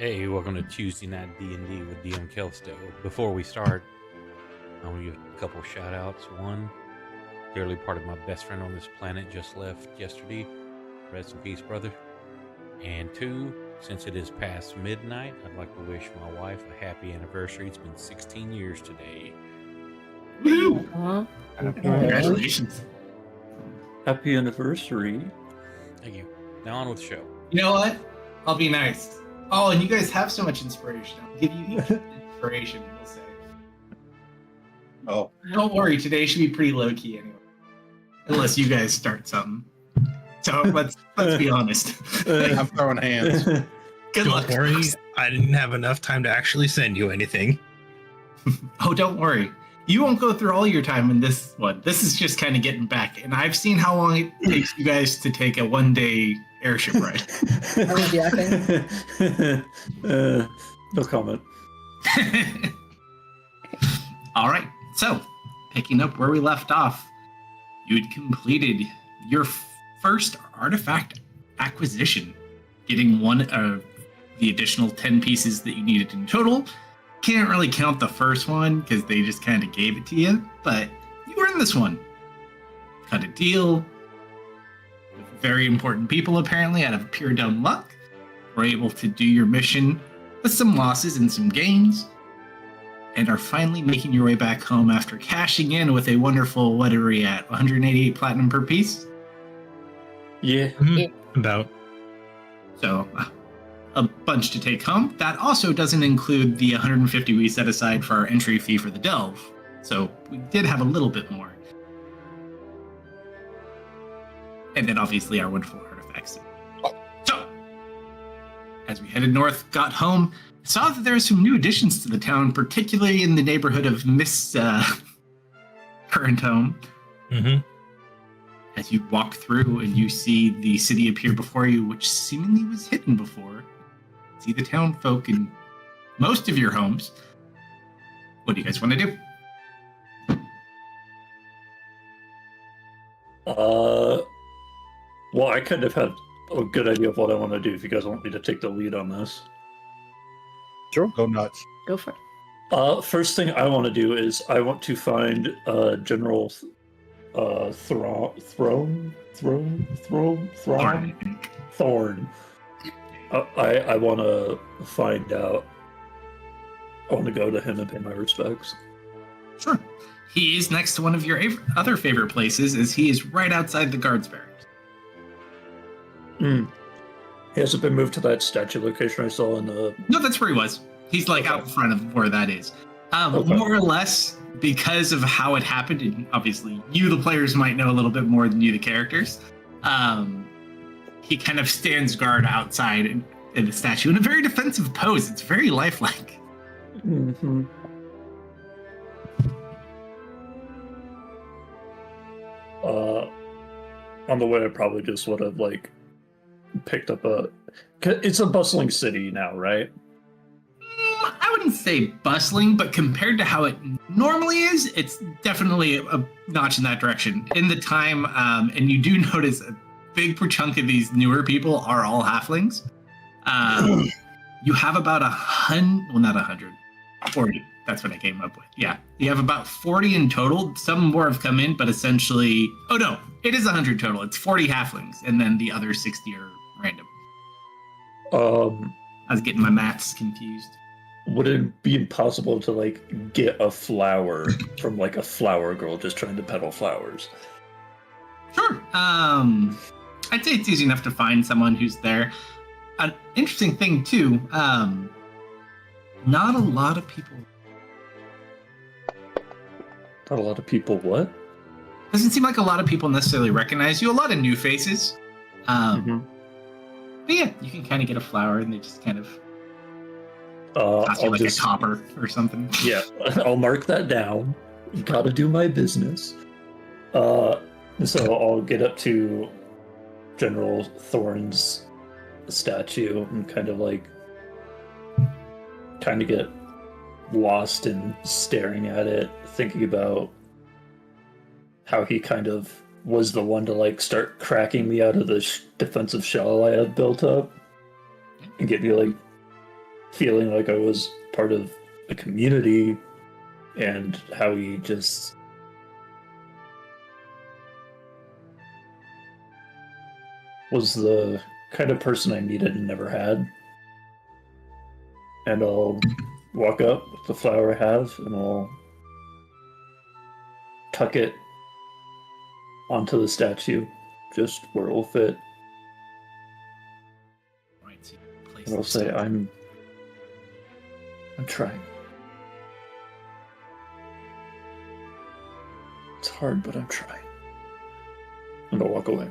Hey, welcome to Tuesday Night D&D with DM Kalsto. Before we start, I want to give a couple shout outs. One, dearly part of my best friend on this planet just left yesterday. Rest in peace, brother. And two, since it is past midnight, I'd like to wish my wife a happy anniversary. It's been 16 years today. Woo! Congratulations. Happy anniversary. Thank you. Now on with the show. You know what? I'll be nice. Oh, and you guys have so much inspiration. I'll give you each inspiration, we'll say. Oh, Don't worry, today should be pretty low-key anyway. Unless you guys start something. So let's be honest. I'm throwing hands. Good luck. Don't worry, I didn't have enough time to actually send you anything. Oh, don't worry. You won't go through all your time in this one. This is just kind of getting back. And I've seen how long it takes you guys to take a one-day airship ride. Are we yapping? No comment. All right. So, picking up where we left off, you'd completed your first artifact acquisition, getting one of the additional 10 pieces that you needed in total. Can't really count the first one because they just kind of gave it to you, but you earned this one. Cut a deal with very important people, apparently, out of pure dumb luck. Were able to do your mission with some losses and some gains, and are finally making your way back home after cashing in with a wonderful, what are we at, 188 platinum per piece? Yeah. About. So, a bunch to take home. That also doesn't include the 150 we set aside for our entry fee for the delve. So, we did have a little bit more. And then obviously our wonderful artifacts. So, as we headed north, got home, saw that there were some new additions to the town, particularly in the neighborhood of Miss Current Home. Mm-hmm. As you walk through and you see the city appear before you, which seemingly was hidden before. See the town folk in most of your homes. What do you guys want to do? Well, I kind of have a good idea of what I want to do if you guys want me to take the lead on this. Sure. Go nuts. Go for it. First thing I want to do is I want to find General Thorn. I want to find out. I want to go to him and pay my respects. Sure. He is next to one of your other favorite places, as he is right outside the guards barracks. He hasn't been moved to that statue location I saw in the... No, that's where he was. He's like out in front of where that is. Okay. More or less, because of how it happened, and obviously you, the players, might know a little bit more than you, the characters. He kind of stands guard outside in the statue in a very defensive pose. It's very lifelike. Mm-hmm. On the way, I probably just would have, like, picked up a... It's a bustling city now, right? I wouldn't say bustling, but compared to how it normally is, it's definitely a notch in that direction. In the time, and you do notice a big chunk of these newer people are all halflings. You have about 100, well, not 100, 40. That's what I came up with. Yeah, you have about 40 in total. Some more have come in, but essentially, oh no, it is 100 total. It's 40 halflings, and then the other 60 are random. I was getting my maths confused. Would it be impossible to, like, get a flower from, like, a flower girl just trying to peddle flowers? Sure. I'd say it's easy enough to find someone who's there. An interesting thing, too, not a lot of people... Not a lot of people what? Doesn't seem like a lot of people necessarily recognize you. A lot of new faces. But yeah, you can kind of get a flower and they just kind of toss you like a copper or something. Yeah, I'll mark that down. Gotta do my business. So I'll get up to General Thorn's statue and kind of get lost in staring at it, thinking about how he kind of was the one to, like, start cracking me out of the defensive shell I had built up and get me, like, feeling like I was part of a community, and how he just was the kind of person I needed and never had. And I'll walk up with the flower I have, and I'll tuck it onto the statue, just where it will fit. Right, so you place And I'll the say, statue. I'm trying. It's hard, but I'm trying. And I'll walk away.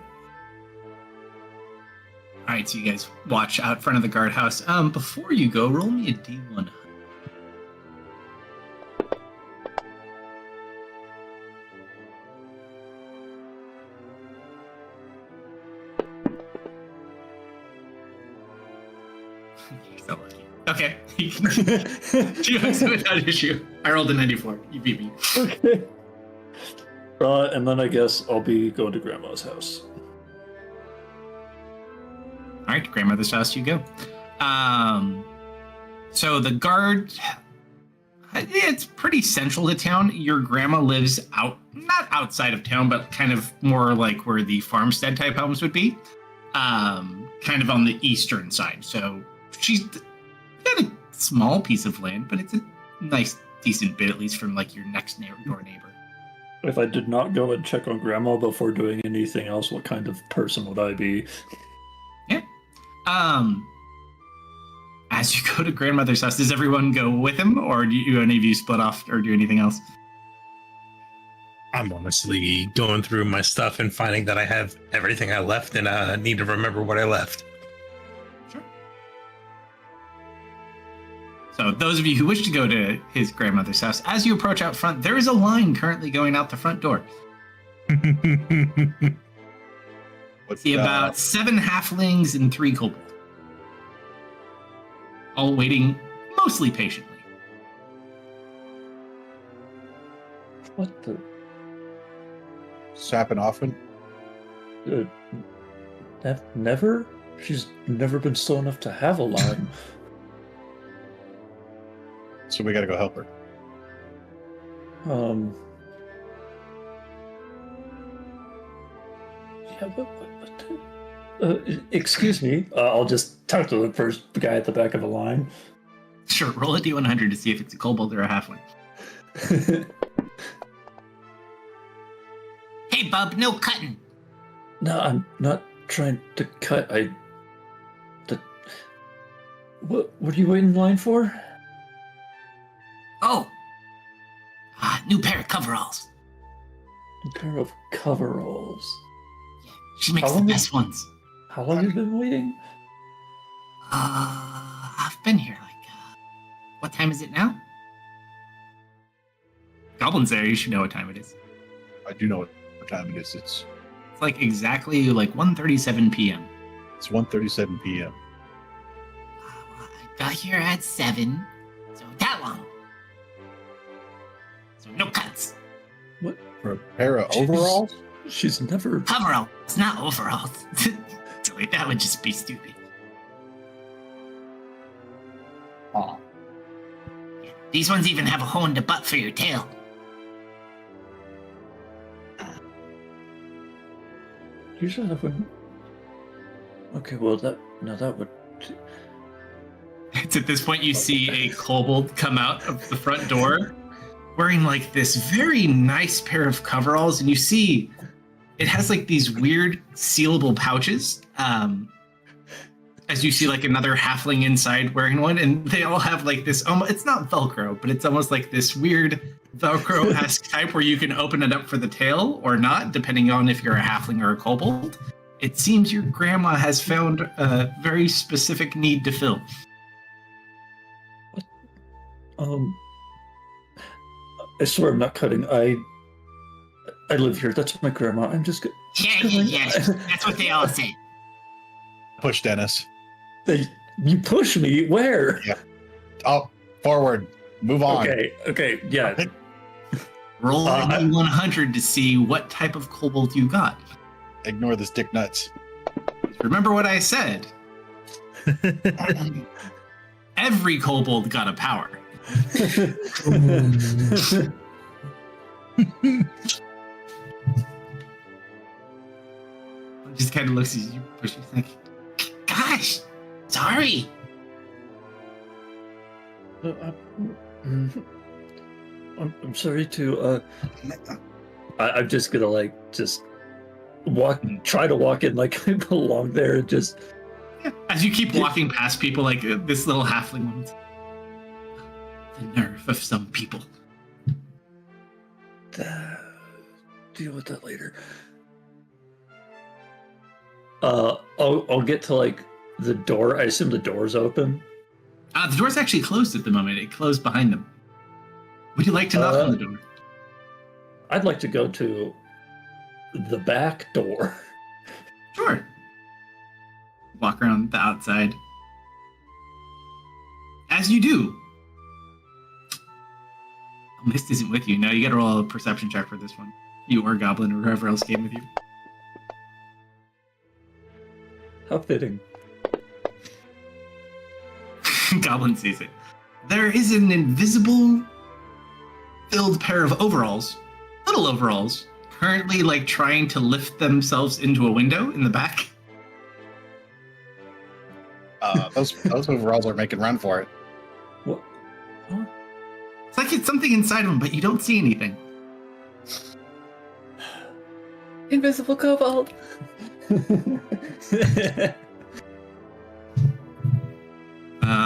All right, so you guys watch out front of the guardhouse. Before you go, roll me a D100. You're so lucky. Okay. Jokes without issue. I rolled a 94. You beat me. Okay. And then I guess I'll be going to Grandma's house. All right, grandmother's house you go. So the guard, it's pretty central to town. Your grandma lives not outside of town, but kind of more like where the farmstead type homes would be. Kind of on the eastern side. So she's got a small piece of land, but it's a nice, decent bit, at least from like your next door neighbor. If I did not go and check on Grandma before doing anything else, what kind of person would I be? As you go to grandmother's house, does everyone go with him, or do any of you split off or do anything else? I'm honestly going through my stuff and finding that I have everything I left and need to remember what I left. Sure. So those of you who wish to go to his grandmother's house, as you approach out front, there is a line currently going out the front door. What's See about 7 halflings and 3 kobolds. All waiting mostly patiently. What the? this happen often? Never? She's never been slow enough to have a line. So we gotta go help her. Yeah, excuse me. I'll just talk to the first guy at the back of the line. Sure, roll a d100 to see if it's a kobold or a halfling. Hey, bub, no cutting. No, I'm not trying to cut. What are you waiting in line for? Oh, new pair of coveralls. A pair of coveralls. She makes How the long best ones. How long have you been waiting? I've been here what time is it now? Goblin's there, you should know what time it is. I do know what time it is. It's It's like exactly like 1:37 p.m. 1:37 p.m. I got here at 7, so that long. So no cuts. For a pair of overalls? She's never. Coveralls, not overalls. Silly, that would just be stupid. Oh. Yeah, these ones even have a hole in the butt for your tail. Usually that wouldn't. Okay, well that would. It's at this point you see a kobold come out of the front door wearing like this very nice pair of coveralls, and you see it has like these weird sealable pouches. As you see like another halfling inside wearing one, and they all have like this, it's not Velcro, but it's almost like this weird Velcro-esque type where you can open it up for the tail or not, depending on if you're a halfling or a kobold. It seems your grandma has found a very specific need to fill. I swear I'm not cutting. I live here. That's my grandma. I'm just. Yeah. That's what they all say. Push Dennis. You push me. Where? Yeah. Oh, forward. Move on. Okay. Yeah. Roll a D100 to see what type of kobold you got. Ignore this dick nuts. Remember what I said. every kobold got a power. Just kind of looks at you, pushes like, gosh, sorry. I'm sorry to. I'm just gonna like just try to walk in like I belong there, and just. As you keep walking past people, like this little halfling one's. The nerve of some people. Deal with that later. I'll get to like the door. I assume the door's open. The door's actually closed at the moment. It closed behind them. Would you like to knock on the door? I'd like to go to the back door. Sure. Walk around the outside. As you do. Oh, Mist isn't with you. No, you gotta roll a perception check for this one. You or Goblin or whoever else came with you. How fitting. Goblin sees it. There is an invisible filled pair of overalls, little overalls, currently like trying to lift themselves into a window in the back. Those overalls are making run for it. What? Huh? It's like it's something inside of them, but you don't see anything. Invisible kobold.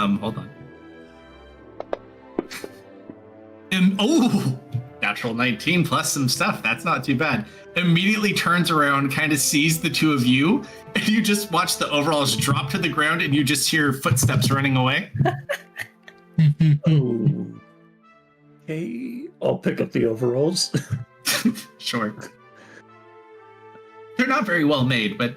Hold on. Natural 19 plus some stuff. That's not too bad. Immediately turns around, kind of sees the two of you, and you just watch the overalls drop to the ground, and you just hear footsteps running away. Oh. Hey, I'll pick up the overalls. Sure. They're not very well made, but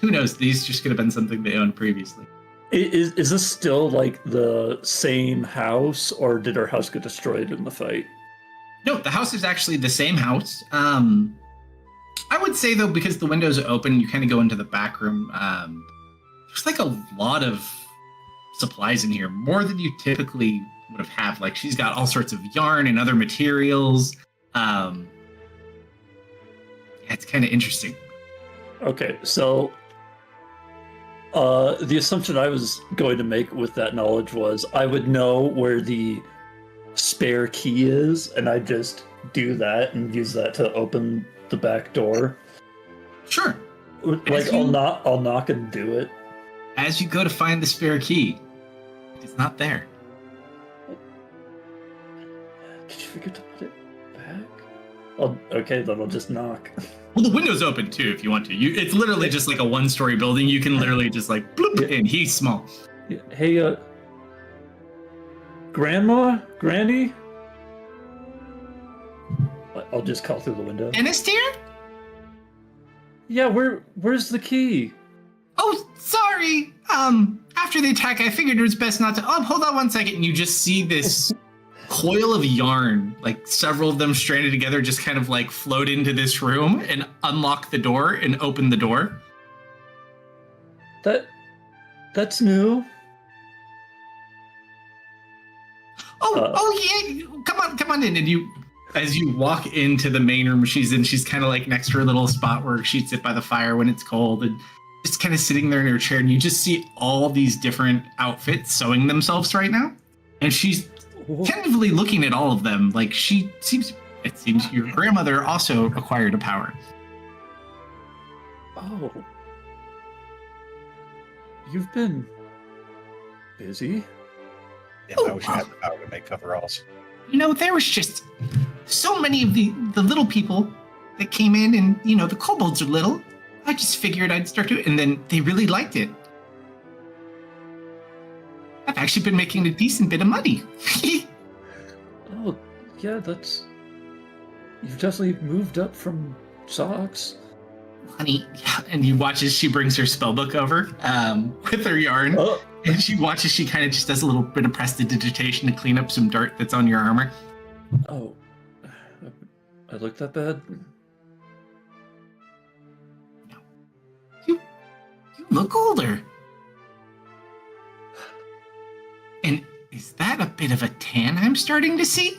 who knows? These just could have been something they owned previously. Is this still like the same house, or did our house get destroyed in the fight? No, the house is actually the same house. I would say though, because the windows are open, you kind of go into the back room. There's like a lot of supplies in here, more than you typically would have. Like she's got all sorts of yarn and other materials. Yeah, it's kind of interesting. Okay, so the assumption I was going to make with that knowledge was I would know where the spare key is, and I just do that and use that to open the back door. Sure. Like I'll knock and do it. As you go to find the spare key, it's not there. Did you forget to put it back? Okay, then I'll just knock. Well, the window's open too if you want to. It's literally just like a one-story building. You can literally just like bloop, and he's small. Hey, Grandma? Granny? I'll just call through the window. Dennis dear? Yeah, where's the key? Oh, sorry. After the attack, I figured it was best not to. Oh, hold on one second. And you just see this coil of yarn, like several of them stranded together, just kind of like float into this room and unlock the door and open the door. That's new. Oh yeah. Come on in. And you, as you walk into the main room she's in, she's kind of like next to her little spot where she'd sit by the fire when it's cold, and just kind of sitting there in her chair, and you just see all these different outfits sewing themselves right now. And she's tentatively looking at all of them. Like it seems your grandmother also acquired a power. Oh. You've been busy? Yeah, I wish I had the power to make coveralls. You know, there was just so many of the little people that came in, and, you know, the kobolds are little. I just figured I'd start to, and then they really liked it. I've actually been making a decent bit of money. Oh, yeah, you've definitely moved up from socks. Honey, yeah. And you watch as she brings her spellbook over with her yarn. Oh. And she watches, she kind of just does a little bit of prestidigitation to clean up some dirt that's on your armor. Oh, I look that bad? You look older. bit of a tan I'm starting to see.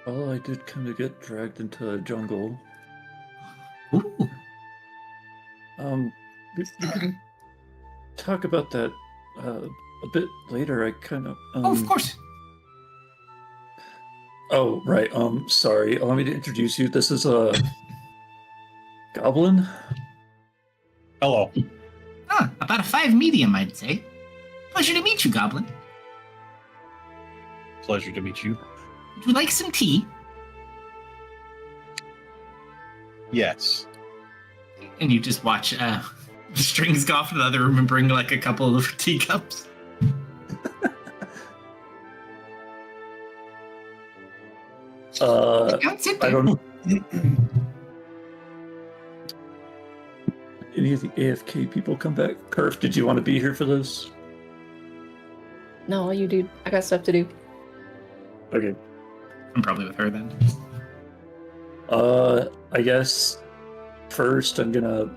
Well, I did kind of get dragged into a jungle. Ooh. We can talk about that a bit later. I kind of. Oh, of course. Oh, right. Sorry. Allow me to introduce you. This is a goblin. Hello. About a 5 medium, I'd say. Pleasure to meet you, Goblin. Pleasure to meet you. Would you like some tea? Yes. And you just watch the strings go off to the other room and bring like a couple of teacups. Don't sit there. I don't know. Any of the AFK people come back? Kerf, did you want to be here for this? No, you dude. I got stuff to do. Okay. I'm probably with her then. I guess first I'm gonna.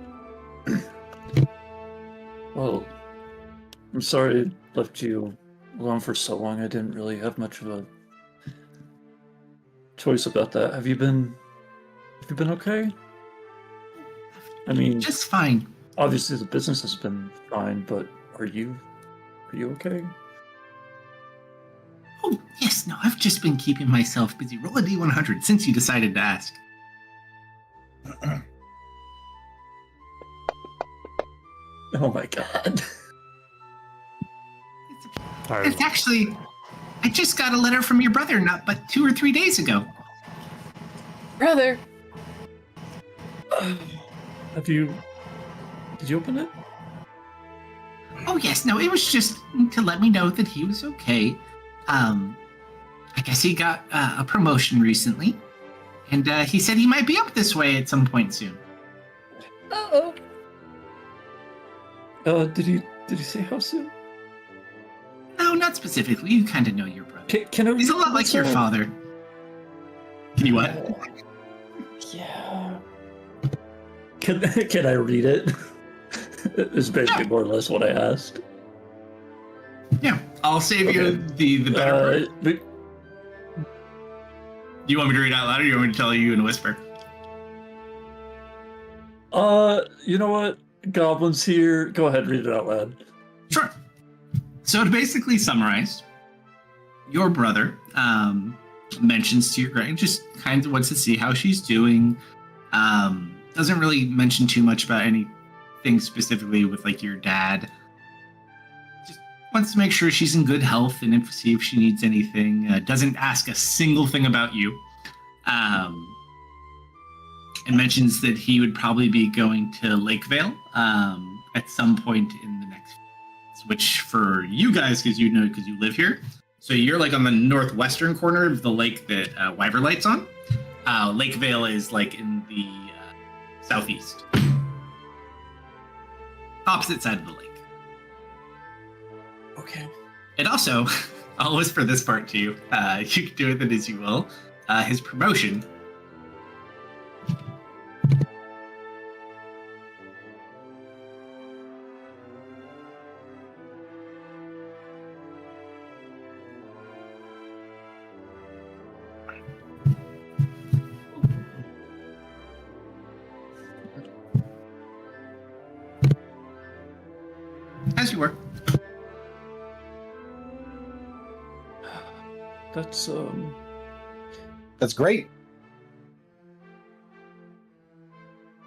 Well, I'm sorry I left you alone for so long. I didn't really have much of a choice about that. Have you been okay? I mean, Just fine. obviously the business has been fine, but are you okay? Oh, yes, no, I've just been keeping myself busy. Roll a D100 since you decided to ask. Oh my god. It's actually, I just got a letter from your brother not but 2 or 3 days ago. Brother! Did you open it? Oh, yes, no, it was just to let me know that he was okay. I guess he got a promotion recently, and he said he might be up this way at some point soon. Uh-oh. Did he say how soon? No, not specifically. You kind of know your brother. Can I He's a lot like your father. Can you what? Yeah. Can I read it? It's basically more or less what I asked. Yeah, I'll save you the better part. Do you want me to read out loud, or do you want me to tell you in a whisper? You know what? Goblin's here. Go ahead, read it out loud. Sure. So to basically summarize, your brother mentions to your grand, just kind of wants to see how she's doing. Doesn't really mention too much about anything specifically with like your dad. Just wants to make sure she's in good health and see if she needs anything. Doesn't ask a single thing about you. And mentions that he would probably be going to Lakevale at some point in the next few months, which for you guys, because you live here, so you're like on the northwestern corner of the lake that Wyverlight's on. Lakevale is like in the southeast, opposite side of the lake. Okay. And also, I'll whisper this part to you. You can do with it as you will. His promotion. As you were. That's great.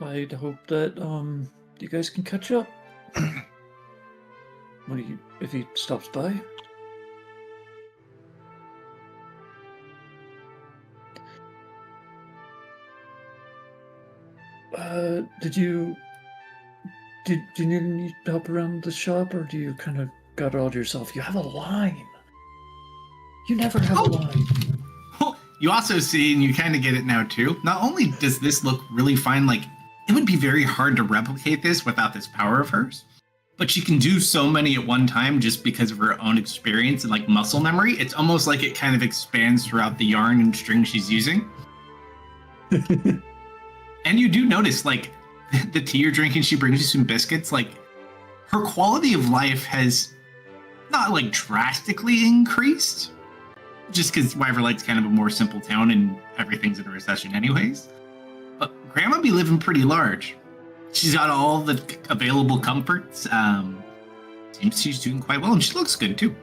I'd hope that you guys can catch up. If he stops by. Do you need any help around the shop, or do you kind of got it all to yourself? You have a line. You never have a line. Well, you also see, and you kind of get it now too, not only does this look really fine, like, it would be very hard to replicate this without this power of hers, but she can do so many at one time just because of her own experience and, like, muscle memory. It's almost like it kind of expands throughout the yarn and string she's using. And you do notice, like, the tea you're drinking, she brings you some biscuits. Like, her quality of life has not like drastically increased, just because Wyverlight's kind of a more simple town and everything's in a recession anyways. But Grandma be living pretty large. She's got all the available comforts. Seems she's doing quite well, and she looks good too.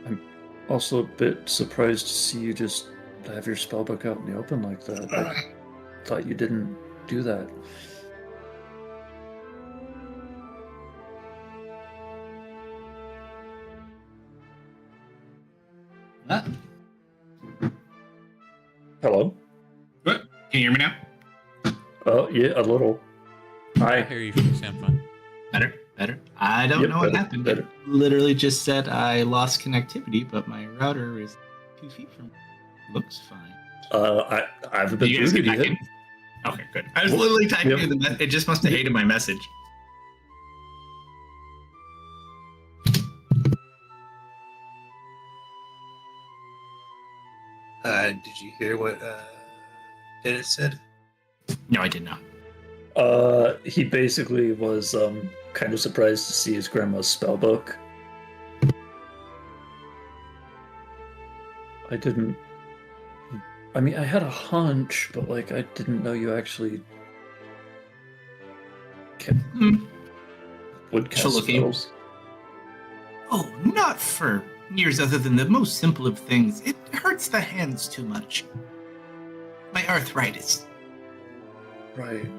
I'm also a bit surprised to see you just have your spellbook out in the open like that. I thought you didn't do that. Hello? What? Can you hear me now? Oh, yeah, a little. I Hi. hear you. You sound fine. Better. I don't Yep, know what better, happened. better. It literally just said I lost connectivity, but my router is 2 feet from me. Looks fine. I haven't been You guys through get it back yet. in? Okay, good. I was literally typing Yep. in the message. It just must have hated my message. Did you hear what Dennis said? No, I did not. He basically was kind of surprised to see his grandma's spellbook. I mean, I had a hunch, but like, I didn't know you actually would She'll cast look at you. spells. Oh, not for years other than the most simple of things. It hurts the hands too much. My arthritis. Right.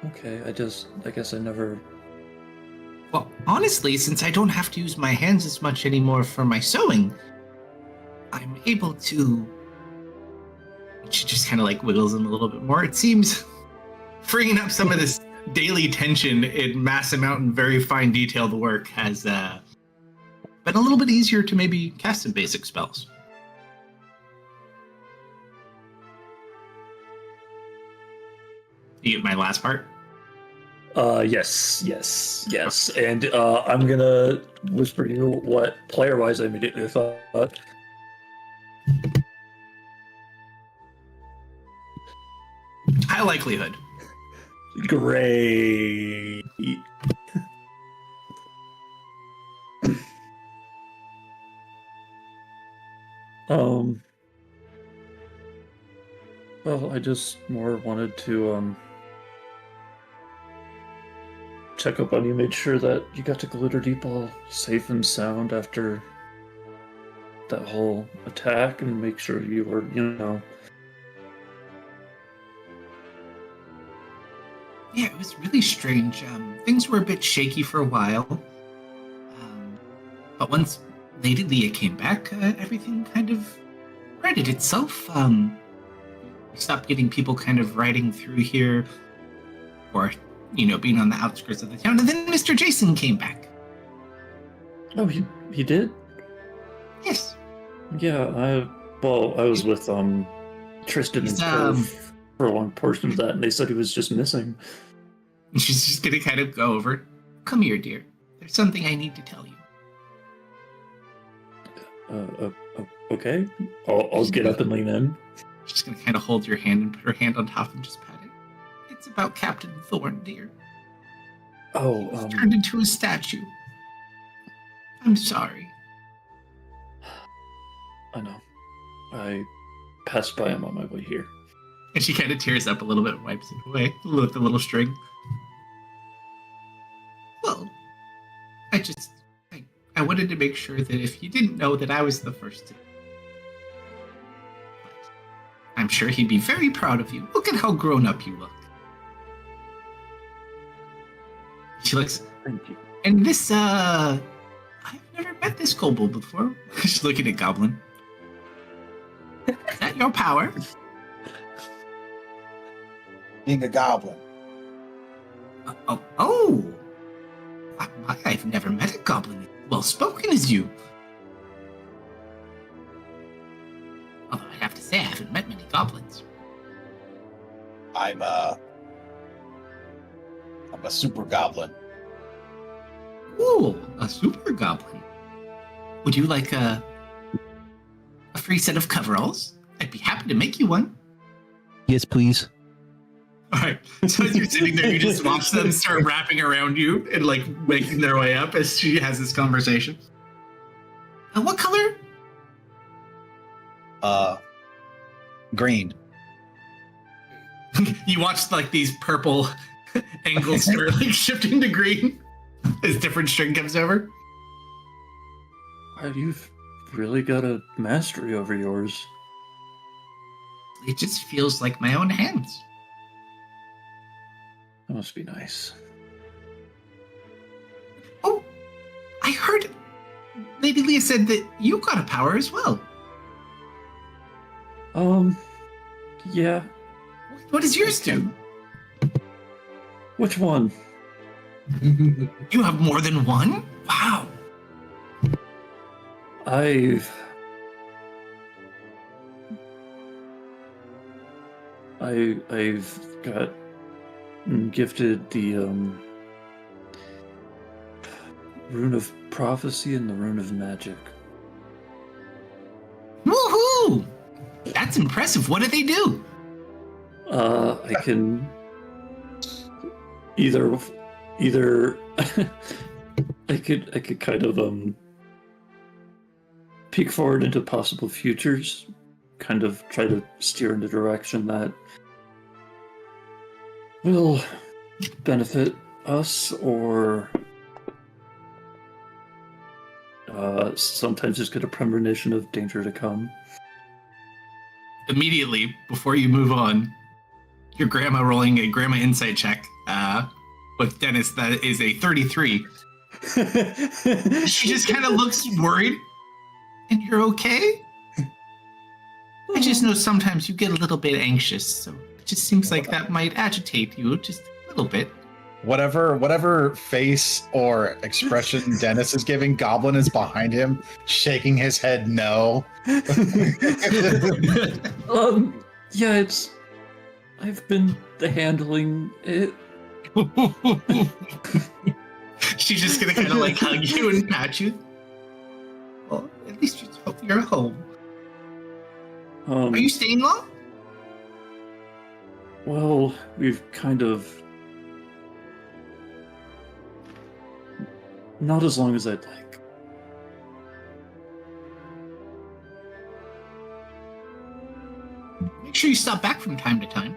Okay. I guess I never. Well, honestly, since I don't have to use my hands as much anymore for my sewing, I'm able to. She just kind of like wiggles them a little bit more. It seems freeing up some of this daily tension in mass amount and very fine detailed work has been a little bit easier to maybe cast some basic spells. You get my last part? Yes. And I'm gonna whisper you what player-wise I immediately thought. High likelihood. Great. Well, I just more wanted to check up on you, made sure that you got to Glitter Deep all safe and sound after that whole attack, and make sure you were, Yeah, it was really strange. Things were a bit shaky for a while. But once Lady Leah came back, everything kind of righted itself. We stopped getting people kind of riding through here or, being on the outskirts of the town. And then Mr. Jason came back. Oh, he did? Yes. Yeah, I was with Tristan and Cove for a long portion of that, and they said he was just missing. And she's just gonna kind of go over. Come here, dear. There's something I need to tell you. Okay. I'll get up and lean in. She's gonna kind of hold your hand and put her hand on top and just pat it. It's about Captain Thorn, dear. Oh, He was turned into a statue. I'm sorry. I know. I passed by him on my way here. And she kind of tears up a little bit and wipes it away with the little string. Well, I wanted to make sure that if you didn't know that I was the first to. But I'm sure he'd be very proud of you. Look at how grown up you look. She looks. Thank you. And this, I've never met this kobold before. She's looking at Goblin. Is that your power? Being a goblin. Oh! I've never met a goblin as well spoken as you. Although I have to say, I haven't met many goblins. I'm a super goblin. Ooh, a super goblin. Would you like a free set of coveralls? I'd be happy to make you one. Yes, please. All right. So as you're sitting there, you just watch them start wrapping around you and like making their way up as she has this conversation. What color? Green. You watch like these purple angles start like shifting to green as different string comes over. Wow, you've really got a mastery over yours. It just feels like my own hands. That must be nice. Oh, I heard Lady Leah said that you got a power as well. Yeah. What does yours do? Which one? You have more than one? Wow. I've got gifted the rune of prophecy and the rune of magic. Woohoo! That's impressive. What do they do? I can either I could kind of peek forward into possible futures, kind of try to steer in the direction that will benefit us, or sometimes just get a premonition of danger to come. Immediately, before you move on, your grandma rolling a grandma insight check with Dennis. That is a 33. She just kind of looks worried. And you're okay? I just know sometimes you get a little bit anxious, so it just seems like that might agitate you just a little bit. Whatever face or expression Dennis is giving, Goblin is behind him, shaking his head no. Yeah, I've been handling it. She's just gonna kind of like hug you and pat you. Well, at least you hope you're home. Are you staying long? Well, we've kind of... Not as long as I'd like. Make sure you stop back from time to time.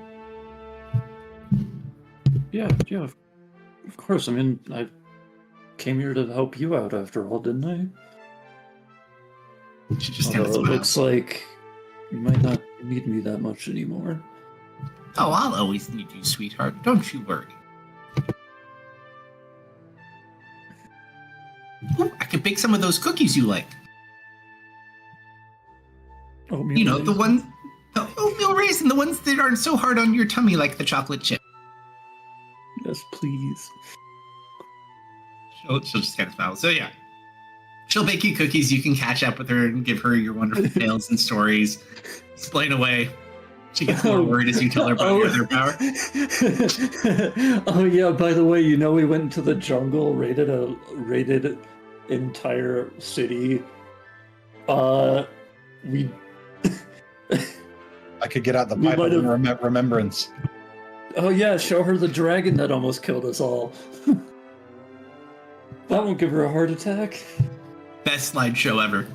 Yeah, of course. I mean, I came here to help you out after all, didn't I? She just kind of Although it smiles. looks like you might not need me that much anymore. Oh, I'll always need you, sweetheart. Don't you worry. Ooh, I could bake some of those cookies you like. Oatmeal You know, the raisin. oatmeal raisin, the ones that aren't so hard on your tummy like the chocolate chip. Yes, please. She'll just kind of smile. So yeah, she'll bake you cookies. You can catch up with her and give her your wonderful tales and stories. Explain away. She gets more worried as you tell her about your other power. Oh yeah, by the way, we went into the jungle, raided an entire city. We I could get out the We pipe might of have- remembrance. Oh yeah, show her the dragon that almost killed us all. That won't give her a heart attack. Best slideshow ever.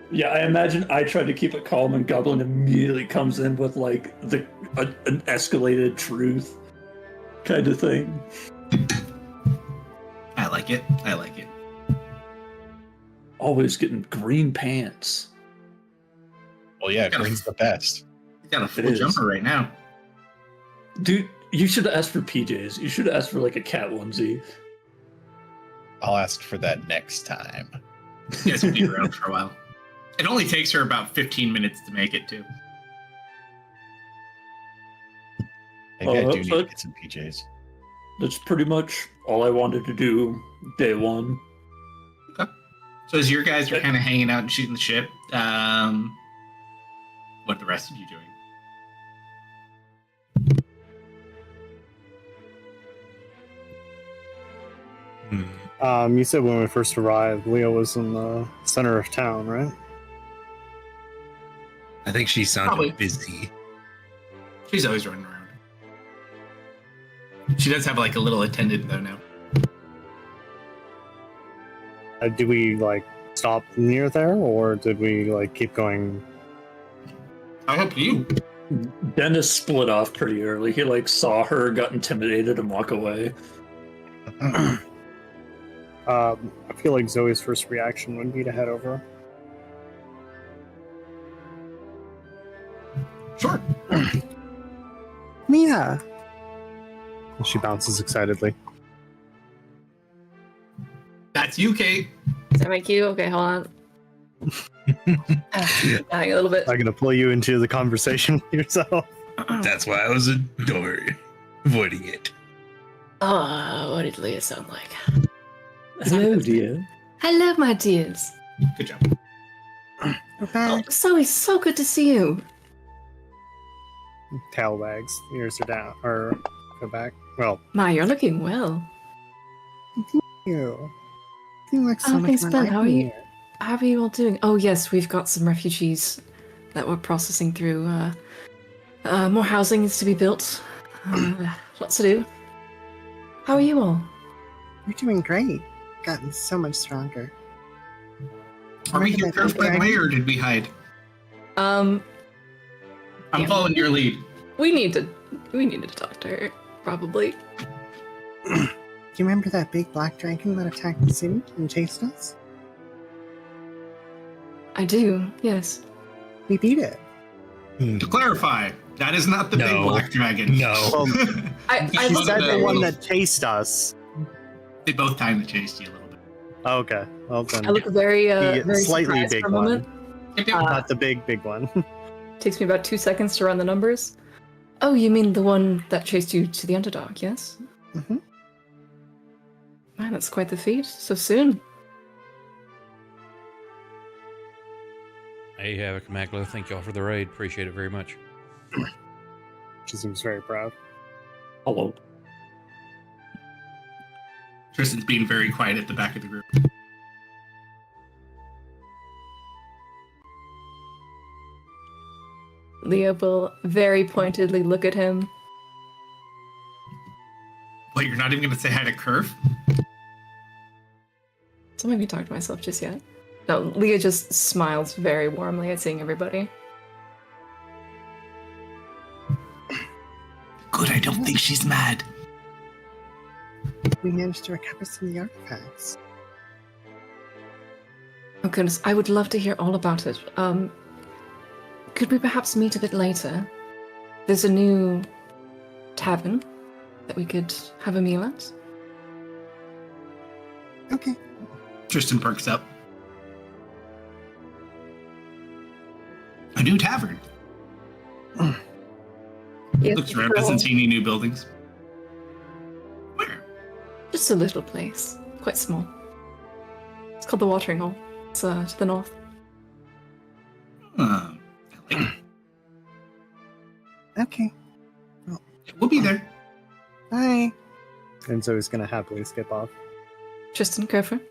Yeah, I imagine I try to keep it calm, and Goblin immediately comes in with like an escalated truth kind of thing. I like it. I like it. Always getting green pants. Well, yeah, green's the best. You got a full It is. jumper right now. Dude, you should ask for PJs. You should ask for like a cat onesie. I'll ask for that next time. You guys will be around for a while. It only takes her about 15 minutes to make it, too. Maybe I do need to but- get some PJs. That's pretty much all I wanted to do day one. So as your guys are kind of hanging out and shooting the shit, what are the rest of you doing? Hmm. You said when we first arrived, Leo was in the center of town, right? I think she sounded Probably. busy. She's always running around. She does have like a little attendant though now. Did we like stop near there, or did we like keep going? How up to you? Dennis split off pretty early. He like saw her, got intimidated, and walk away. I feel like Zoe's first reaction would be to head over. Sure. Mia. She bounces excitedly. That's you, Kate. Is that my cue? Okay, hold on. Dying a little bit. I'm gonna pull you into the conversation with yourself. That's why I was avoiding it. Oh, what did Leah sound like? Hello, dear. Hello, my dears. Good job. We're Oh, back. Zoe, so good to see you. Tail wags, ears are down, or go back. Well, Ma, you're looking well. You. You look so Oh, much thanks, more Ben. like How are me. you? How are you all doing? Oh, yes, we've got some refugees that we're processing through. More housing is to be built. Lots to do. How are you all? You're doing great. Gotten so much stronger. Are we Remember here that curved by the dragon? way, or did we hide? Um, I'm Yeah. following your lead. we needed to talk to her, probably. Do you remember that big black dragon that attacked the city and chased us? I do, yes. We beat it. To clarify, that is not the big No. black dragon. No. I she One said of the the- one that chased us. They both timed chased you a little bit. Okay, well then, I look very, the very slightly surprised big for a one, moment. Yep, yep. not the big one. Takes me about 2 seconds to run the numbers. Oh, you mean the one that chased you to the Underdog, yes? Mm-hmm. Man, that's quite the feat. So soon. Hey, Havoc and Maglo, thank y'all for the raid. Appreciate it very much. She seems very proud. Hello. Tristan's being very quiet at the back of the group. Leah will very pointedly look at him. What, you're not even going to say hi to Curve? Don't make me talk to myself just yet. No, Leah just smiles very warmly at seeing everybody. Good, I don't think she's mad. We managed to recover some of the artifacts. Oh goodness, I would love to hear all about it. Could we perhaps meet a bit later? There's a new tavern that we could have a meal at. Okay. Tristan perks up. A new tavern. Yes, Looks around, doesn't see any new buildings. Where? just a little place, quite small. It's called the Watering Hole. It's to the north. I like it. Okay. We'll be there. Bye. And so he's gonna happily skip off. Tristan, Kerfer.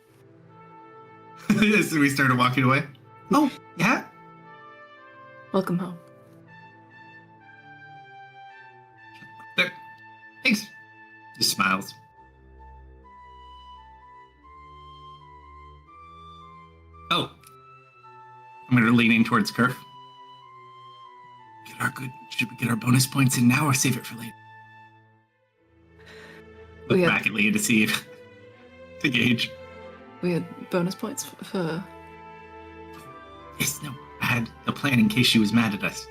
So we started walking away. Oh, yeah? Welcome home. There. Thanks. Just smiles. Oh. I'm gonna lean in towards Curve. Should we get our bonus points in now or save it for later? Look We had- back at Leah to see if to gauge. We had bonus points for. Yes, no. I had a plan in case she was mad at us.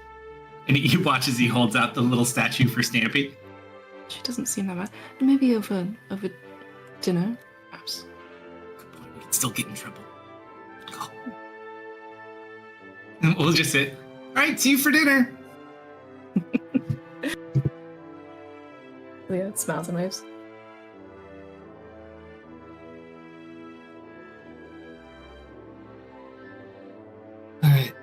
And he watches, he holds out the little statue for Stampy. She doesn't seem that bad. Maybe over dinner, perhaps. Good point. We can still get in trouble. Go. And we'll just sit. All right, see you for dinner. Leah smiles and waves. All right.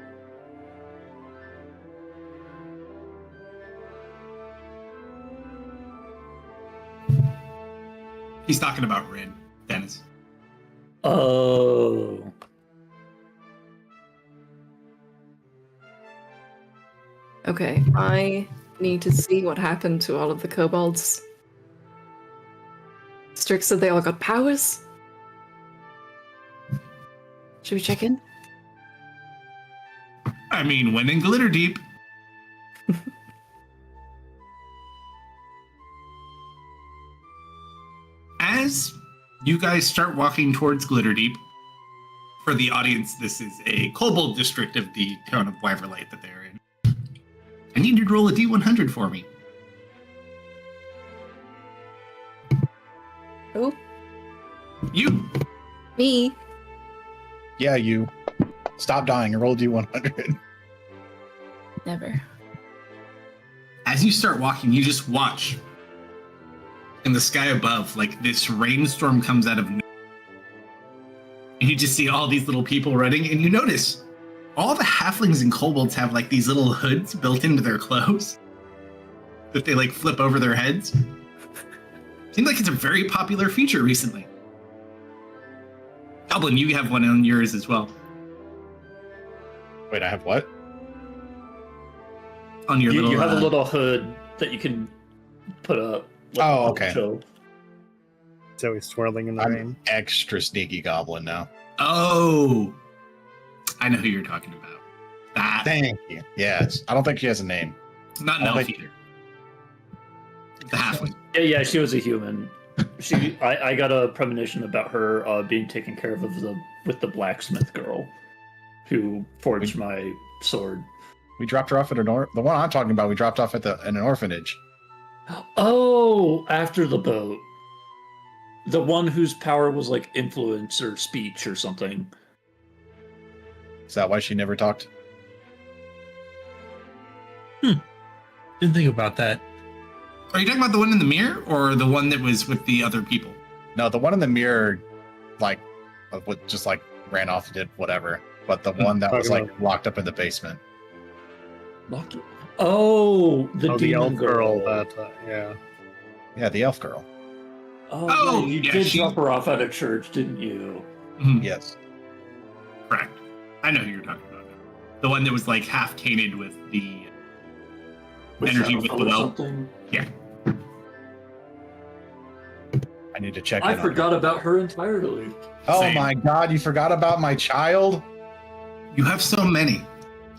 He's talking about Rin, Dennis. Oh. Okay, I need to see what happened to all of the kobolds. Strix said they all got powers. Should we check in? I mean, when in Glitter Deep. As you guys start walking towards Glitter Deep, for the audience, this is a kobold district of the town of Wyverlight that they're in. I need you to roll a d100 for me. Who? You. Me. Yeah, you. Stop dying and roll D100. Never. As you start walking, you just watch. In the sky above, like this rainstorm comes out of nowhere. And you just see all these little people running, and you notice all the halflings and kobolds have like these little hoods built into their clothes that they like flip over their heads. Seems like it's a very popular feature recently. Goblin, you have one on yours as well. Wait, I have what? On your You little. have a little hood that you can put up. Oh, okay. So So he's swirling in the I'm rain. extra sneaky goblin now. Oh, I know who you're talking about. That Thank you. Yes. I don't think she has a name. not an I don't elf think- either. The halfling. yeah, she was a human. I got a premonition about her being taken care of with the blacksmith girl who forged my sword. We dropped her off at the one I'm talking about. We dropped off at in an orphanage. Oh, after the boat. The one whose power was like influence or speech or something. Is that why she never talked? Didn't think about that. Are you talking about the one in the mirror or the one that was with the other people? No, the one in the mirror, like, just like ran off and did whatever. But the one that was Talking like locked up in the basement. Oh, the Oh, the demon elf girl. That yeah. Yeah, the elf girl. Oh, yeah, you yeah, did she- drop her off at a church, didn't you? Mhm, Yes. correct. I know who you're talking about. The one that was like half tainted with the energy with the or well. something. Yeah. I need to check I in on her. forgot about her entirely. Oh Same. my god, you forgot about my child? You have so many.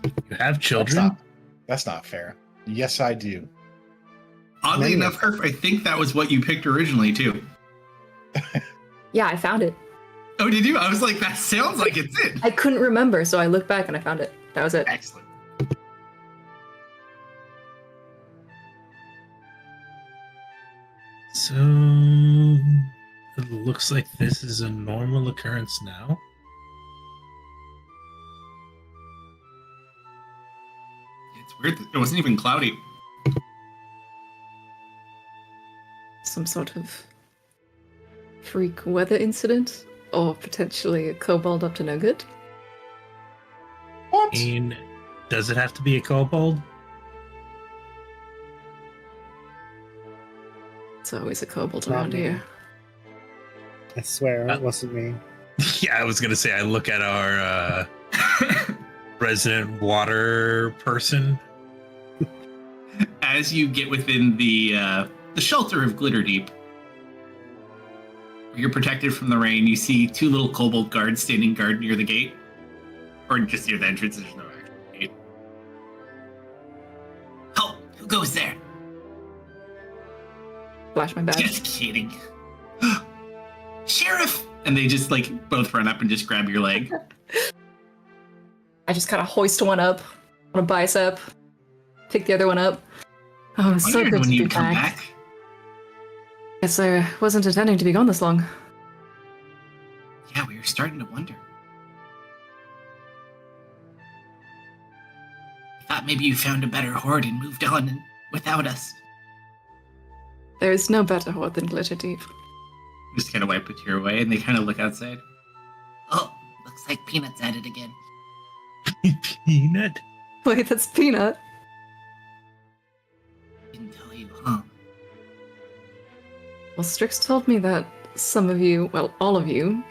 You have children? That's not fair. Yes, I do. Oddly Many enough, Herf, I think that was what you picked originally too. Yeah, I found it. Oh, did you? I was like, that sounds like it's it. I couldn't remember, so I looked back and I found it. That was it. Excellent. So it looks like this is a normal occurrence now. It's weird that it wasn't even cloudy. Some sort of freak weather incident, or potentially a kobold up to no good. What? And does it have to be a kobold? It's always a kobold Not around me. here. I swear it wasn't me. Yeah, I was gonna say I look at our resident water person. As you get within the shelter of Glitterdeep, where you're protected from the rain, you see two little kobold guards standing guard near the gate, or just near the entrance. There's no actual gate. Oh, who goes there? Flash my badge. Just kidding. Sheriff! And they just like both run up and just grab your leg. I just kind of hoist one up on a bicep, pick the other one up. Oh, it's so Wondered good when to be you'd come back. back. Guess I wasn't intending to be gone this long. Yeah, we were starting to wonder. I thought maybe you found a better horde and moved on and without us. There is no better horde than Glitter Deep. Just kind of wipe a tear away, and they kind of look outside. Oh, looks like Peanut's at it again. Peanut? Wait, that's Peanut. Didn't tell you, huh? Well, Strix told me that some of you, well, all of you,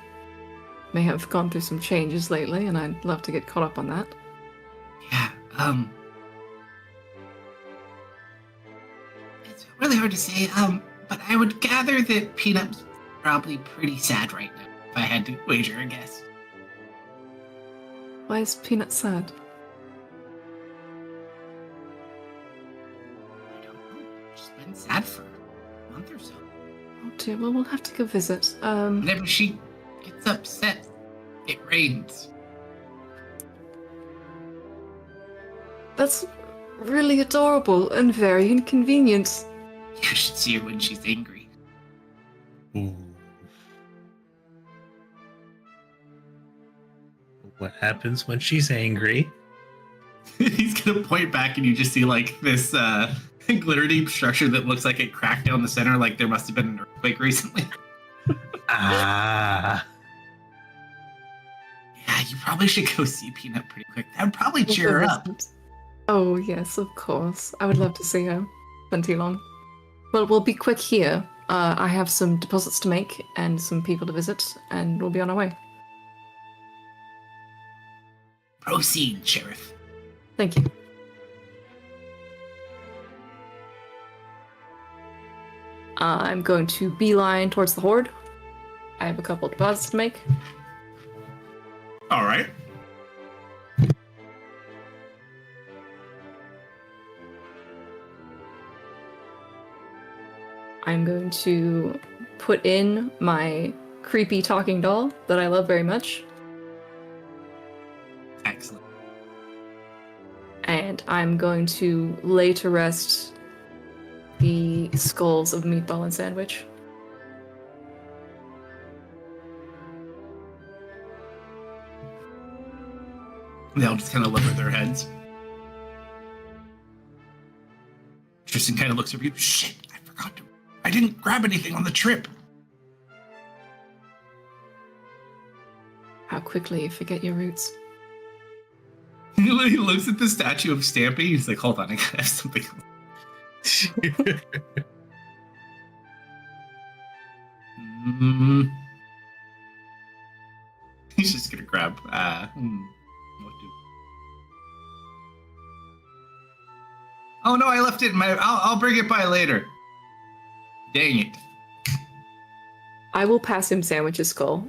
may have gone through some changes lately, and I'd love to get caught up on that. Yeah, it's really hard to say, but I would gather that Peanut's probably pretty sad right now, if I had to wager a guess. Why is Peanut sad? I don't know. She's been sad for a month or so. Oh dear, well, we'll have to go visit. Whenever she gets upset, it rains. That's really adorable and very inconvenient. You should see her when she's angry. Ooh. What happens when she's angry? He's gonna point back and you just see like this glittery structure that looks like it cracked down the center, like there must have been an earthquake recently. Ah. Yeah, you probably should go see Peanut pretty quick. That would probably cheer her up. Oh, yes, of course. I would love to see her. Been too long. Well, we'll be quick here. I have some deposits to make and some people to visit, and we'll be on our way. Proceed, Sheriff. Thank you. I'm going to beeline towards the horde. I have a couple deposits to make. All right. I'm going to put in my creepy talking doll that I love very much. Excellent. And I'm going to lay to rest the skulls of Meatball and Sandwich. They'll just kind of lower their heads. Tristan kind of looks over you. Shit, I forgot to. I didn't grab anything on the trip. How quickly you forget your roots. He looks at the statue of Stampy. He's like, hold on, I gotta have something. He's just gonna grab. What do? Oh no, I left it in my. I'll bring it by later. Dang it. I will pass him Sandwich's skull,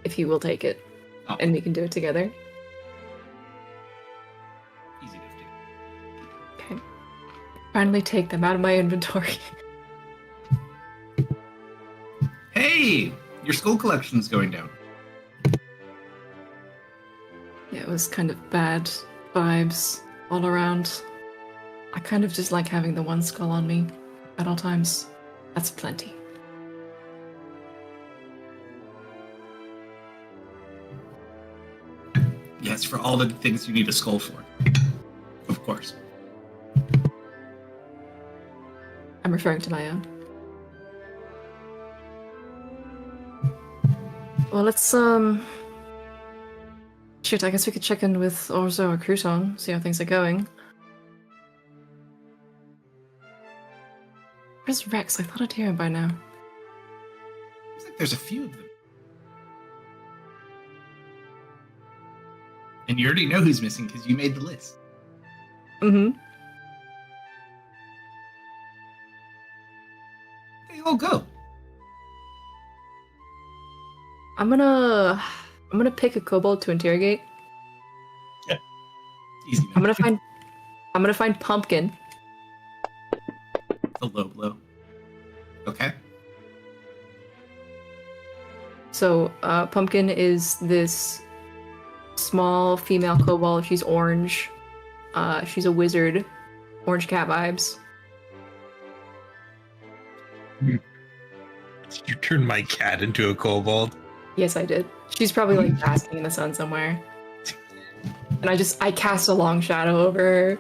if he will take it, Oh. and we can do it together. Easy enough to. Okay. Finally take them out of my inventory. Hey, your skull collection's going down. Yeah, it was kind of bad vibes all around. I kind of just like having the one skull on me at all times. That's plenty. Yes, for all the things you need a skull for. Of course. I'm referring to my own. Well, let's, shoot, I guess we could check in with Orzo or Crouton, see how things are going. Where's Rex? I thought I'd hear him by now. Looks like there's a few of them. And you already know who's missing because you made the list. Mm-hmm. They all go. I'm gonna pick a kobold to interrogate. Easy. I'm gonna find Pumpkin. The low blow. Okay. So, Pumpkin is this small female kobold. She's orange. She's a wizard. Orange cat vibes. You turned my cat into a kobold. Yes, I did. She's probably like basking in the sun somewhere. And I cast a long shadow over her.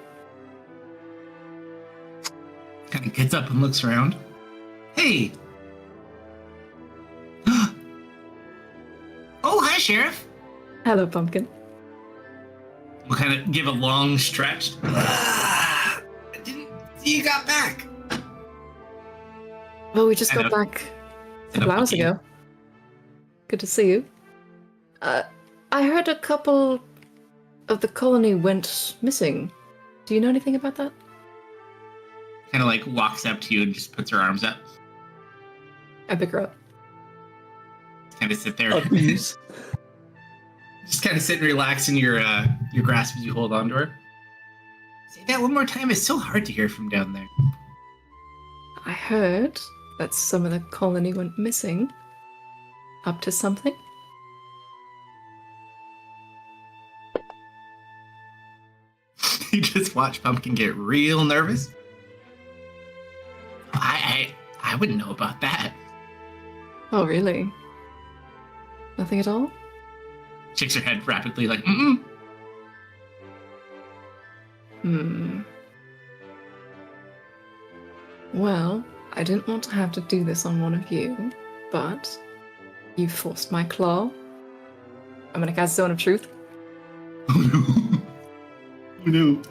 Kind of gets up and looks around. Hey! Oh, hi, Sheriff! Hello, Pumpkin. We'll kind of give a long stretch. I didn't see you got back. Well, we just I got know. back a couple hours ago. Good to see you. I heard a couple of the colony went missing. Do you know anything about that? Kind of like walks up to you and just puts her arms up. I pick her up. Kind of sit there. Abuse. Just kind of sit and relax in your grasp as you hold on to her. Say that one more time. It's so hard to hear from down there. I heard that some of the colony went missing. Up to something? You just watch Pumpkin get real nervous. I wouldn't know about that. Oh, really? Nothing at all? Shakes her head rapidly, like, mm-mm. Well, I didn't want to have to do this on one of you, but you forced my claw. I'm gonna cast Zone of Truth. Oh no.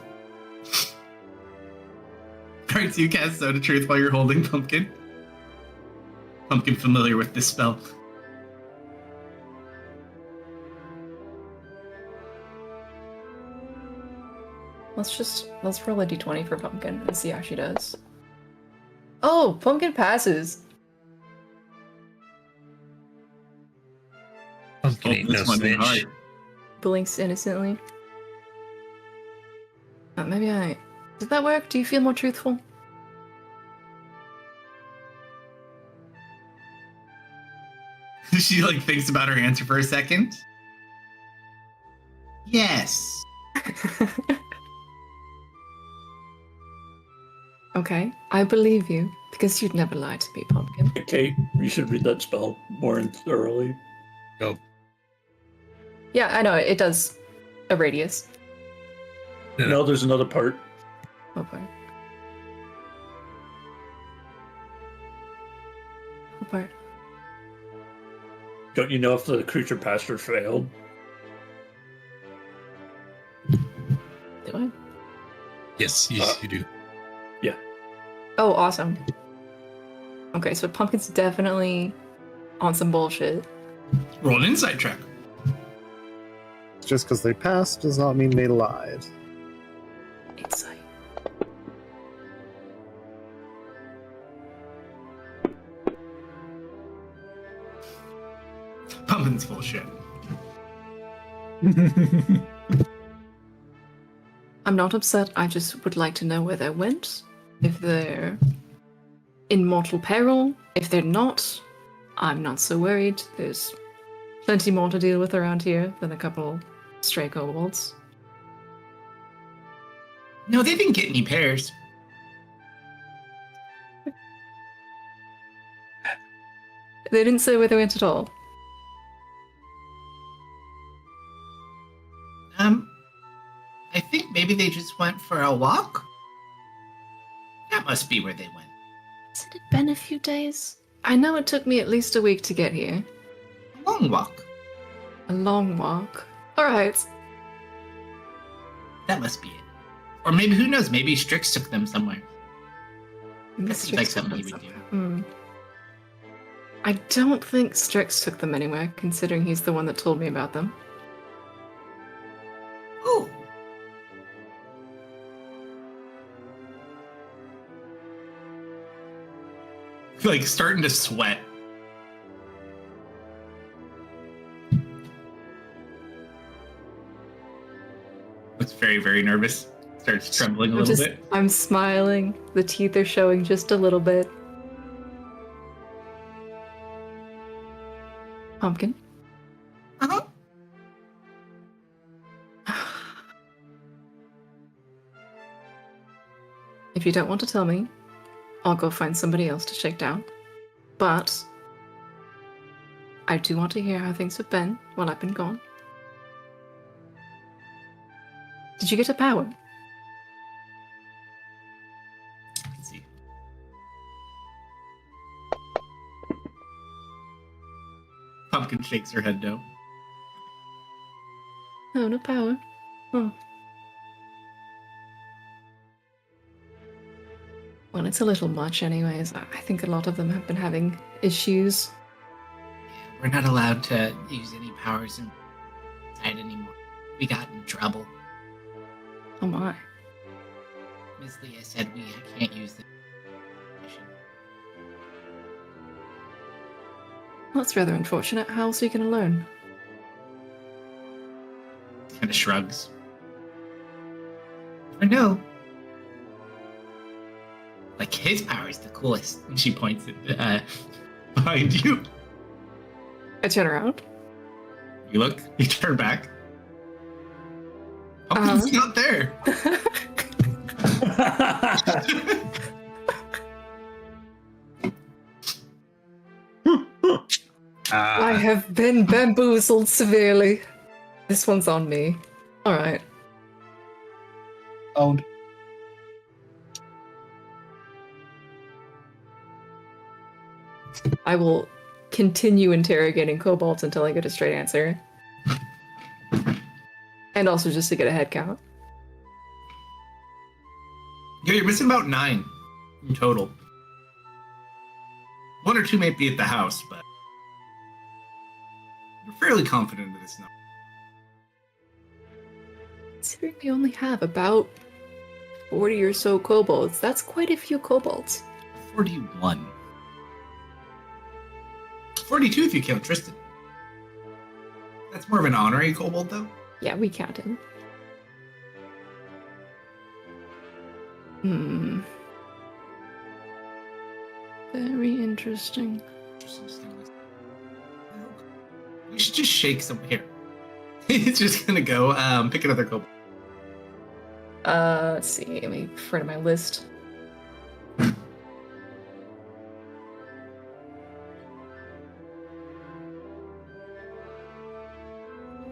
Alright, so you cast Zone of Truth while you're holding Pumpkin. Pumpkin familiar with this spell. Let's roll a d20 for Pumpkin and see how she does. Oh, Pumpkin passes. Pumpkin ain't no snitch. Blinks innocently. Maybe I... Did that work? Do you feel more truthful? She like thinks about her answer for a second. Yes. Okay, I believe you, because you'd never lie to me, Pumpkin. Kate, you should read that spell more thoroughly. Go. Yeah, I know, it does a radius. No, there's another part. Okay. What part? Don't you know if the creature passed or failed? Do I? Yes, you do. Oh, awesome. Okay, so Pumpkin's definitely on some bullshit. Roll an insight check. Just because they passed does not mean they lied. Insight. Pumpkin's full shit. I'm not upset, I just would like to know where they went. If they're in mortal peril. If they're not, I'm not so worried. There's plenty more to deal with around here than a couple stray kobolds. No, they didn't get any pears. They didn't say where they went at all. I think maybe they just went for a walk. That must be where they went. Hasn't it been a few days? I know it took me at least a week to get here. A long walk. A long walk. Alright. That must be it. Or maybe, who knows, maybe Strix took them somewhere. That seems like something he would do. I don't think Strix took them anywhere, considering he's the one that told me about them. Oh. Like starting to sweat. Looks very, very nervous. Starts trembling a little bit. I'm smiling. The teeth are showing just a little bit. Pumpkin? Uh-huh. If you don't want to tell me, I'll go find somebody else to shake down. But I do want to hear how things have been while I've been gone. Did you get a power? Let's see. Pumpkin shakes her head no. Oh, no power. Oh. Well, it's a little much anyways. I think a lot of them have been having issues. Yeah, we're not allowed to use any powers inside anymore. We got in trouble. Oh my. Ms. Leah said we can't use the mission. That's rather unfortunate. How else are you going to learn? Kind of shrugs. I know. Like, his power is the coolest. And she points at behind you. I turn around. You look, you turn back. Pumpkin's not there. I have been bamboozled severely. This one's on me. Alright. Owned. I will continue interrogating kobolds until I get a straight answer. And also just to get a head count. Yeah, you're missing about 9 in total. 1 or 2 may be at the house, but you're fairly confident of this number. Considering we only have about 40 or so kobolds, that's quite a few kobolds. 41. 42 if you count Tristan. That's more of an honorary kobold, though. Yeah, we count him. Very interesting. You should just shake some here. He's just gonna go pick another kobold. Let's see. Let me refer to my list.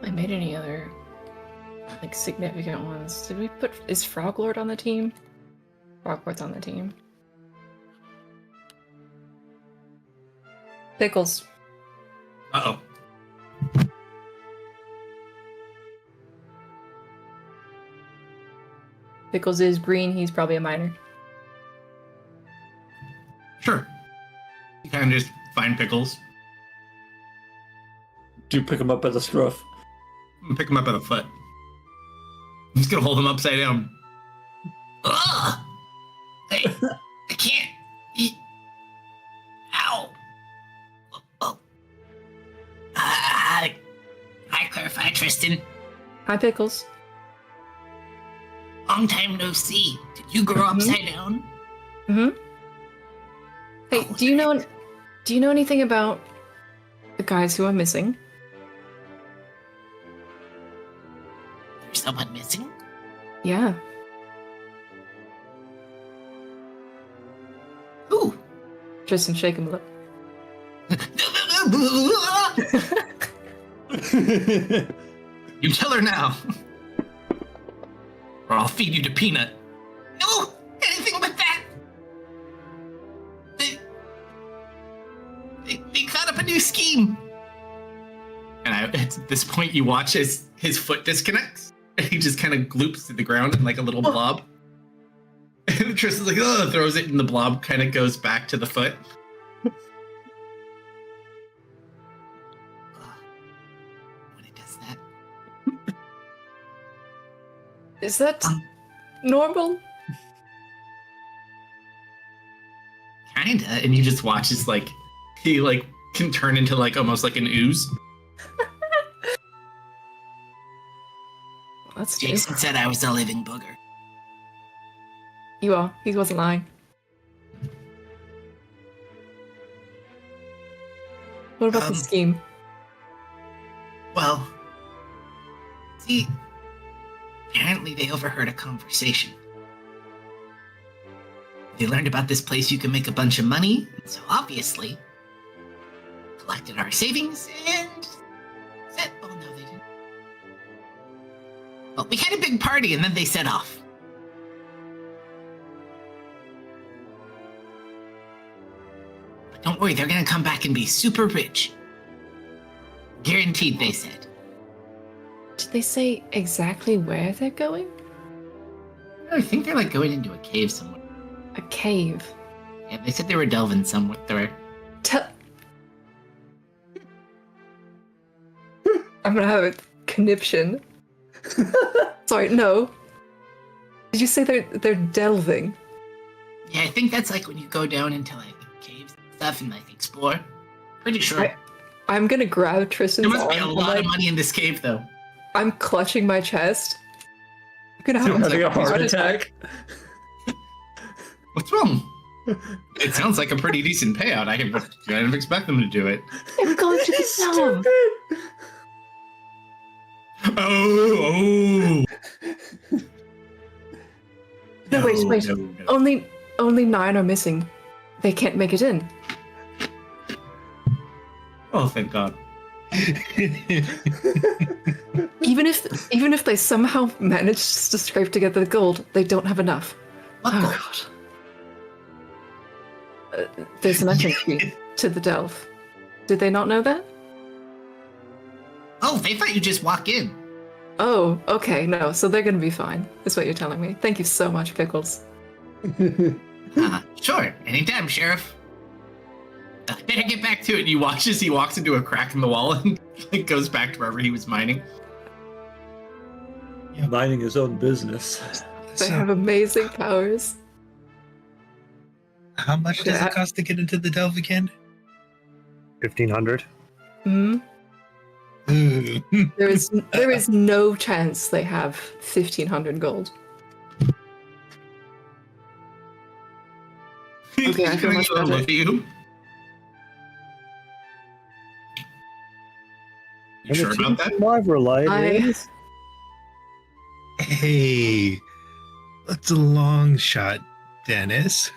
I made any other like significant ones? Did we put? Is Froglord on the team? Froglord's on the team. Pickles. Uh-oh. Pickles is green. He's probably a minor. Sure. You kind of just find Pickles. Do pick him up by the scruff. Pick him up by the foot. I'm just gonna hold him upside down. Ugh! I can't eat. Ow! Oh. Hi, Clarify, Tristan. Hi, Pickles. Long time no see. Did you grow upside down? Mm-hmm. Hey, do you know anything about the guys who are missing? There's someone missing? Yeah. Who? Tristan, shake him up. You tell her now. Or I'll feed you to Peanut. No! Anything but that! They caught up a new scheme. And at this point, you watch as his foot disconnects. And he just kind of gloops to the ground in like a little blob. And Tristan's like, oh, throws it, and the blob kind of goes back to the foot. When it does that. Is that normal? Kinda, and you just watch as like he like can turn into like almost like an ooze. That's new. Jason said I was a living booger. You are. He wasn't lying. What about the scheme? Well, see, apparently they overheard a conversation. They learned about this place you can make a bunch of money, so obviously collected our savings and said, oh no, they didn't. Well, we had a big party and then they set off. But don't worry, they're gonna come back and be super rich. Guaranteed, they said. Did they say exactly where they're going? I think they're like going into a cave somewhere. A cave. Yeah, they said they were delving somewhere. I'm gonna have a conniption. Sorry, no. Did you say they're delving? Yeah, I think that's like when you go down into like caves and stuff and like explore. Pretty sure. I'm gonna grab Tristan's There must be a arm. lot of money in this cave, though. I'm clutching my chest. I'm gonna You're have having a heart attack. What's wrong? It sounds like a pretty decent payout. I kind of expect them to do it. I'm going to the town. Oh! No, wait. No. Only 9 are missing. They can't make it in. Oh, thank God. Even if they somehow manage to scrape together the gold, they don't have enough. What gold? God. There's an entrance fee to the delve. Did they not know that? Oh, they thought you just walk in. Oh, okay, no, so they're gonna be fine, is what you're telling me. Thank you so much, Pickles. Sure, anytime, Sheriff. I better get back to it. You watch as he walks into a crack in the wall and goes back to wherever he was mining. Minding his own business. They have amazing powers. How much does it cost to get into the delve again? 1,500. Hmm? There is no chance they have 1,500 gold. Okay, I feel much better. Look at you. You sure about that? Hey, that's a long shot, Dennis.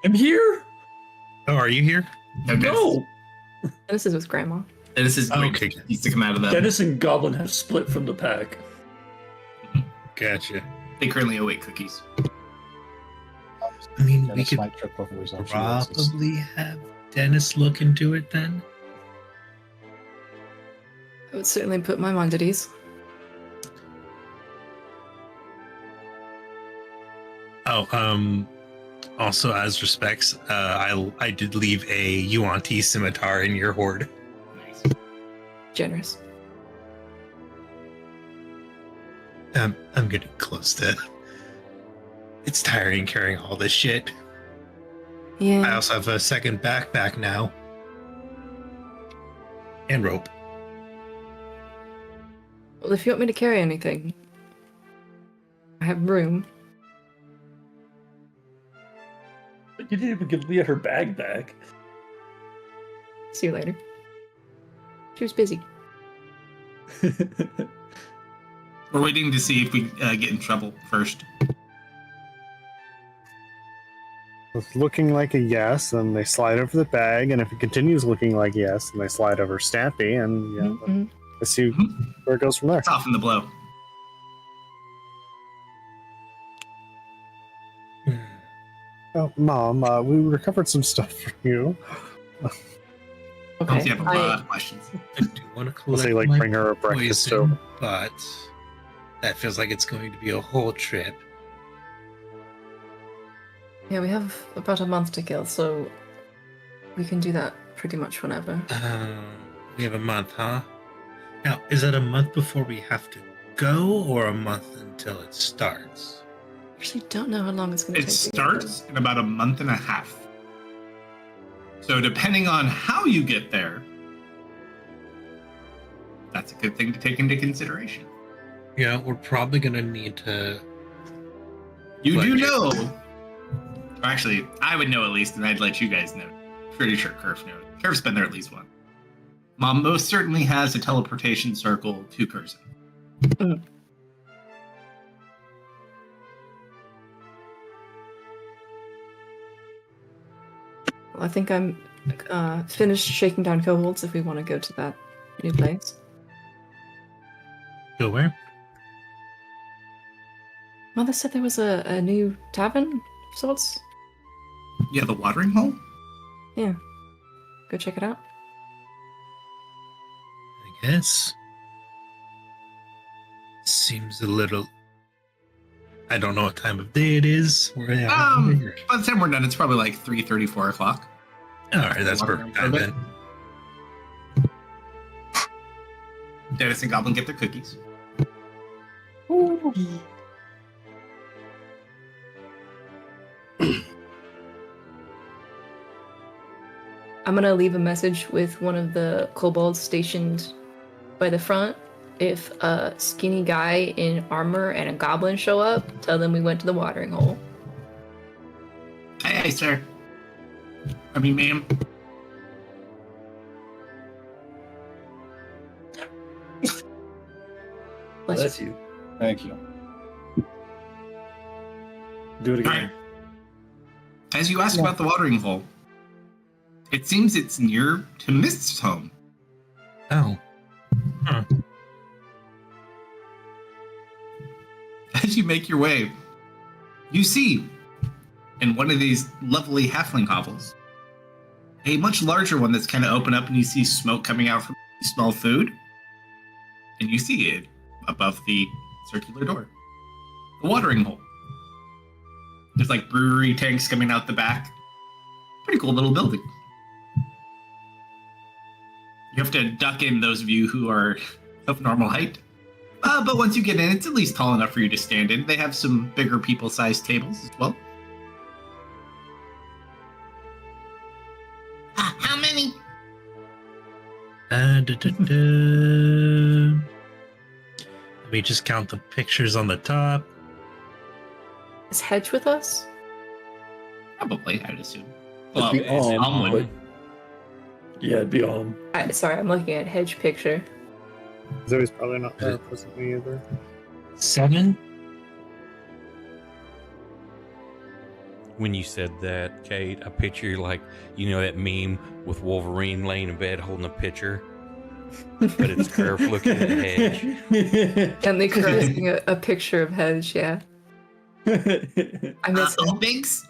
I'm here. Oh, are you here? No. This is with Grandma. Dennis is great. Okay. He's to come out of that. Dennis and Goblin have split from the pack. Gotcha. They currently await cookies. I mean, we Dennis could might trip over his own shoelaces. probably have Dennis look into it then. I would certainly put my mind at ease. Oh, also as respects, I did leave a Yuan-Ti scimitar in your hoard. Nice. Generous. I'm getting close to. It's tiring carrying all this shit. I Yeah. also have a second backpack now. And rope. Well, if you want me to carry anything, I have room. But you didn't even give Leah her bag back. See you later. She was busy. We're waiting to see if we get in trouble first. It's looking like a yes, and they slide over the bag, and if it continues looking like yes, then they slide over Stampy, and yeah, Mhm. let's see where it goes from there. Soften the blow. Oh, Mom, we recovered some stuff for you. Don't Okay. you have a lot of questions? I do want to We'll collect say, like, my bring her a breakfast poison, too. but that feels like it's going to be a whole trip. Yeah, we have about a month to kill, so we can do that pretty much whenever. We have a month, huh? Now, is it a month before we have to go, or a month until it starts? Actually, don't know how long it's going to It take. starts in about a month and a half. So depending on how you get there, that's a good thing to take into consideration. Yeah, we're probably gonna need to. You do Like- know. Actually, I would know at least, and I'd let you guys know. Pretty sure Curve knows. Curve's been there at least once. Mom most certainly has a teleportation circle to Curzon. Well, I think I'm finished shaking down kobolds if we want to go to that new place. Go where? Mother said there was a new tavern of sorts. Yeah, the watering hole? Yeah. Go check it out. I guess. Seems a little. I don't know what time of day it is. We're By the time we're done, it's probably like 3:30, 4 o'clock. all right, that's perfect time then. Dennis and Goblin get their cookies. I'm gonna leave a message with one of the kobolds stationed by the front. If a skinny guy in armor and a goblin show up, tell them we went to the watering hole. Aye, aye, sir. I mean, ma'am. Bless you. Thank you. Do it All again. right. As you ask about the watering hole, it seems it's near to Mist's home. Oh. Huh. As you make your way, you see, in one of these lovely halfling hovels, a much larger one that's kind of open up, and you see smoke coming out from. You smell food, and you see it above the circular door. The watering hole. There's like brewery tanks coming out the back. Pretty cool little building. You have to duck in, those of you who are of normal height. But once you get in, it's at least tall enough for you to stand in. They have some bigger people-sized tables as well. How many? Let me just count the pictures on the top. Is Hedge with us? Probably, I'd assume. It'd be on, someone. but- Yeah, it'd be on. Sorry, I'm looking at Hedge picture. Zoe's probably not there presently either. 7? When you said that, Kate, I picture like, that meme with Wolverine laying in bed holding a pitcher, but it's Curve looking at the hedge. And they crossing a picture of Hedge, yeah. I miss All him. bigs?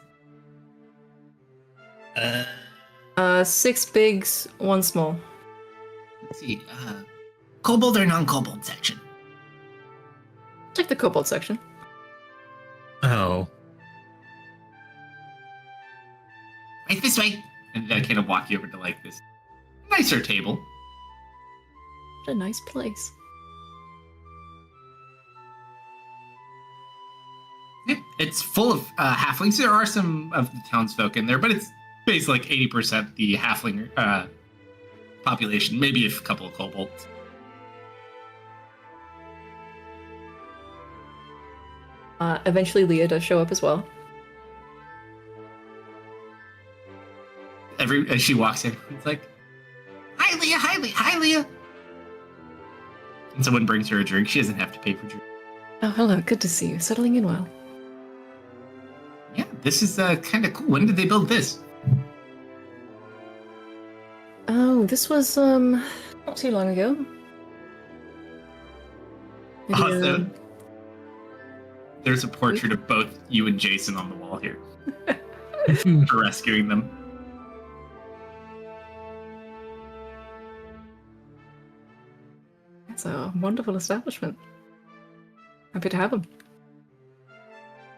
6 bigs, 1 small. Let's see. Kobold or non-kobold section? Check the kobold section. Oh. Right this way. And I kind of walk you over to like this nicer table. What a nice place. Yeah, it's full of halflings. There are some of the townsfolk in there, but it's basically like 80% the halfling population, maybe a couple of kobolds. Eventually Leah does show up as well. As she walks in, it's like, "Hi, Leah! Hi, Leah! Hi, Leah!" And someone brings her a drink. She doesn't have to pay for drink. Oh, hello. Good to see you. Settling in well. Yeah, this is kind of cool. When did they build this? Oh, this was, not too long ago. Maybe, Awesome. There's a portrait of both you and Jason on the wall here for rescuing them. It's a wonderful establishment. Happy to have them.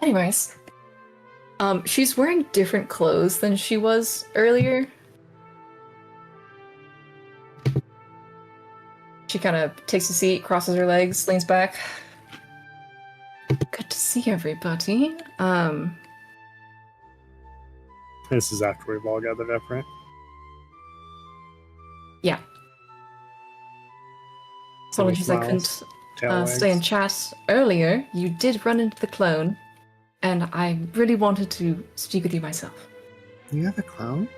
Anyways, she's wearing different clothes than she was earlier. She kind of takes a seat, crosses her legs, leans back. Good to see everybody. This is after we've all gathered up, right? Yeah. So when she's like, couldn't stay and chat earlier, you did run into the clone, and I really wanted to speak with you myself. You have a clone?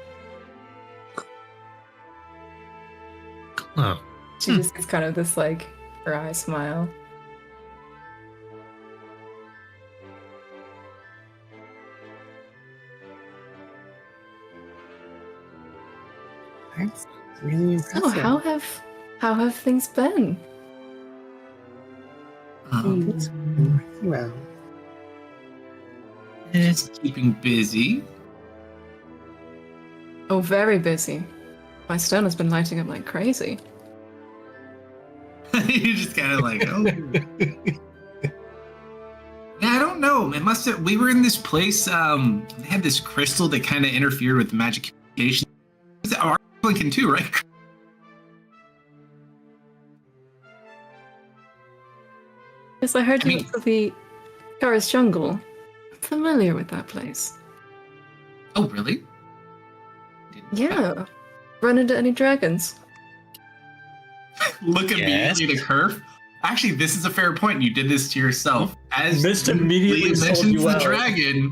Oh. She just gets kind of this like wry smile. That's really impressive. So how have things been? It's been really well. It's keeping busy. Oh, very busy. My stone has been lighting up like crazy. You're just kind of like, oh. Yeah, I don't know. It must have. We were in this place. They had this crystal that kind of interfered with magic communication. Our Lincoln too, right? Yes, I heard I you mean- went to the Kara's jungle. I'm familiar with that place. Oh, really? Yeah. Run into any dragons? look immediately to Kerf. Actually, this is a fair point. You did this to yourself. As Mist immediately Liam sold mentions you the out. dragon,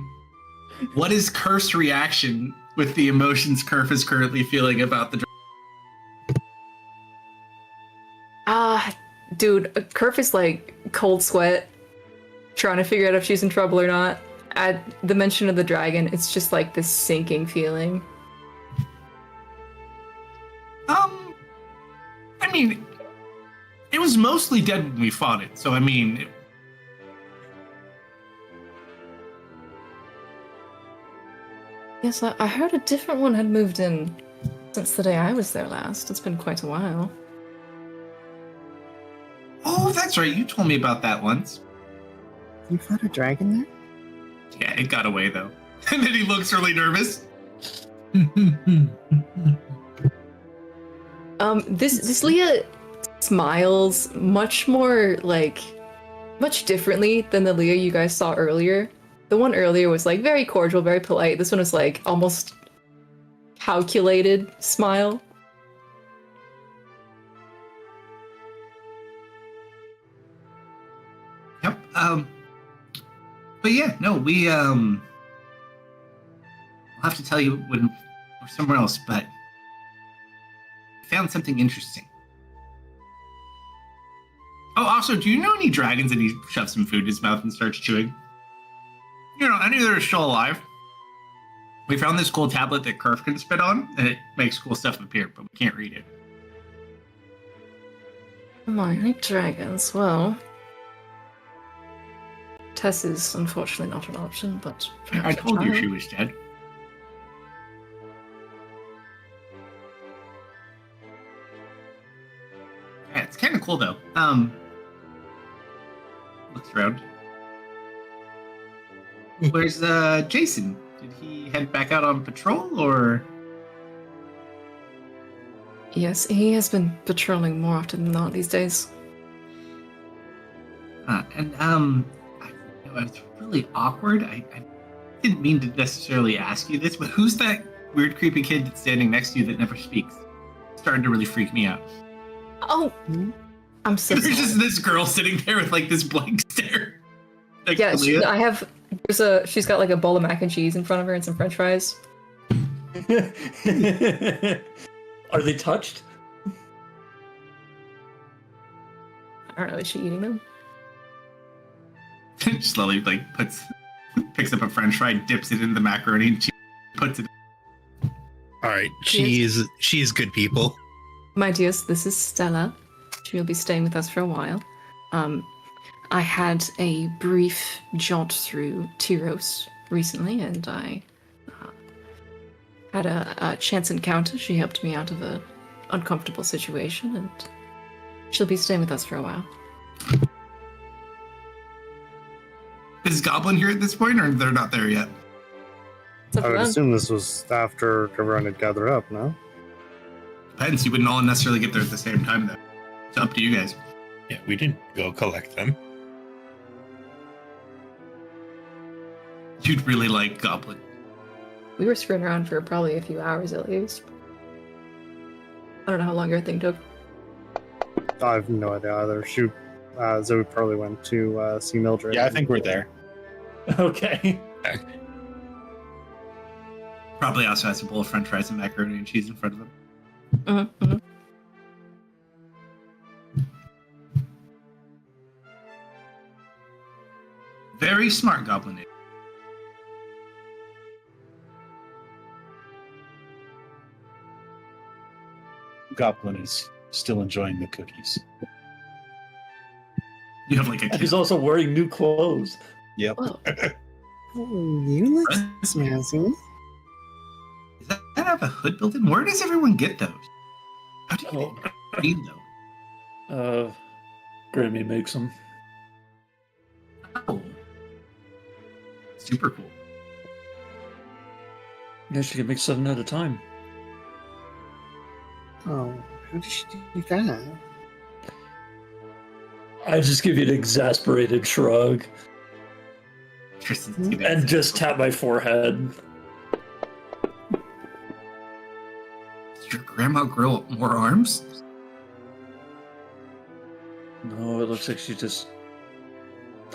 what is Kerf's reaction with the emotions Kerf is currently feeling about the dragon? Dude, Kerf is like cold sweat, trying to figure out if she's in trouble or not. At the mention of the dragon, it's just like this sinking feeling. I mean, it was mostly dead when we fought it, so I mean... Yes, I heard a different one had moved in since the day I was there last. It's been quite a while. Oh, that's right. You told me about that once. You fought a dragon there? Yeah, it got away, though. And then he looks really nervous. This Leah smiles much more, like, much differently than the Leah you guys saw earlier. The one earlier was, like, very cordial, very polite. This one is, like, almost calculated smile. Yep. But yeah, no, I'll have to tell you when we're somewhere else, but I found something interesting. Oh, also, do you know any dragons? And he shoves some food in his mouth and starts chewing. You know, any that are still alive. We found this cool tablet that Kerf can spit on, and it makes cool stuff appear, but we can't read it. My dragons, well... Tess is unfortunately not an option, but... I told you she was dead. Yeah, it's kind of cool, though. Looks around. Where's Jason? Did he head back out on patrol, or...? Yes, he has been patrolling more often than not these days. It's really awkward. I didn't mean to necessarily ask you this, but who's that weird, creepy kid that's standing next to you that never speaks? It's starting to really freak me out. Oh, I'm so There's sorry. just this girl sitting there with like this blank stare. Like, Yeah, Leah. I have. She's got like a bowl of mac and cheese in front of her and some French fries. Are they touched? I don't know. Is she eating them? Slowly, like picks up a French fry, dips it in the macaroni, and puts it. All right, she is good people. My dears, this is Stella. She will be staying with us for a while. I had a brief jaunt through Tyros recently, and I had a chance encounter. She helped me out of an uncomfortable situation, and she'll be staying with us for a while. Is Goblin here at this point, or they're not there yet? It's up I to would them. assume this was after everyone had gathered up, no? Depends. You wouldn't all necessarily get there at the same time, though. It's up to you guys. Yeah, we didn't go collect them. You'd really like Goblin. We were screwing around for probably a few hours at least. I don't know how long your thing took. I have no idea either. Zoe probably went to see Mildred. Yeah, I think we're there. Okay. Probably also has a bowl of French fries and macaroni and cheese in front of him. Mm-hmm, mm-hmm. Very smart Goblin. Goblin is still enjoying the cookies. You have like a And kid. he's also wearing new clothes. Yep. Whoa. Oh, you look snazzy. Does that have a hood built in? Where does everyone get those? How do you need those? Grammy makes them. Oh. Super cool. Yeah, she can make 7 at a time. Oh, how did she do that? I just give you an exasperated shrug Tristan's giving and just tap my forehead. Did your grandma grow more arms? No, it looks like she just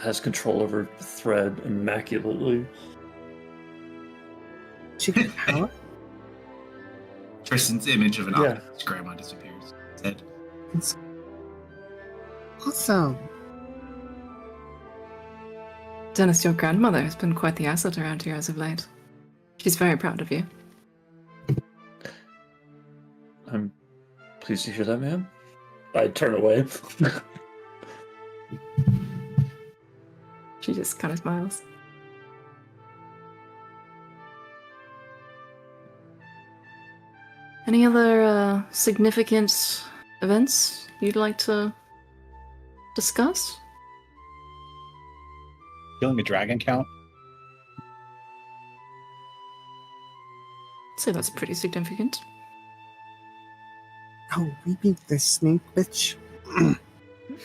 has control over the thread immaculately. She got power? Tristan's image of an Yeah. octopus grandma disappears. Said, It's awesome. Dennis, your grandmother has been quite the asset around here as of late. She's very proud of you. I'm pleased to hear that, ma'am. I turn away. She just kind of smiles. Any other significant events you'd like to discuss? Killing a dragon count? I'd say that's pretty significant. Oh, we beat this snake bitch.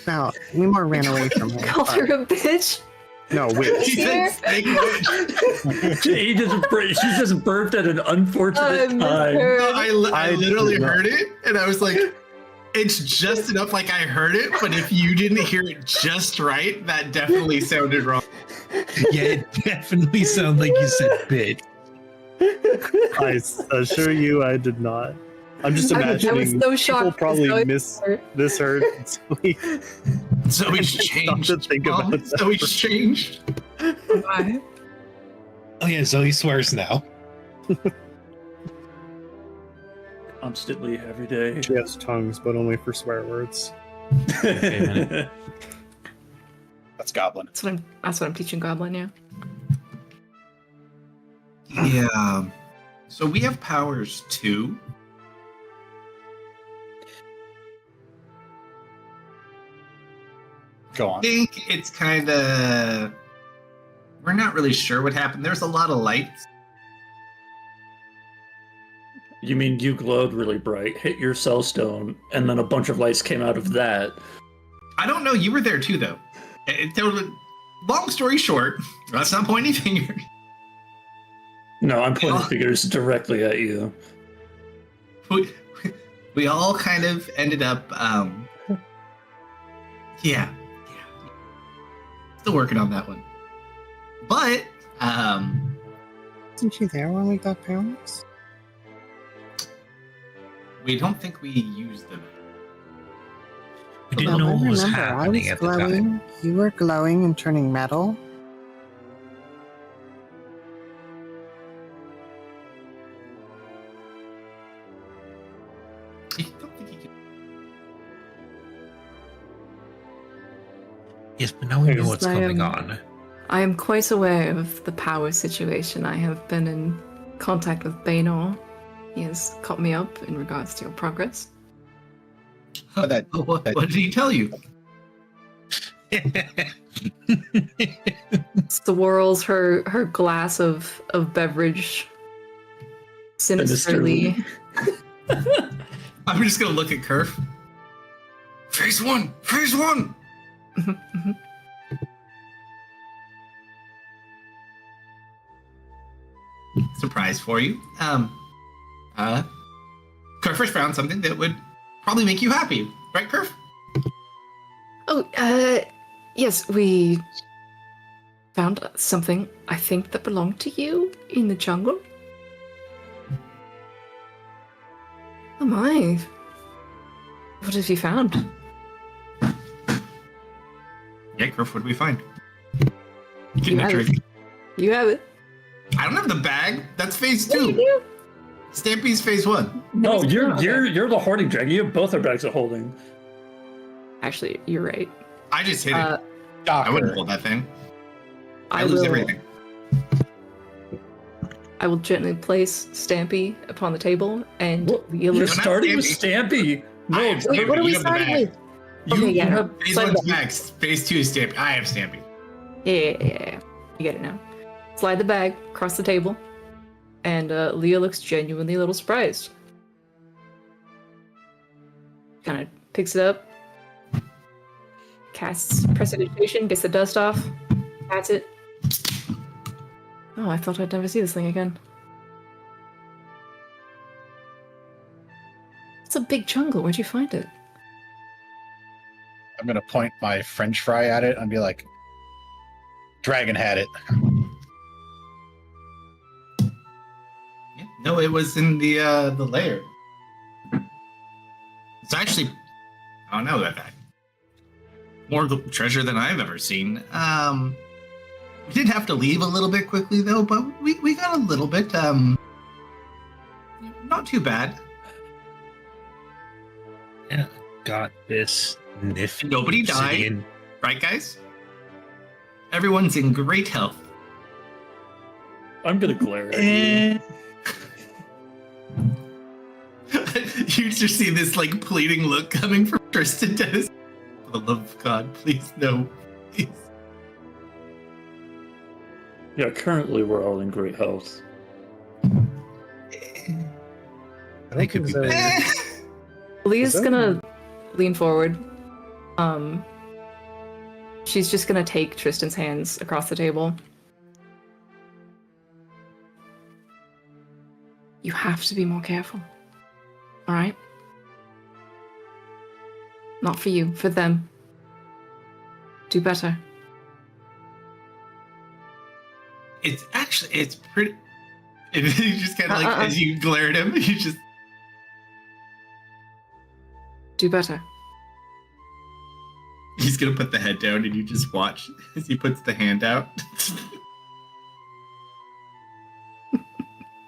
Now, Neymar ran away from her. Called her a bitch? No, witch. she said snake witch. She just burped at an unfortunate time. No, I literally did not. heard it, and I was like, it's just enough like I heard it, but if you didn't hear it just right, that definitely sounded wrong. Yeah, it definitely sounds like you said bitch. I assure you, I did not. I'm just I was imagining so shocked people because probably Zoe- misheard. Zoe. Zoe's Stop changed. to think Mom. about that. Zoe's changed. Why? Oh yeah, Zoe swears now. Constantly, every day. She has tongues, but only for swear words. Wait a minute. That's Goblin. That's what I'm teaching Goblin, yeah. Yeah. So we have powers too. Go I on. think it's kind of. We're not really sure what happened. There's a lot of lights. You mean you glowed really bright, hit your cell stone, and then a bunch of lights came out of that? I don't know. You were there too, though. Long story short, let's not point any fingers. No, I'm pointing Oh. fingers directly at you. We all kind of ended up. Yeah. Still working on that one. But Wasn't she there when we got powers? we don't think we used them. We didn't Well, know I what was remember, I happening was at the time. glowing. You were glowing and turning metal. I don't think you can. Yes, but now we know Yes, what's I going am- on. I am quite aware of the power situation. I have been in contact with Baynor. He has caught me up in regards to your progress. But that- What did he tell you? Swirls her glass of beverage sinisterly. I'm just gonna look at Kerf. Phase one. Phase one. Surprise for you. Kerf has found something that would probably make you happy, right, Kerf? Oh, yes, we found something I think that belonged to you in the jungle. Oh my. What have you found? Yeah, Kerf, what did we find? You Getting a have it. trophy. You have it. I don't have the bag. That's phase Yeah, you 2. do. Stampy's phase 1. No, it's not. you're the hoarding dragon. You have both our bags of holding. Actually, you're right. I just hit Uh, it. I wouldn't hold that thing. I I lose will. everything. I will gently place Stampy upon the table, and What? Leela. You're not starting with Stampy. Stampy. No, I have Wait, what are You we have the starting bag. with? You, Okay, yeah, you no, have phase slide 1's the bag. Max. Phase 2 is Stampy. I have Stampy. Yeah. You get it now. Slide the bag across the table, and Leah looks genuinely a little surprised. Kind of picks it up, casts prestidigitation, gets the dust off, pats it. Oh, I thought I'd never see this thing again. It's a big jungle. Where'd you find it? I'm gonna point my French fry at it and be like, "Dragon had it." Yeah, no, it was in the lair. It's actually, I don't know that more treasure than I've ever seen. We did have to leave a little bit quickly though, but we got a little bit. Not too bad. Yeah, got this nifty. Nobody died. obsidian. Right, guys? Everyone's in great health. I'm gonna glare at Eh. You just see this like pleading look coming from Tristan Dennis. For the love of God, please no. Please. Yeah, currently we're all in great health. They could be so. better. Leah's Is that- gonna lean forward. She's just gonna take Tristan's hands across the table. You have to be more careful. Alright? Not for you, for them. Do better. It's pretty. And you just kind of like, as you glare at him, you just. Do better. He's gonna put the head down and you just watch as he puts the hand out.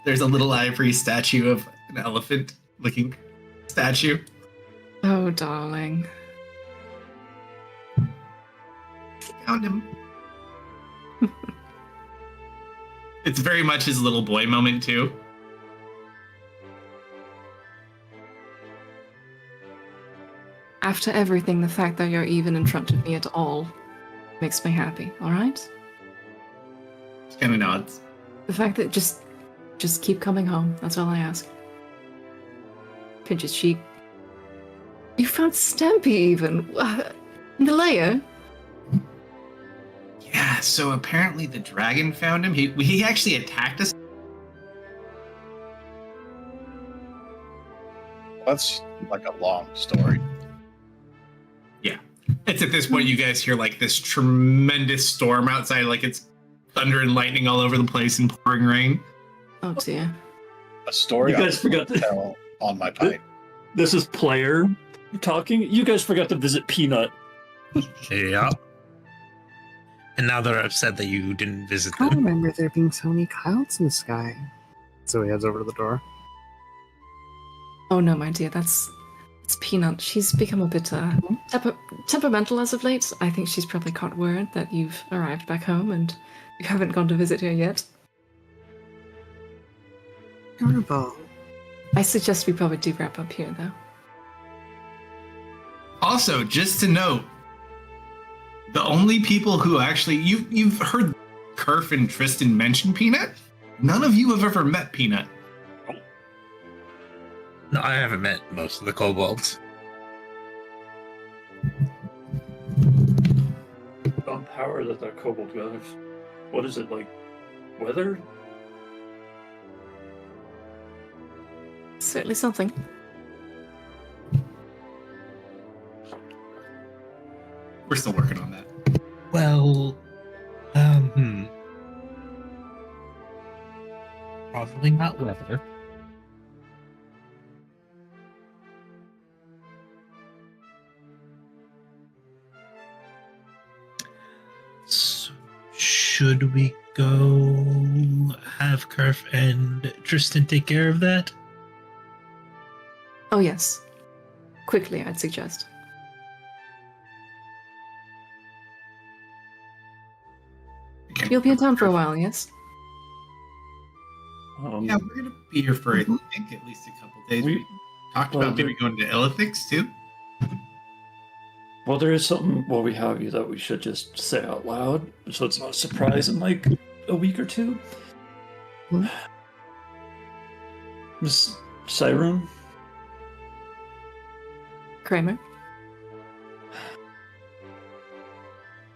There's a little ivory statue of an elephant looking statue. Oh, darling. Found him. It's very much his little boy moment too. After everything, the fact that you're even in front of me at all makes me happy, alright? Just kind of nods. The fact that just keep coming home, that's all I ask. Pinch his cheek. You found Stampy even! In the lair? Yeah, so apparently the dragon found him. He actually attacked us. That's like a long story. It's at this point you guys hear like this tremendous storm outside, like it's thunder and lightning all over the place and pouring rain. Oh dear. A story You guys I forgot to tell on my pipe. This is player talking. You guys forgot to visit Peanut. Yeah. And now they're upset that you didn't visit I don't them. remember there being so many clouds in the sky. So he heads over to the door. Oh no, my dear, it's Peanut. She's become a bit temperamental as of late. I think she's probably caught word that you've arrived back home and you haven't gone to visit her yet. Terrible. I suggest we probably do wrap up here, though. Also, just to note, the only people who actually you've heard Kerf and Tristan mention Peanut. None of you have ever met Peanut. No, I haven't met most of the kobolds. On power that kobold goes. What is it like? Weather? Certainly something. We're still working on that. Well, probably not weather. So, should we go have Kerf and Tristan take care of that? Oh, yes. Quickly, I'd suggest. Okay. You'll be in town for a while, yes? Yeah, we're gonna be here for I think at least a couple days. We talked well, about maybe going to Elithix too. Well, there is something while we have you that we should just say out loud, so it's not a surprise in like a week or two. Hmm? Miss Cyrune? Kramer?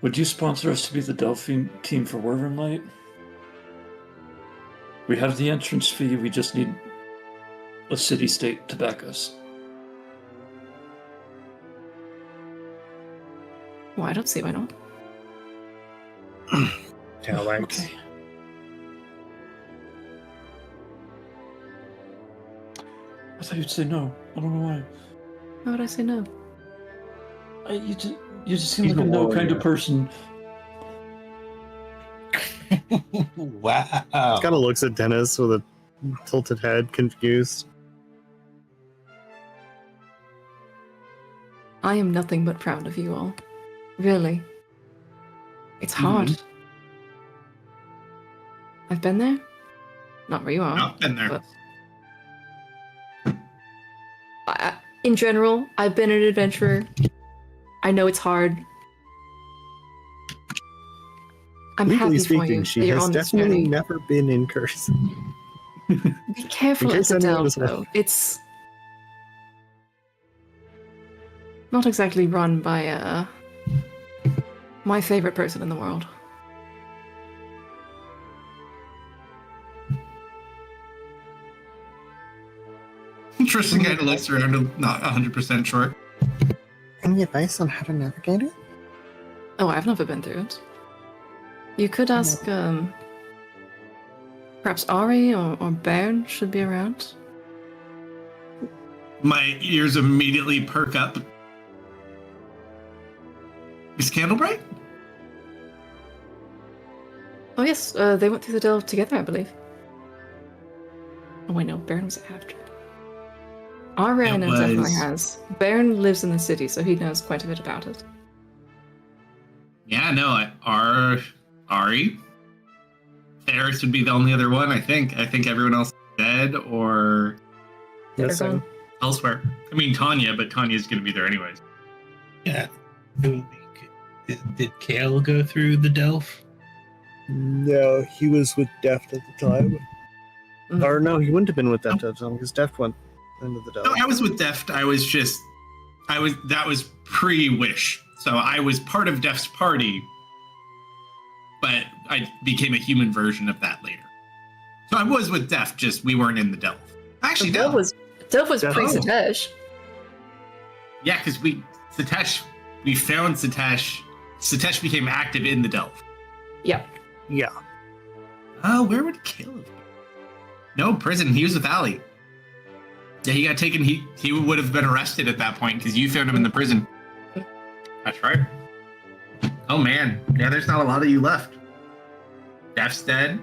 Would you sponsor us to be the Delphine team for Wyvernlight? We have the entrance fee, we just need a city-state to back us. Well, I don't see why not. Tail wags. Okay. I thought you'd say no. I don't know why. Why would I say no? You just seem He's like a a no kind of warrior. person. Wow. Kind of looks at Dennis with a tilted head, confused. I am nothing but proud of you all. Really. It's hard. I've been there. Not where you are. Not been there. But in general, I've been an adventurer. I know it's hard. I'm Legally happy for speaking, you she that you're has on this definitely journey. never been in curse. Be careful In at case the anyone delve, doesn't know. though. It's not exactly run by my favorite person in the world. Tristan kind of looks around, not 100% sure. Any advice on how to navigate it? Oh, I've never been through it. You could ask, perhaps Ari or Bairn should be around. My ears immediately perk up. Is Candlebright? Oh yes, they went through the delve together, I believe. Oh wait, no, Bairn was after. Ari, I It know definitely was- has. Bairn lives in the city, so he knows quite a bit about it. Yeah, no, Ari. Ferris would be the only other one, I think. I think everyone else is dead or They're Yes, gone. elsewhere. I mean, Tanya, but Tanya's going to be there anyways. Yeah. Did Kale go through the Delph? No, he was with Deft at the time. Mhm. Or no, he wouldn't have been with Deft at the time because Deft went into the No, Delph. I was with Deft. That was pre-Wish. So I was part of Deft's party, but I became a human version of that later. So I was with Deft, just we weren't in the Delph. Actually, Delve no. was Yeah. pre-Satesh. Yeah, because we found Satesh. Satesh became active in the Delph. Yeah. Yeah. Oh, where would Caleb be? No, prison. He was with Ali. Yeah, he got taken. He would have been arrested at that point because you found him in the prison. That's right. Oh man, yeah. There's not a lot of you left. Deft's dead.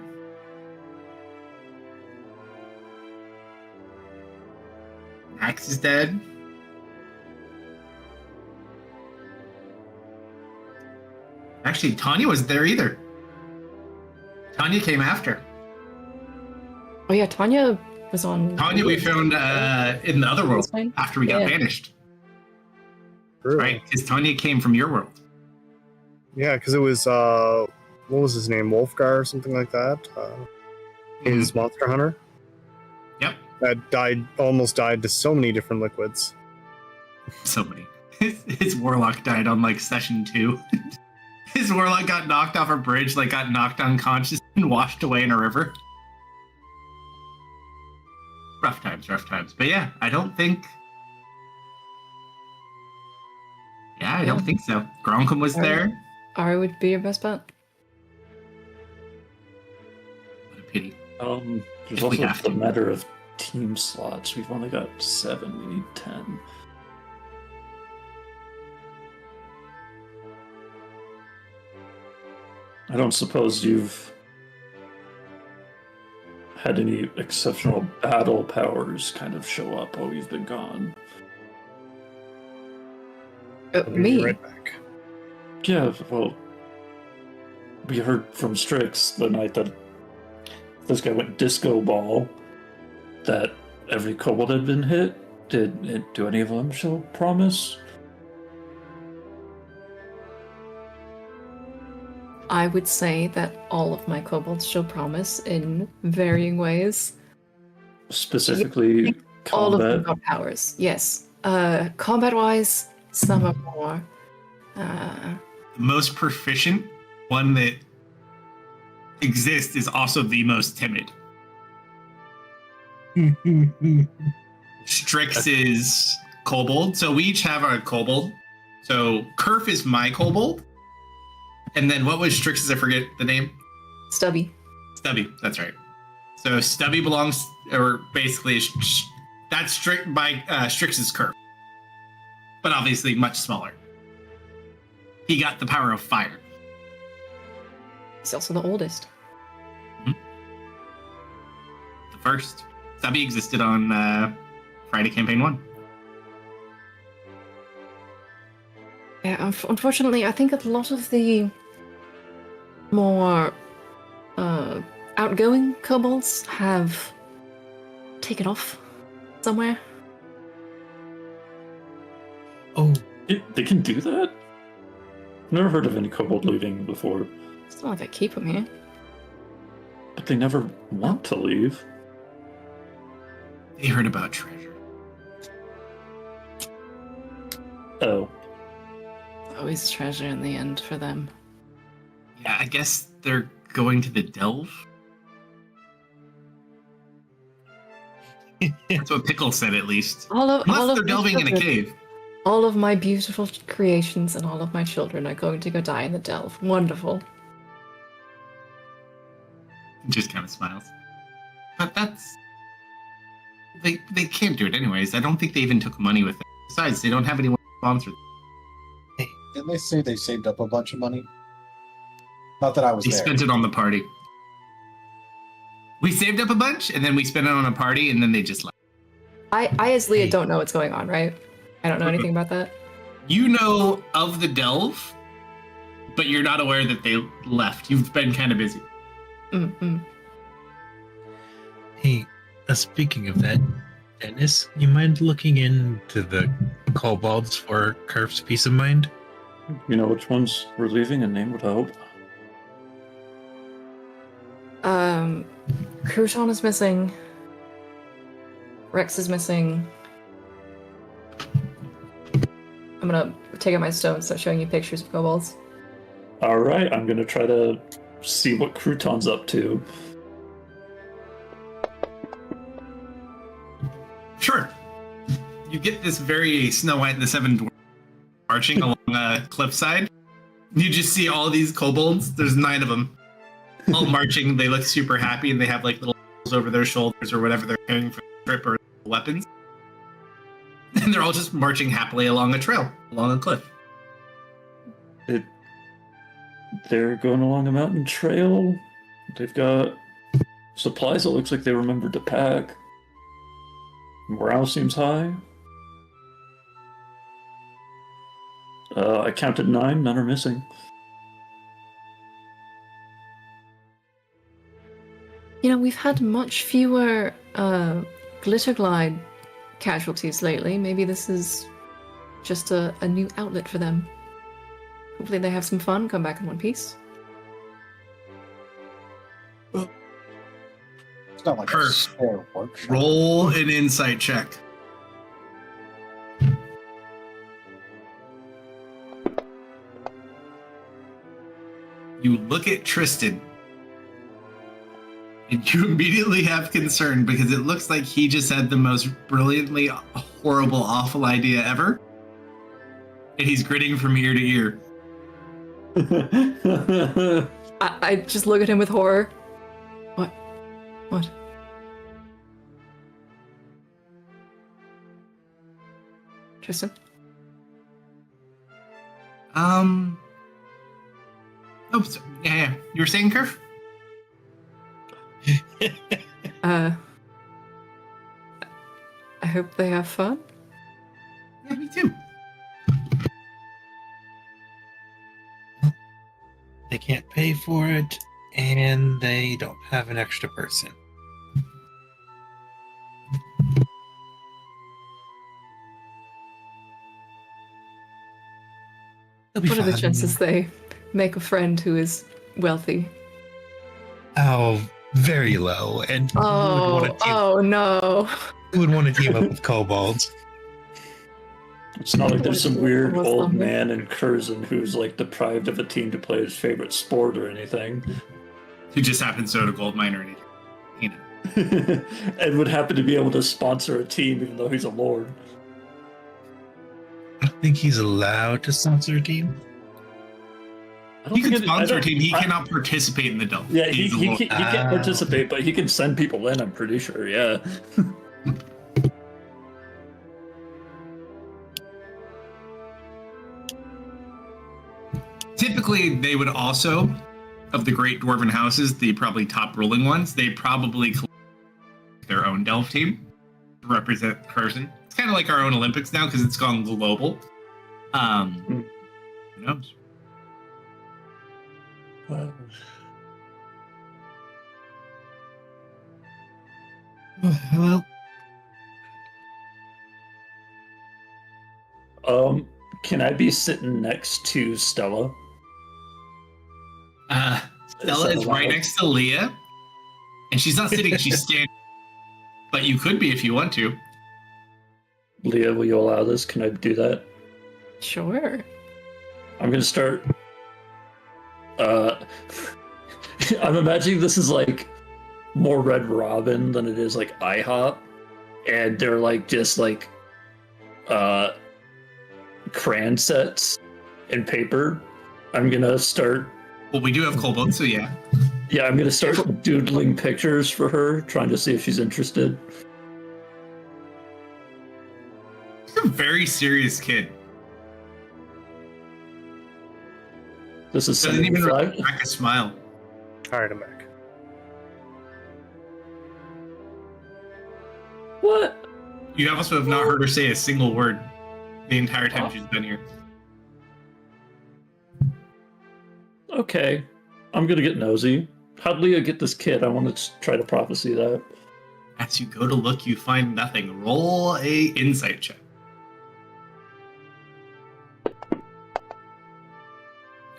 Max is dead. Actually, Tanya wasn't there either. Tanya came after. Oh yeah, Tanya was on. Tanya we found in the other world Fine. after we got Yeah. banished. True. Right? Because Tanya came from your world. Yeah, because it was what was his name, Wolfgar or something like that. His monster hunter Yep. that almost died to so many different liquids. So many. His warlock died on like session 2. His warlock got knocked off a bridge, like got knocked unconscious and washed away in a river. Rough times, rough times. But yeah, I don't think. Yeah, I don't think so. Gronkum was there. Ari would be your best bet. What a pity. There's If we also have the to. matter of team slots. We've only got 7. We need 10. I don't suppose you've had any exceptional battle powers kind of show up while we've been gone. I'll be Me? right back. Yeah, well, we heard from Strix the night that this guy went disco ball that every kobold had been hit. Do any of them show promise? I would say that all of my kobolds show promise in varying ways. Specifically, All of them combat. got powers, yes. Combat-wise, some are more. The most proficient one that exists is also the most timid. Strix is kobold, so we each have our kobold. So Kerf is my kobold. And then what was Strix's? I forget the name. Stubby. Stubby, that's right. So Stubby belongs, or basically, that's Strix's Kerf. But obviously much smaller. He got the power of fire. He's also the oldest. The first. Stubby existed on Friday Campaign 1. Yeah, unfortunately, I think a lot of the more outgoing kobolds have taken off somewhere. Oh, They can do that? Never heard of any kobold leaving before, It's not like I keep them here. but they never want to leave. They heard about treasure. Oh, Always treasure in the end for them. Yeah, I guess they're going to the Delve. That's what Pickle said, at least. Unless they're my delving in a children- cave. All of my beautiful creations and all of my children are going to go die in the delve. Wonderful. Just kind of smiles. But that's... They can't do it anyways. I don't think they even took money with it. Besides, they don't have anyone to sponsor them. Didn't they say they saved up a bunch of money? Not that I was They there. spent it on the party. We saved up a bunch, and then we spent it on a party, and then they just left. I as Leah don't know what's going on, right? I don't know anything about that. You know of the Delve, but you're not aware that they left. You've been kind of busy. Mm-mm. hey, speaking of that, Dennis, you mind looking into the kobolds for Kerf's peace of mind? you know which ones were leaving and name would help. Crouton is missing. Rex is missing. I'm gonna take out my stone and start showing you pictures of kobolds. Alright, I'm gonna try to see what Crouton's up to. Sure. You get this very Snow White and the Seven Dwarfs marching along a cliffside. You just see all these kobolds. There's 9 of them, all marching. They look super happy, and they have like little over their shoulders or whatever they're carrying for the trip or weapons. And they're all just marching happily along a trail, along a cliff. They're going along a mountain trail. They've got supplies that looks like they remembered to pack. Morale seems high. I counted 9, none are missing. You know, we've had much fewer Glitterglide casualties lately. Maybe this is just a new outlet for them. Hopefully they have some fun, come back in one piece. It's not like a Perf. spare workshop. Roll an insight check. You look at Tristan, and you immediately have concern because it looks like he just had the most brilliantly horrible, awful idea ever. And he's grinning from ear to ear. I just look at him with horror. What? What? Tristan? Oh, so, yeah. You were saying, Kerf? I hope they have fun. Yeah, me too. They can't pay for it, and they don't have an extra person. They'll be What are the fine. chances they make a friend who is wealthy? Oh, very low. And Oh no. who would want to team up with kobolds? It's not like there's some weird Almost old something. man in Curzon who's like deprived of a team to play his favorite sport or anything. Who just happens to own a gold mine or anything. You know. And would happen to be able to sponsor a team even though he's a lord. don't think he's allowed to sponsor a team. He can sponsor a team. He cannot participate in the dump. Yeah, he can't participate, but he can send people in, I'm pretty sure, yeah. Typically, they would also, of the great dwarven houses, the probably top ruling ones, they probably collect their own delve team to represent the person. It's kind of like our own Olympics now because it's gone global. Who knows? Well, Can I be sitting next to Stella? Stella is right next to Leah, and she's not sitting, she's standing. But you could be if you want to. Leah, will you allow this? Can I do that? Sure. I'm gonna start. I'm imagining this is like more Red Robin than it is like IHOP, and they're like just like crayon sets and paper. I'm gonna start. Well, we do have Kobold, so yeah. Yeah, I'm gonna start doodling pictures for her, trying to see if she's interested. You're a very serious kid. This is Doesn't even 75. crack a smile. All right, I'm back. What? You also have not heard her say a single word the entire time she's been here. Okay, I'm gonna get nosy. How'd Leah get this kid? I want to try to prophecy that. As you go to look, you find nothing. Roll a insight check.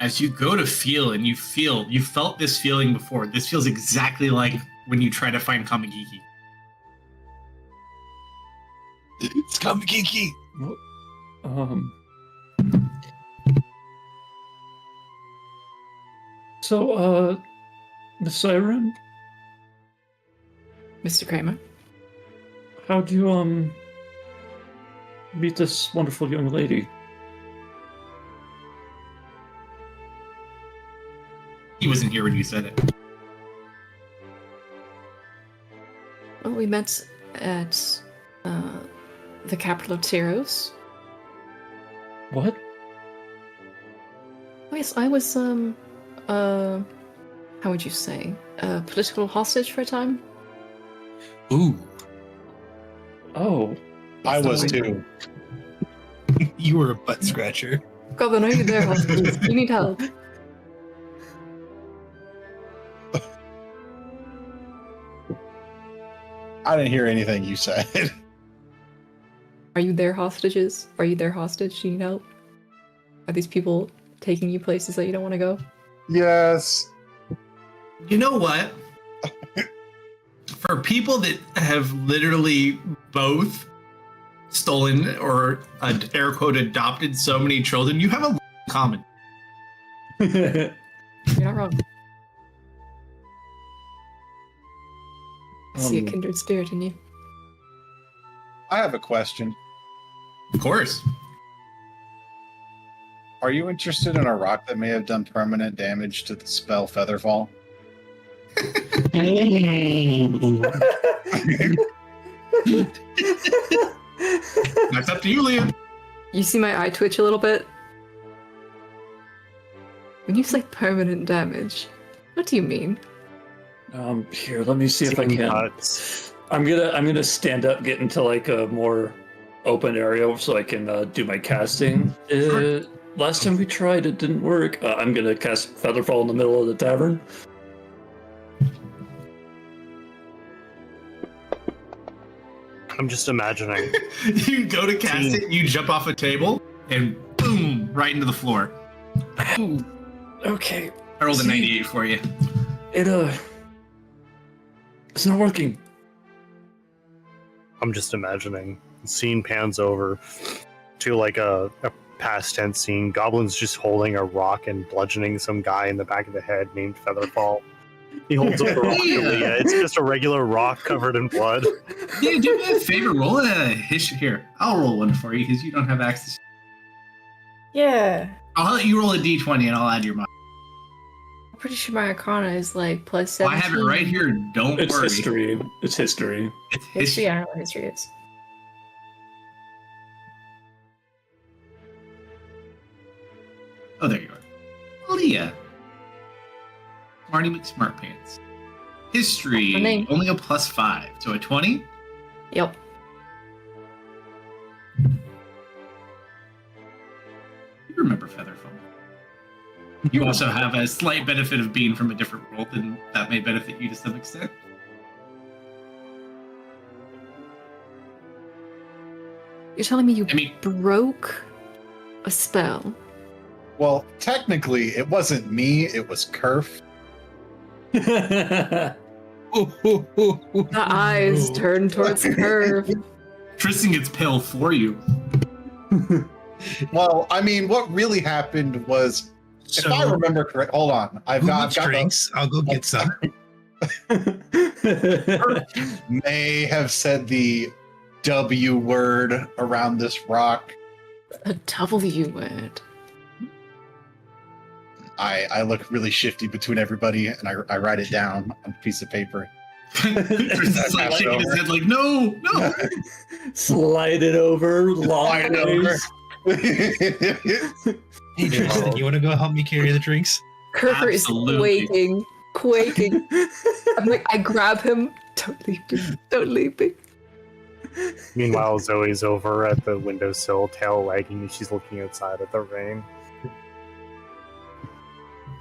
As you go to feel, and you felt this feeling before. This feels exactly like when you try to find Kamigiki. It's Kamigiki. So, Miss Siren, Mr. Kramer. how'd you, meet this wonderful young lady? He wasn't here when you said it. Well, we met at the capital of Tyros. What? Oh, yes, I was, how would you say? A political hostage for a time? Ooh. Oh. I was too. you were a butt scratcher. Goblin, are you there, hostages? You need help. I didn't hear anything you said. Are you there, hostages? Are you there, hostage? Do you need help? Are these people taking you places that you don't want to go? Yes. You know what? For people that have literally both stolen or air quote adopted so many children, you have a common. You're not wrong. I see a kindred spirit in you. I have a question. Of course. Are you interested in a rock that may have done permanent damage to the spell Featherfall? That's up to you, Liam. You see my eye twitch a little bit? When you say permanent damage, what do you mean? Here, let me see if I can. I'm gonna stand up, get into like a more open area so I can do my casting. Last time we tried, it didn't work. I'm gonna cast Featherfall in the middle of the tavern. I'm just imagining. You go to cast it, you jump off a table, and boom, right into the floor. Ooh. Okay. I rolled a 98 for you. It's not working. I'm just imagining. The scene pans over to like a past tense scene. Goblin's just holding a rock and bludgeoning some guy in the back of the head named Featherfall. He holds up the rock to Leah. It's just a regular rock covered in blood. Yeah, do me a favor. Roll a history here. I'll roll one for you because you don't have access. Yeah. I'll let you roll a d20 and I'll add your mod. I'm pretty sure my Arcana is like plus Oh, 17. I have it right here. Don't It's worry. history. It's history. It's History, history. I don't know what history is. Oh, there you are. Leah. Marty McSmartpants. History, My name. only a +5. So a 20? Yep. You remember Featherfall. You also have a slight benefit of being from a different world, and that may benefit you to some extent. You're telling me you I mean, broke a spell? Well, technically, it wasn't me. It was Kerf. The eyes turn towards Curve. Tristan gets pale for you. Well, I mean, what really happened was, So, if I remember correct, hold on. I've who not wants got drinks? I'll go get some. may have said the W word around this rock. A W word. I look really shifty between everybody, and I write it down on a piece of paper. Tristan's like shaking his head like, no, no. Slide it over. Slide it over. Hey, Tristan, you want to go help me carry the drinks? Kerfer is Absolutely. quaking. I'm like, I grab him. Don't leave me. Don't leave me. Meanwhile, Zoe's over at the windowsill, tail wagging, and she's looking outside at the rain.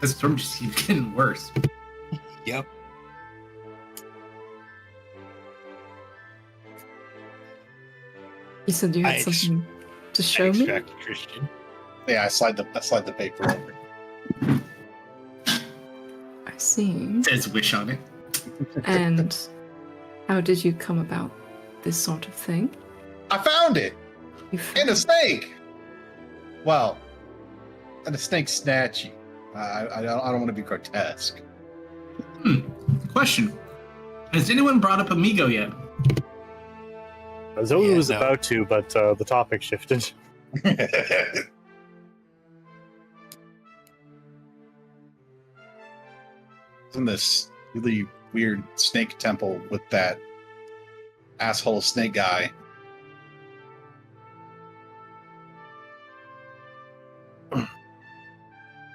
The storm just keeps getting worse. Yep. You said you had I something to show me? Extract Christian. Yeah, I slide the paper over. I see. It says wish on it. And how did you come about this sort of thing? I found it You in a snake. Well, and a snake statue. I don't want to be grotesque. Question. Has anyone brought up Amigo yet? Zoe Yeah, was no. about to, but the topic shifted. In this really weird snake temple with that asshole snake guy.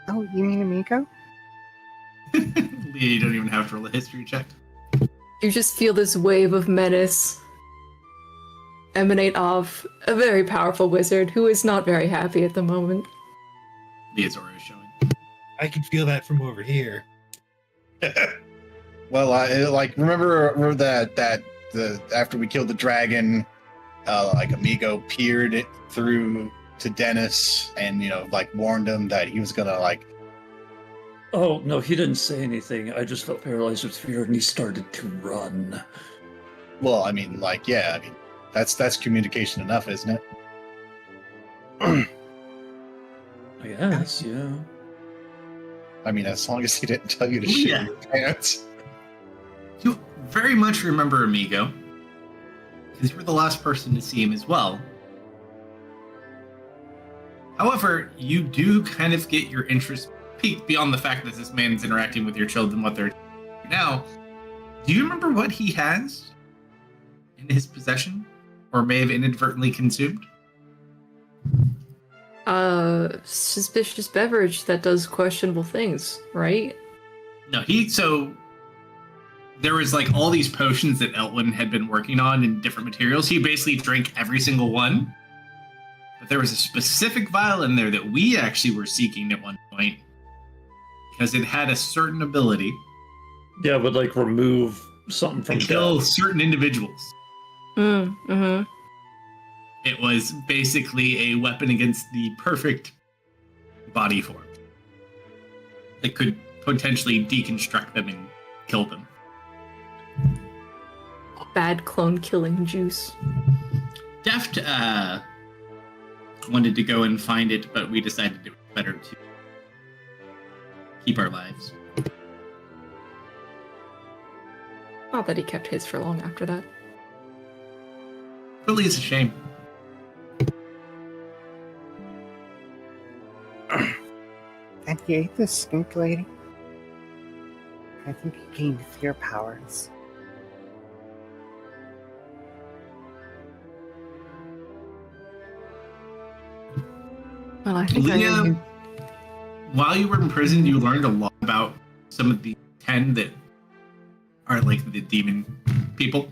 Oh, you mean Amigo? Leah, you don't even have to roll a history check. You just feel this wave of menace emanate off a very powerful wizard who is not very happy at the moment. Leah's already showing. I can feel that from over here. Well, remember that the after we killed the dragon, like Amigo peered it through to Dennis and warned him that he was gonna Oh, no, he didn't say anything. I just felt paralyzed with fear and he started to run. well, I mean that's communication enough, isn't it? I guess, yeah. I mean, as long as he didn't tell you to Yeah. shit your pants. You very much remember Amigo, because you were the last person to see him as well. However, you do kind of get your interest piqued beyond the fact that this man is interacting with your children, what they're doing now. Do you remember what he has in his possession, or may have inadvertently consumed? Suspicious beverage that does questionable things, right? No, there was all these potions that Elwyn had been working on in different materials. He basically drank every single one. But there was a specific vial in there that we actually were seeking at one point because it had a certain ability Yeah, would remove something to from kill death. certain individuals. Mm-hmm. It was basically a weapon against the perfect body form. It could potentially deconstruct them and kill them. Bad clone killing juice. Deft wanted to go and find it, but we decided it was better to keep our lives. Not that he kept his for long after that. Really is a shame. he ate this snake lady, I think he gained fear powers. Well, I think Leah, while you were in prison, you learned a lot about some of the 10 that are like the demon people.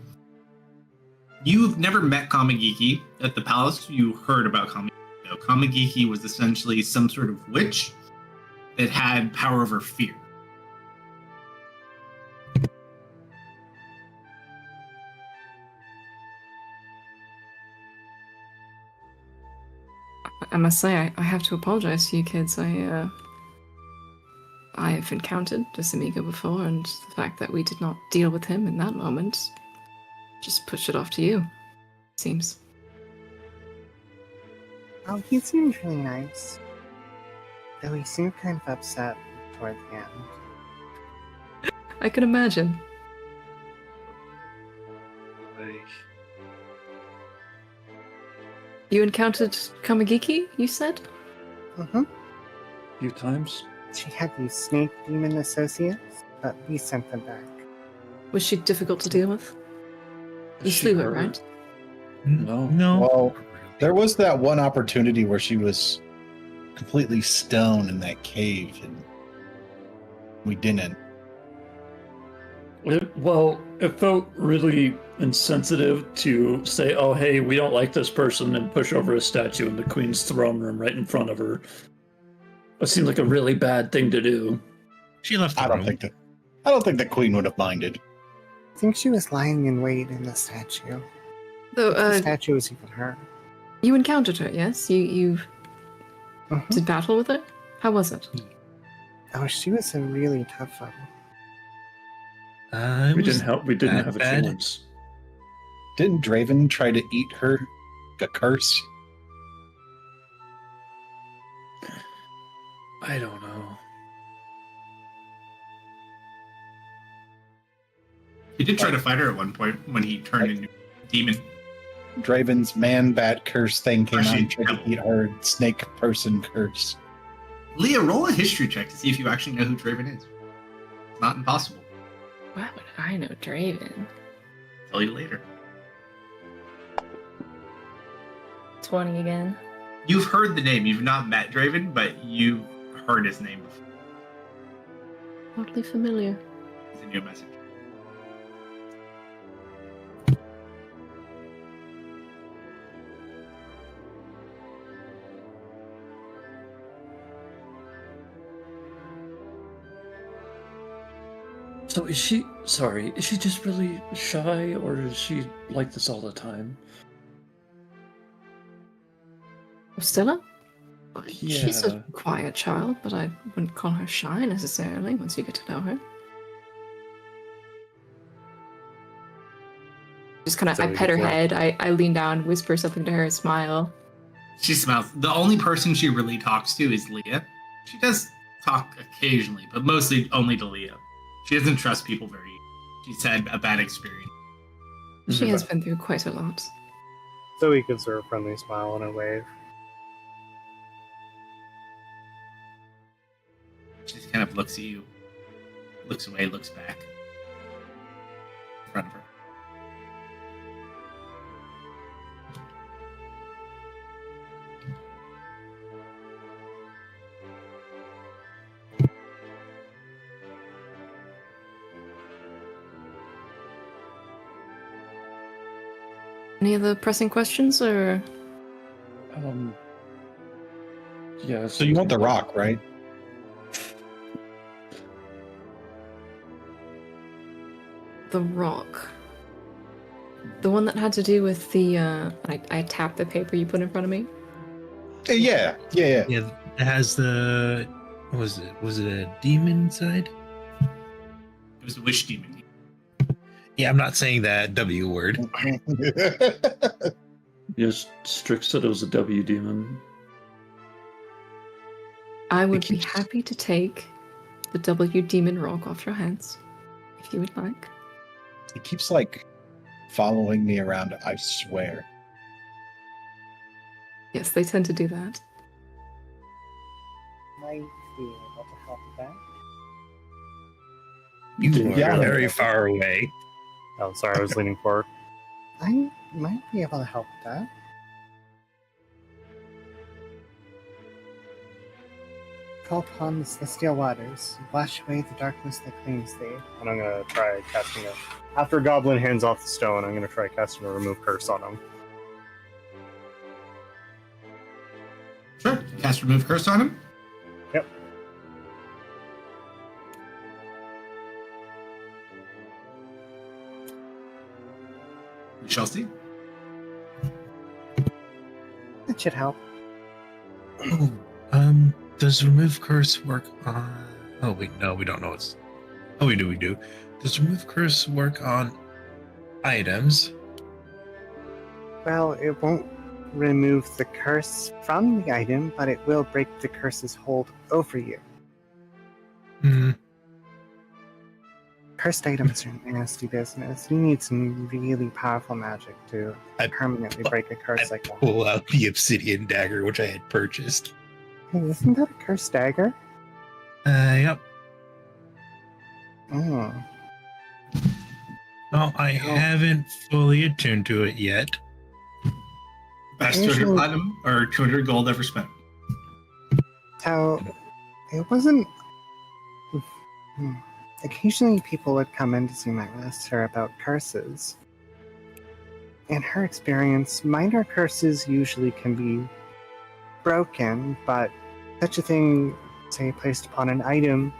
You've never met Kamagiki at the palace. You heard about Kamagiki. Kamagiki was essentially some sort of witch that had power over fear. I must say, I have to apologize to you kids. I have encountered this amigo before, and the fact that we did not deal with him in that moment just pushed it off to you, seems. Oh, he seemed really nice. Though he seemed kind of upset toward the end. I can imagine. You encountered Kamagiki, you said? Mm-hmm. A few times. She had these snake demon associates, but we sent them back. Was she difficult to deal with? You She slew her, hurt. right? No. No. Well, there was that one opportunity where she was completely stoned in that cave, and we didn't. It felt really insensitive to say, oh, hey, we don't like this person, and push over a statue in the queen's throne room right in front of her. It seemed like a really bad thing to do. She left the I room. don't think the queen would have minded. I think she was lying in wait in the statue. Though, The statue was even her. you encountered her, yes? You Mhm. did battle with her? How was it? Oh, she was a really tough one. We didn't that have a bad? chance. Didn't Draven try to eat her? A curse? I don't know. He did try to fight her at one point when he turned into a demon. Draven's man bat curse thing came out Actually, and tried to eat her snake person curse. Leah, roll a history check to see if you actually know who Draven is. It's not impossible. Why would I know Draven? Tell you later. 20 again. You've heard the name. You've not met Draven, but you've heard his name before. Oddly familiar. He's in your message. So is she just really shy, or is she like this all the time? Stella? She's a Yeah. quiet child, but I wouldn't call her shy necessarily once you get to know her. Just kind of, So I we pet her get to- head, I lean down, whisper something to her, smile. She smiles. The only person she really talks to is Leah. She does talk occasionally, but mostly only to Leah. She doesn't trust people very. She's had a bad experience. She has been through quite a lot. Zoe gives her a friendly smile and a wave. She just kind of looks at you, looks away, looks back. In front of her. Any other pressing questions, or Yeah. So you want the rock, right? the rock? The one that had to do with the, I tapped the paper you put in front of me? Yeah. Yeah, it has the. What was it? Was it a demon side? It was a wish demon. Yeah, I'm not saying that W word. Yes, Strix said it was a W demon. I would be keeps- happy to take the W demon rock off your hands, if you would like. It keeps like following me around, I swear. Yes, they tend to do that. My be able to help with that. You are Yeah. very far away. Oh, sorry, I was leaning forward. I might be able to help with that. Call upon the celestial waters, wash away the darkness that claims thee. And I'm gonna try casting it. After Goblin hands off the stone, I'm gonna try casting a remove curse on him. Sure. Cast remove curse on him. Yep. We shall see. That should help. Does remove curse work on? Oh wait, no, we don't know it's. Oh, we do. We do. Does remove curse work on items? Well, it won't remove the curse from the item, but it will break the curse's hold over you. Hmm. Cursed items are nasty business. You need some really powerful magic to I- permanently break a curse like that. Pull out the obsidian dagger, which I had purchased. Hey, isn't that a cursed dagger? Yep. Oh. Well, I haven't fully attuned to it yet. Best 200 platinum or 200 gold ever spent. So, it wasn't. Occasionally, people would come in to see my master about curses. In her experience, minor curses usually can be broken, but such a thing, say, placed upon an item,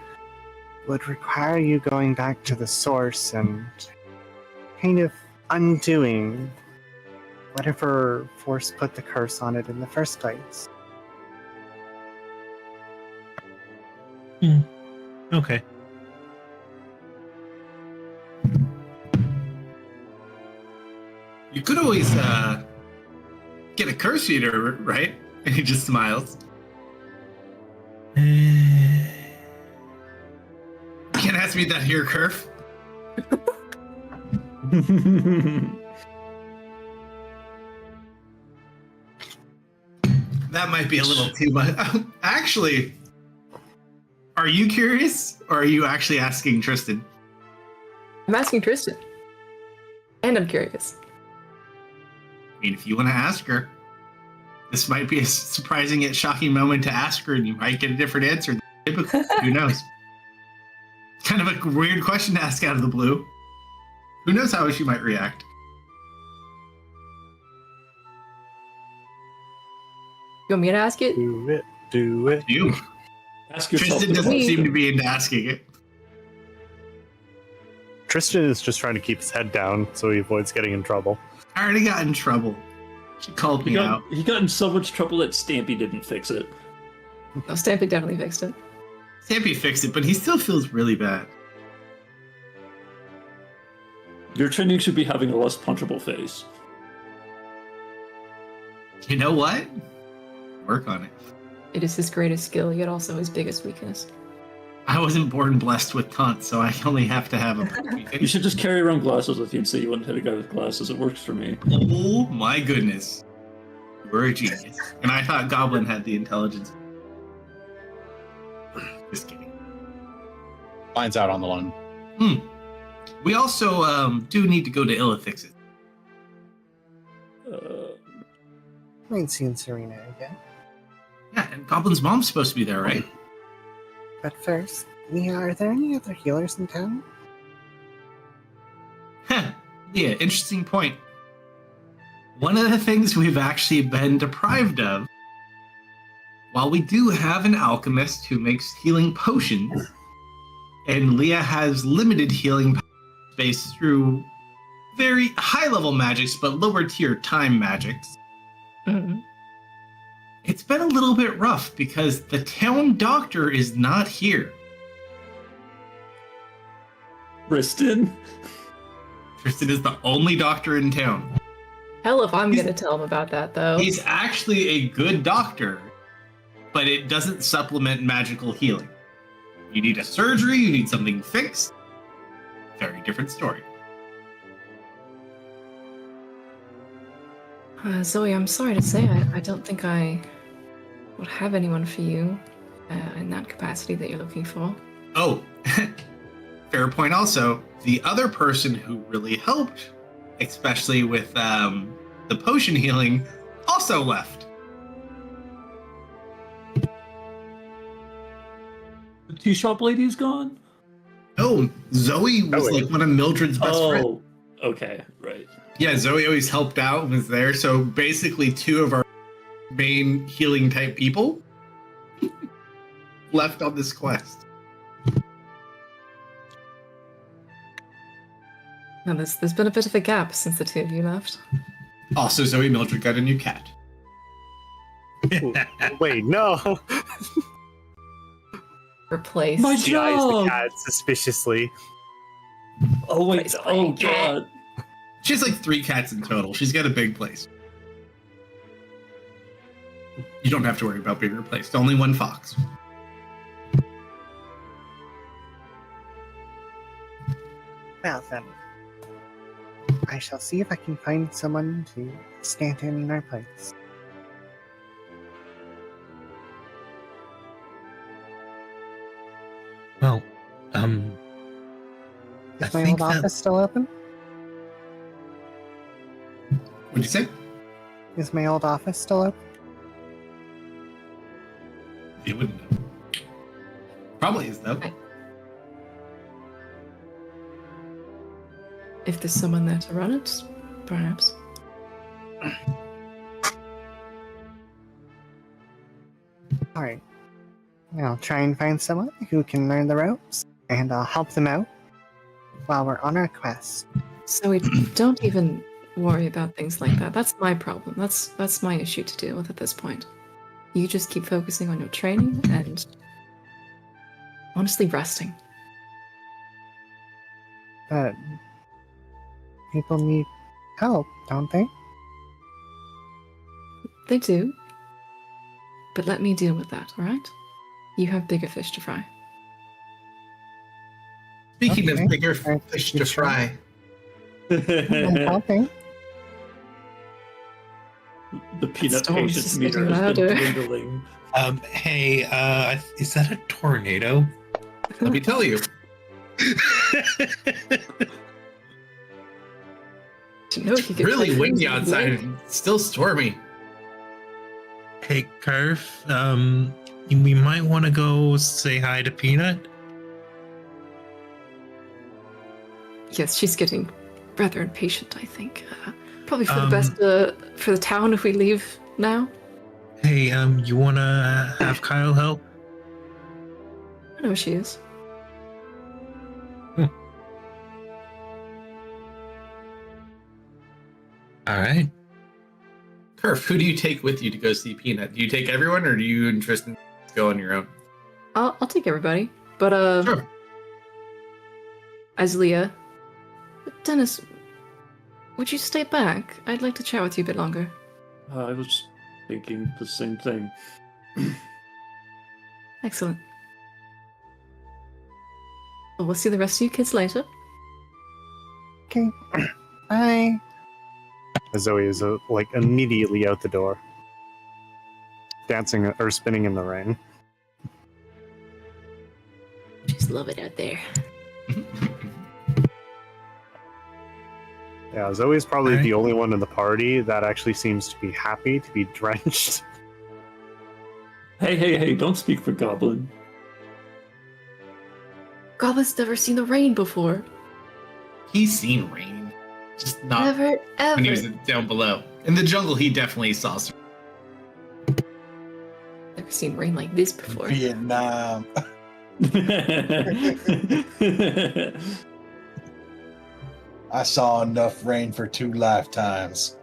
would require you going back to the source and kind of undoing whatever force put the curse on it in the first place. Okay. You could always get a curse reader, right? And he just smiles. Eh, You can't ask me that here, Curve. That might be a little too much. Actually, are you curious, or are you actually asking Tristan? I'm asking Tristan. And I'm curious. I mean, if you want to ask her, this might be a surprising yet shocking moment to ask her, and you might get a different answer than typically. Who knows? Kind of a weird question to ask out of the blue. Who knows how she might react? You want me to ask it? Do it. Do it. You. Ask yourself. Tristan doesn't seem to be into asking it. Tristan is just trying to keep his head down so he avoids getting in trouble. I already got in trouble. She called me out. He got in so much trouble that Stampy didn't fix it. No, Stampy definitely fixed it. Stampy fixed it, but he still feels really bad. Your training should be having a less punchable face. You know what? Work on it. It is his greatest skill, yet also his biggest weakness. I wasn't born blessed with taunt, so I only have to have a. You should just carry around glasses with you and say you wouldn't hit a guy with glasses. It works for me. Oh my goodness. We're a genius. And I thought Goblin had the intelligence. Just kidding. Mine's out on the lawn. We also do need to go to Illithix's. I ain't seen Serena again. Yeah, and Goblin's mom's supposed to be there, right? But first, Leah, are there any other healers in town? Huh. Yeah, interesting point. One of the things we've actually been deprived of, while we do have an alchemist who makes healing potions, and Leah has limited healing space through very high-level magics, but lower-tier time magics, Mm-hmm. it's been a little bit rough because the town doctor is not here. Tristan? Tristan is the only doctor in town. Hell if I'm gonna tell him about that, though. He's actually a good doctor, but it doesn't supplement magical healing. You need a surgery, you need something fixed. Very different story. Zoe, I'm sorry to say, I don't think I would have anyone for you. in that capacity that you're looking for. Oh, fair point also. The other person who really helped, especially with the potion healing, also left. The tea shop lady's gone? Oh, Zoe was Zoe. like one of Mildred's best friends. Oh, okay, right. Yeah, Zoe always helped out and was there. So basically, two of our main healing type people left on this quest. Now, there's been a bit of a gap since the two of you left. Also, Zoe Mildred got a new cat. Wait, no. Replaced. My She eyes the job! cat suspiciously. Oh, wait. Place Oh, my cat. God. She has like 3 cats in total. She's got a big place. You don't have to worry about being replaced. Only one fox. Well then, I shall see if I can find someone to stand in our place. Well, I Is my think old that office still open? What'd you say? Is my old office still open? You wouldn't know. Probably is, though. If there's someone there to run it, perhaps. Alright. I'll try and find someone who can learn the ropes, and I'll help them out while we're on our quest. So we don't even worry about things like that. That's my problem. That's my issue to deal with at this point. You just keep focusing on your training and honestly resting. But people need help, don't they? They do. But let me deal with that, alright? You have bigger fish to fry. Speaking Okay. of bigger Alright, fish you to sure? fry, I'm helping. The peanut storm's patience just meter getting has been louder. dwindling. hey, is that a tornado? let me tell you. Didn't know you could Really play windy freeze outside with and still stormy. Hey, Carf, we might want to go say hi to Peanut. Yes, she's getting rather impatient, I think. Probably for the Um, best for the town if we leave now. Hey, you want to have Kyle help? I know where she is. All right. Kerf, who do you take with you to go see Peanut? Do you take everyone, or do you interested in go on your own? I'll take everybody. But Sure. as Leah, Dennis, would you stay back? I'd like to chat with you a bit longer. I was thinking the same thing. Excellent. Well, we'll see the rest of you kids later. Okay. Bye. Zoe is like immediately out the door, dancing or spinning in the rain. Just love it out there. Yeah, Zoe's probably Alright. the only one in the party that actually seems to be happy to be drenched. Hey, don't speak for Goblin. Goblin's never seen the rain before. He's seen rain, just not Never, when he was ever. down below. In the jungle, he definitely saw some. Never seen rain like this before. Vietnam. I saw enough rain for 2 lifetimes.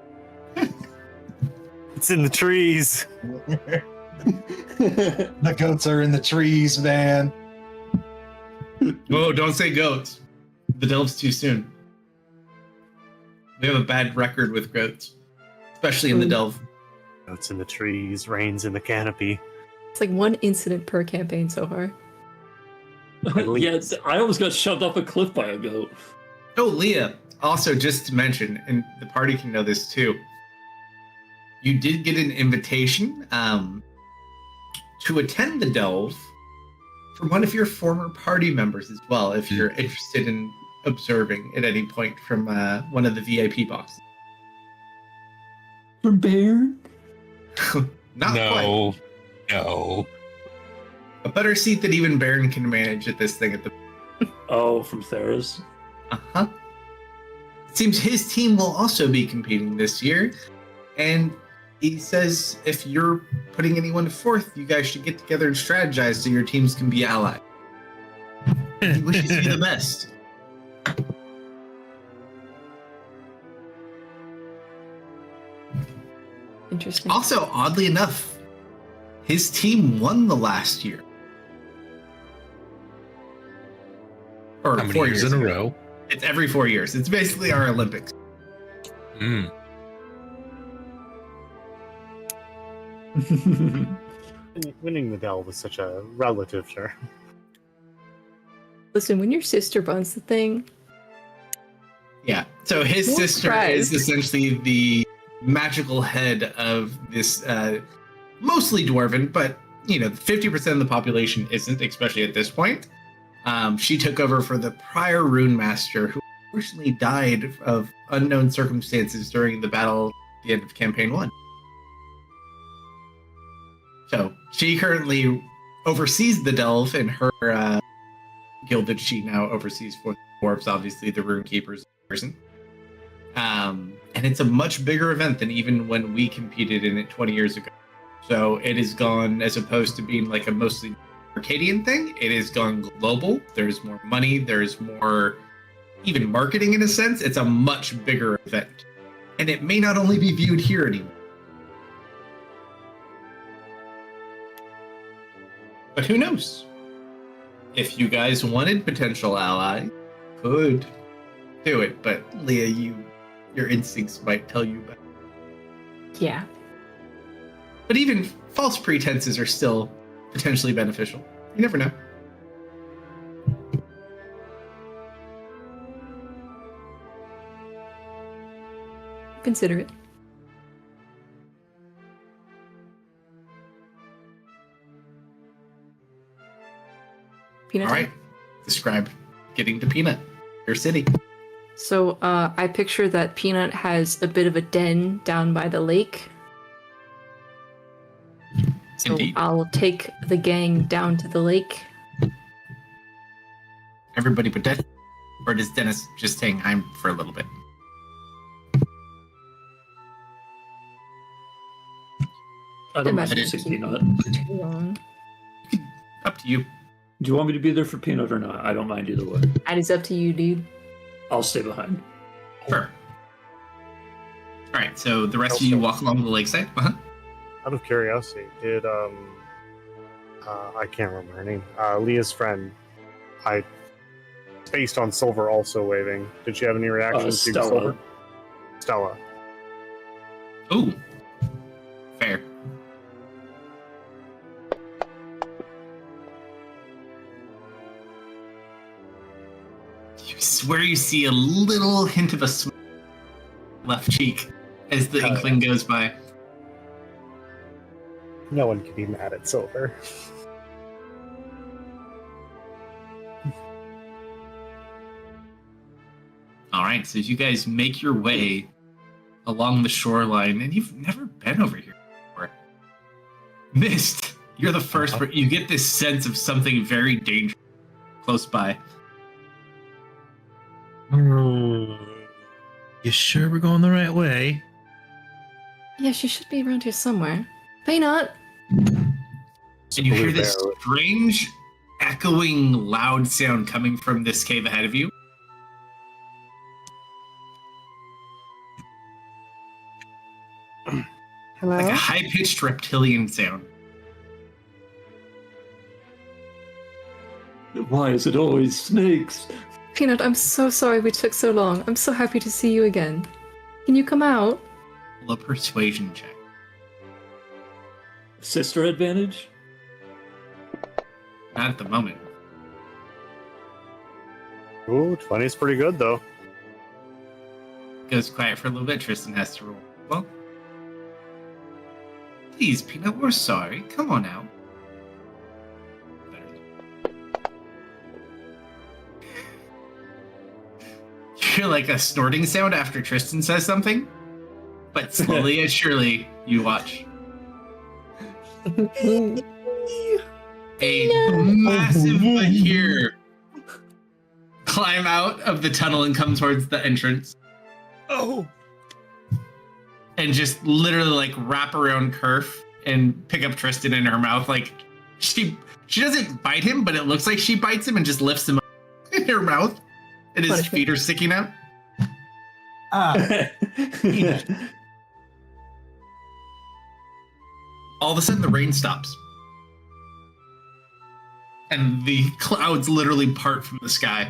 It's in the trees. The goats are in the trees, man. Whoa, don't say goats. The delves too soon. We have a bad record with goats, especially in the delve. It's in the trees. Rain's in the canopy. It's like one incident per campaign so far. Yeah, I almost got shoved off a cliff by a goat. Oh, Leah, also just to mention, and the party can know this too, you did get an invitation to attend the delve from one of your former party members as well, if you're interested in observing at any point from one of the VIP boxes. From Bear? Not quite. No. A better seat than even Baron can manage at this thing at the. Oh, from Theros. Uh-huh. It seems his team will also be competing this year, and he says if you're putting anyone forth, you guys should get together and strategize so your teams can be allied. He wishes you the best. Interesting. Also, oddly enough, his team won the last year. Or How many 4 years years in a ago. row? It's every 4 years. It's basically our Olympics. Mm. Winning the delve is such a relative term. Listen, when your sister runs the thing, Yeah. So his What sister prize? is essentially the magical head of this mostly dwarven, but 50% of the population isn't, especially at this point. She took over for the prior rune master, who unfortunately died of unknown circumstances during the battle at the end of campaign 1. So she currently oversees the delve in her guild that she now oversees for the dwarves, obviously the rune keepers person. And it's a much bigger event than even when we competed in it 20 years ago. So it has gone, as opposed to being like a mostly Arcadian thing, it has gone global. There's more money, there's more even marketing in a sense. It's a much bigger event. And it may not only be viewed here anymore. But who knows? If you guys wanted potential ally, could do it. But Leah, your instincts might tell you better. yeah. But even false pretenses are still potentially beneficial. You never know. Consider it. Peanut. All right. Describe getting to Peanut, your city. So I picture that Peanut has a bit of a den down by the lake. So Indeed. I'll take the gang down to the lake. Everybody but Dennis? Or does Dennis just hang time for a little bit? I don't mind Imagine- missing Peanut. Too long. Up to you. Do you want me to be there for Peanut or not? I don't mind either way. That is up to you, dude. I'll stay behind. Sure. All right, so the rest of you walk along the lakeside. Uh-huh. Out of curiosity, did I can't remember her name. Leah's friend, I spaced on Silver also waving. Did she have any reaction to Stella. Silver? Stella. Ooh. Fair. You swear you see a little hint of a smile left cheek as the inkling goes by. No one can be mad at Silver. All right, so you guys make your way along the shoreline, and you've never been over here before. Mist, you're the first, but you get this sense of something very dangerous close by. You sure we're going the right way? Yeah, she should be around here somewhere. Peanut! And you hear Blue this bear. strange, echoing, loud sound coming from this cave ahead of you. Hello? Like a high-pitched reptilian sound. Why is it always snakes? Peanut, I'm so sorry we took so long. I'm so happy to see you again. Can you come out? Roll a persuasion check. Sister advantage? Not at the moment. Ooh, 20 is pretty good though. Goes quiet for a little bit. Tristan has to roll. Well, please, Peanut, we're sorry. Come on out. hear like a snorting sound after Tristan says something, but slowly and surely you watch a massive Bakir climb out of the tunnel and come towards the entrance. Oh. And just literally like wrap around Kerf and pick up Tristan in her mouth. Like she doesn't bite him, but it looks like she bites him and just lifts him up in her mouth. And his feet are sticking out. All of a sudden the rain stops. And the clouds literally part from the sky.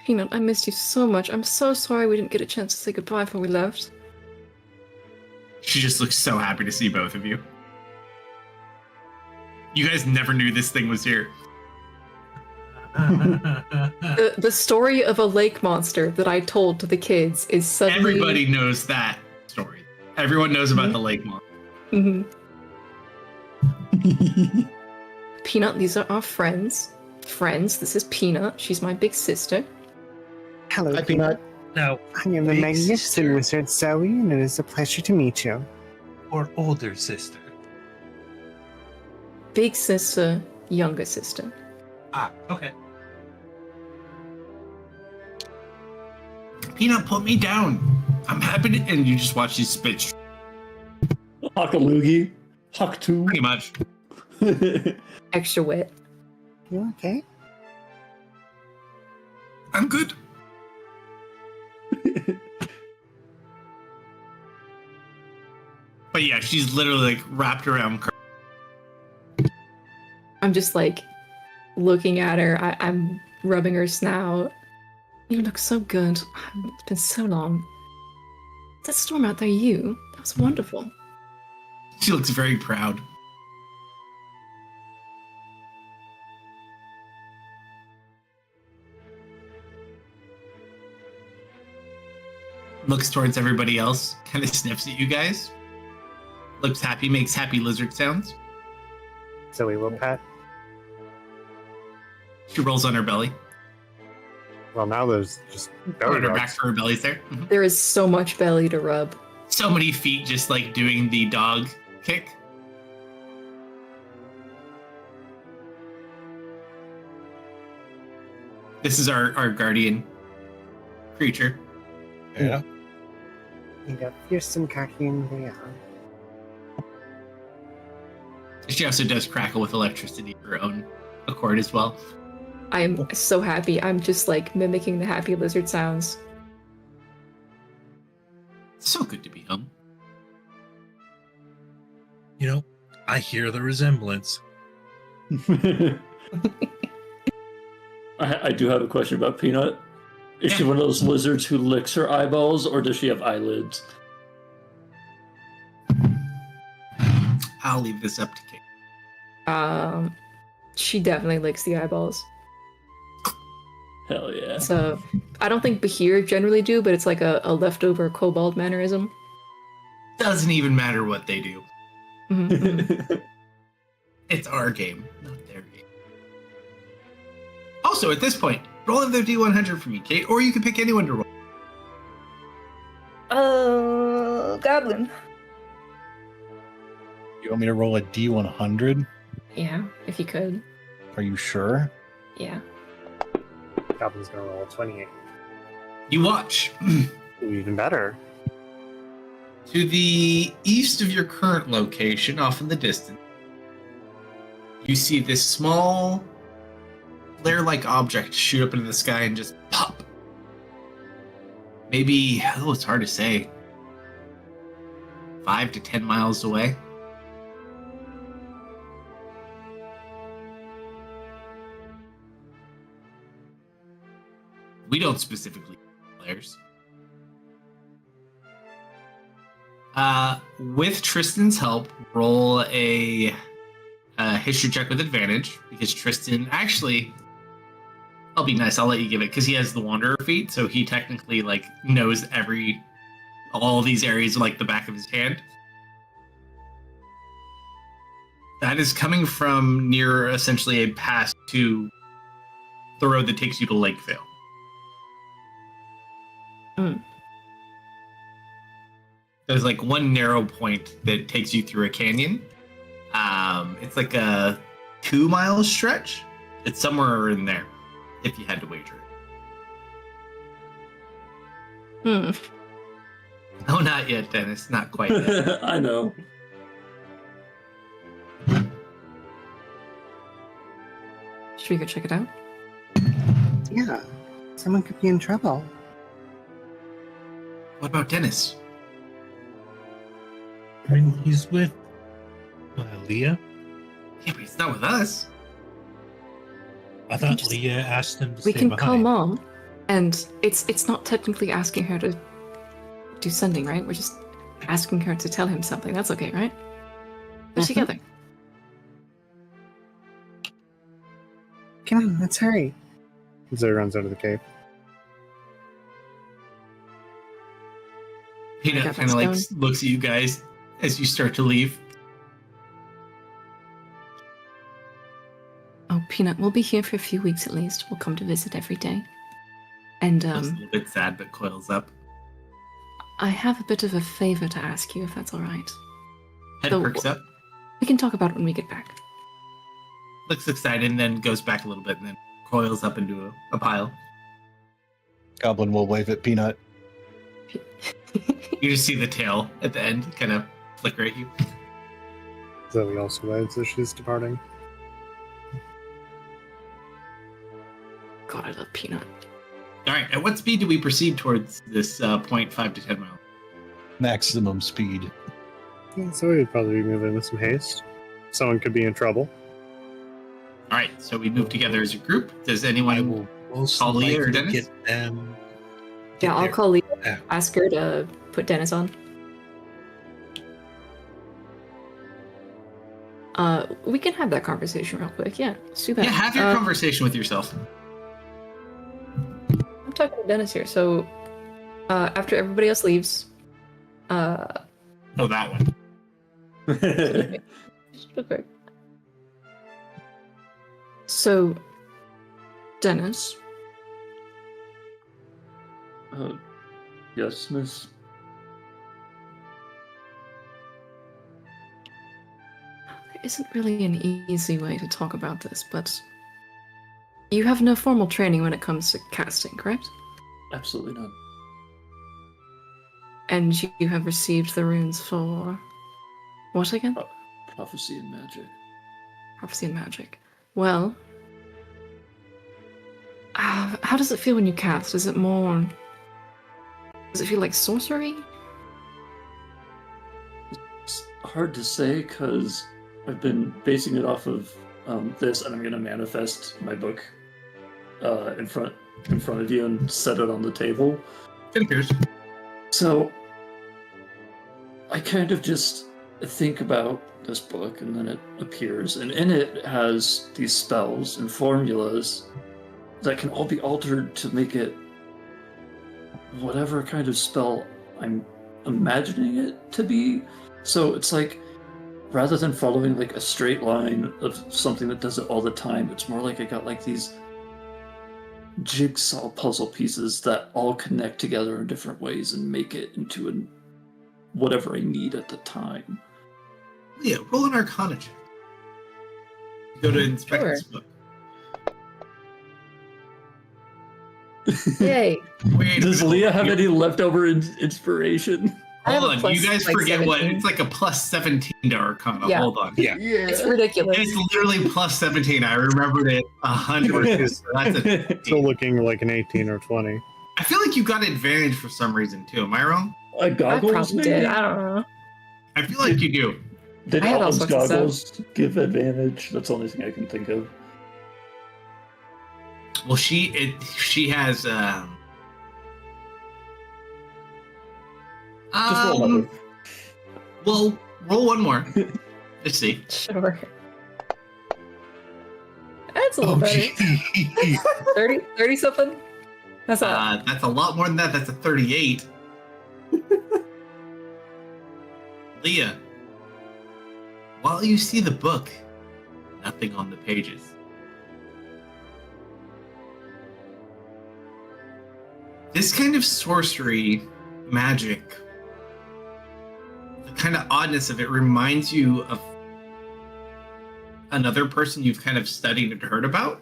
Peanut, I missed you so much. I'm so sorry we didn't get a chance to say goodbye before we left. She just looks so happy to see both of you. You guys never knew this thing was here. The story of a lake monster that I told to the kids is suddenly... Everybody knows that story. Everyone knows about the lake monster. Mm-hmm. Peanut, these are our friends. This is Peanut. She's my big sister. Hello, Hi, Peanut. Now, I am the big magnificent sister wizard Zoe, and it is a pleasure to meet you. or older sister? Big sister, younger sister. Ah, okay. Peanut, put me down. I'm happy to... And you just watch these spits. Hakalugi. Haktu. Pretty much. Extra wet. You okay? I'm good. But yeah, she's literally like wrapped around Kerf. I'm just like looking at her. I'm rubbing her snout. You look so good. It's been so long. That storm out there, you? That was wonderful. She looks very proud. Looks towards everybody else, kind of sniffs at you guys. Looks happy, makes happy lizard sounds. Zoe will pet. She rolls on her belly. Well, now there's just On belly her back rubs. for her belly's there. Mhm. There is so much belly to rub. So many feet just like doing the dog kick. This is our guardian creature. Yeah. You got fearsome cocky and they are. She also does crackle with electricity of her own accord as well. I'm so happy. I'm just like mimicking the happy lizard sounds. So good to be home. You know, I hear the resemblance. I do have a question about Peanut. Is she one of those lizards who licks her eyeballs, or does she have eyelids? I'll leave this up to Kate. She definitely licks the eyeballs. Hell yeah. So I don't think Bahir generally do, but it's like a leftover kobold mannerism. Doesn't even matter what they do. Mhm. It's our game, not their game. Also, at this point, roll another D100 for me, Kate, or you can pick anyone to roll. Goblin. You want me to roll a D100? Yeah, if you could. Are you sure? Yeah. Goblin's gonna roll a 28. You watch. Ooh, even better. To the east of your current location, off in the distance, you see this small flare-like object shoot up into the sky and just pop. Maybe, it's hard to say, 5 to 10 miles away. We don't specifically flares. With Tristan's help, roll a history check with advantage, because Tristan actually, I'll be nice, I'll let you give it, because he has the Wanderer feat, so he technically like knows all these areas like the back of his hand. That is coming from near essentially a pass to the road that takes you to Lakeville. There's like one narrow point that takes you through a canyon. It's like a 2-mile stretch. It's somewhere in there, if you had to wager it. No, not yet, Dennis. Not quite yet. I know. Should we go check it out? Yeah, someone could be in trouble. What about Dennis? I mean, he's with Leah. Yeah, but he's not with us. I thought Leah asked him to We stay can behind. call Mom, and it's not technically asking her to do sending, right? We're just asking her to tell him something. That's okay, right? We're together. Come on, let's hurry. Zoe runs out of the cave. Peanut got kind of that like stone. looks at you guys as you start to leave. Oh, Peanut, we'll be here for a few weeks at least. We'll come to visit every day. And Looks a little bit sad, but coils up. I have a bit of a favor to ask you, if that's all right. Head So- perks up. We can talk about it when we get back. Looks excited and then goes back a little bit and then coils up into a pile. Goblin will wave at Peanut. You just see the tail at the end kind of flicker at you. Zoe also waves as she's departing. God, I love Peanut. All right, at what speed do we proceed towards this 0.5 to 10 miles? Maximum speed. Yeah, Zoe would probably be moving with some haste. Someone could be in trouble. All right, so we move together as a group. Does I anyone will most call Leah or likely Dennis? get them. Yeah, I'll there. call Leah. Yeah. Ask her to put Dennis on. We can have that conversation real quick. Yeah, let's do that. Yeah, have your conversation with yourself. I'm talking to Dennis here. So, after everybody else leaves, Oh, that one. okay. So, Dennis, Yes, miss. there isn't really an easy way to talk about this, but you have no formal training when it comes to casting, correct? Absolutely not. And you have received the runes for what again? Prophecy and magic. Prophecy and magic. Well, how does it feel when you cast? Is it more? Does it feel like sorcery? It's hard to say because I've been basing it off of this, and I'm going to manifest my book in front of you and set it on the table. It appears. So I kind of just think about this book, and then it appears, and in it has these spells and formulas that can all be altered to make it whatever kind of spell I'm imagining it to be. So it's like, rather than following like a straight line of something that does it all the time, it's more like I got like these jigsaw puzzle pieces that all connect together in different ways and make it into whatever I need at the time. Yeah, roll an Arcana check. Go to inspect Sure. this book. Yay! Wait, Does no, Leah have you- any leftover inspiration? I have Hold a on, plus, you guys like, forget what? 17. It's like a plus 17 to Arcana. Yeah. Hold on. Yeah. It's ridiculous. It's literally plus 17. I remembered it 100%. So that's a Still looking like an 18 or 20. I feel like you got advantage for some reason too. Am I wrong? I Goggles, probably maybe? did. I don't know. I feel like you do. Did I had all Alan's sorts of stuff. goggles give advantage? That's the only thing I can think of. Well, she has. Just roll another. Well, roll one more. Let's see. Sure. That's a Oh, little better. 30 something? That's not. That's a lot more than that. That's a 38. Leah, while you see the book, nothing on the pages. This kind of sorcery magic, the kind of oddness of it reminds you of another person you've kind of studied and heard about.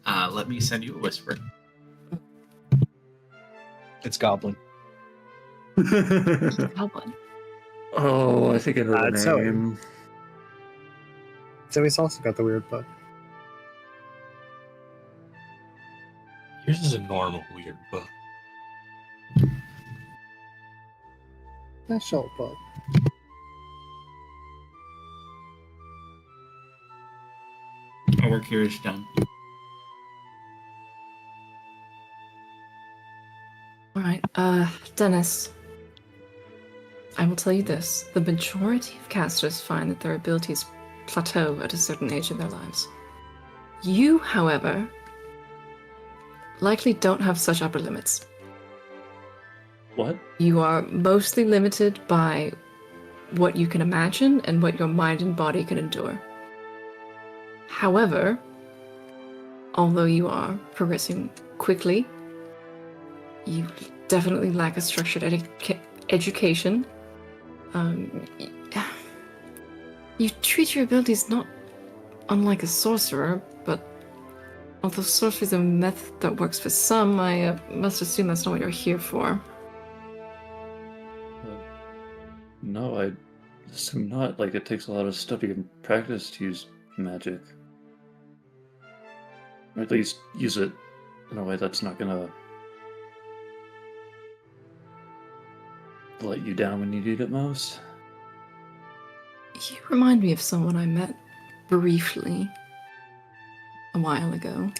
Let me send you a whisper. It's Goblin. Goblin. Oh, I think I know the That's so- name. So he's also got the weird book. Yours is a normal weird book. Special book. Our work here is done. All right, Dennis. I will tell you this: the majority of casters find that their abilities plateau at a certain age in their lives. You, however, likely don't have such upper limits. What? You are mostly limited by what you can imagine and what your mind and body can endure. However, although you are progressing quickly, you definitely lack a structured education. You treat your abilities not unlike a sorcerer, but although sorcery is a method that works for some, I must assume that's not what you're here for. No, I assume not. Like, it takes a lot of study and practice to use magic. Or at least use it in a way that's not gonna let you down when you need it most. You remind me of someone I met briefly a while ago.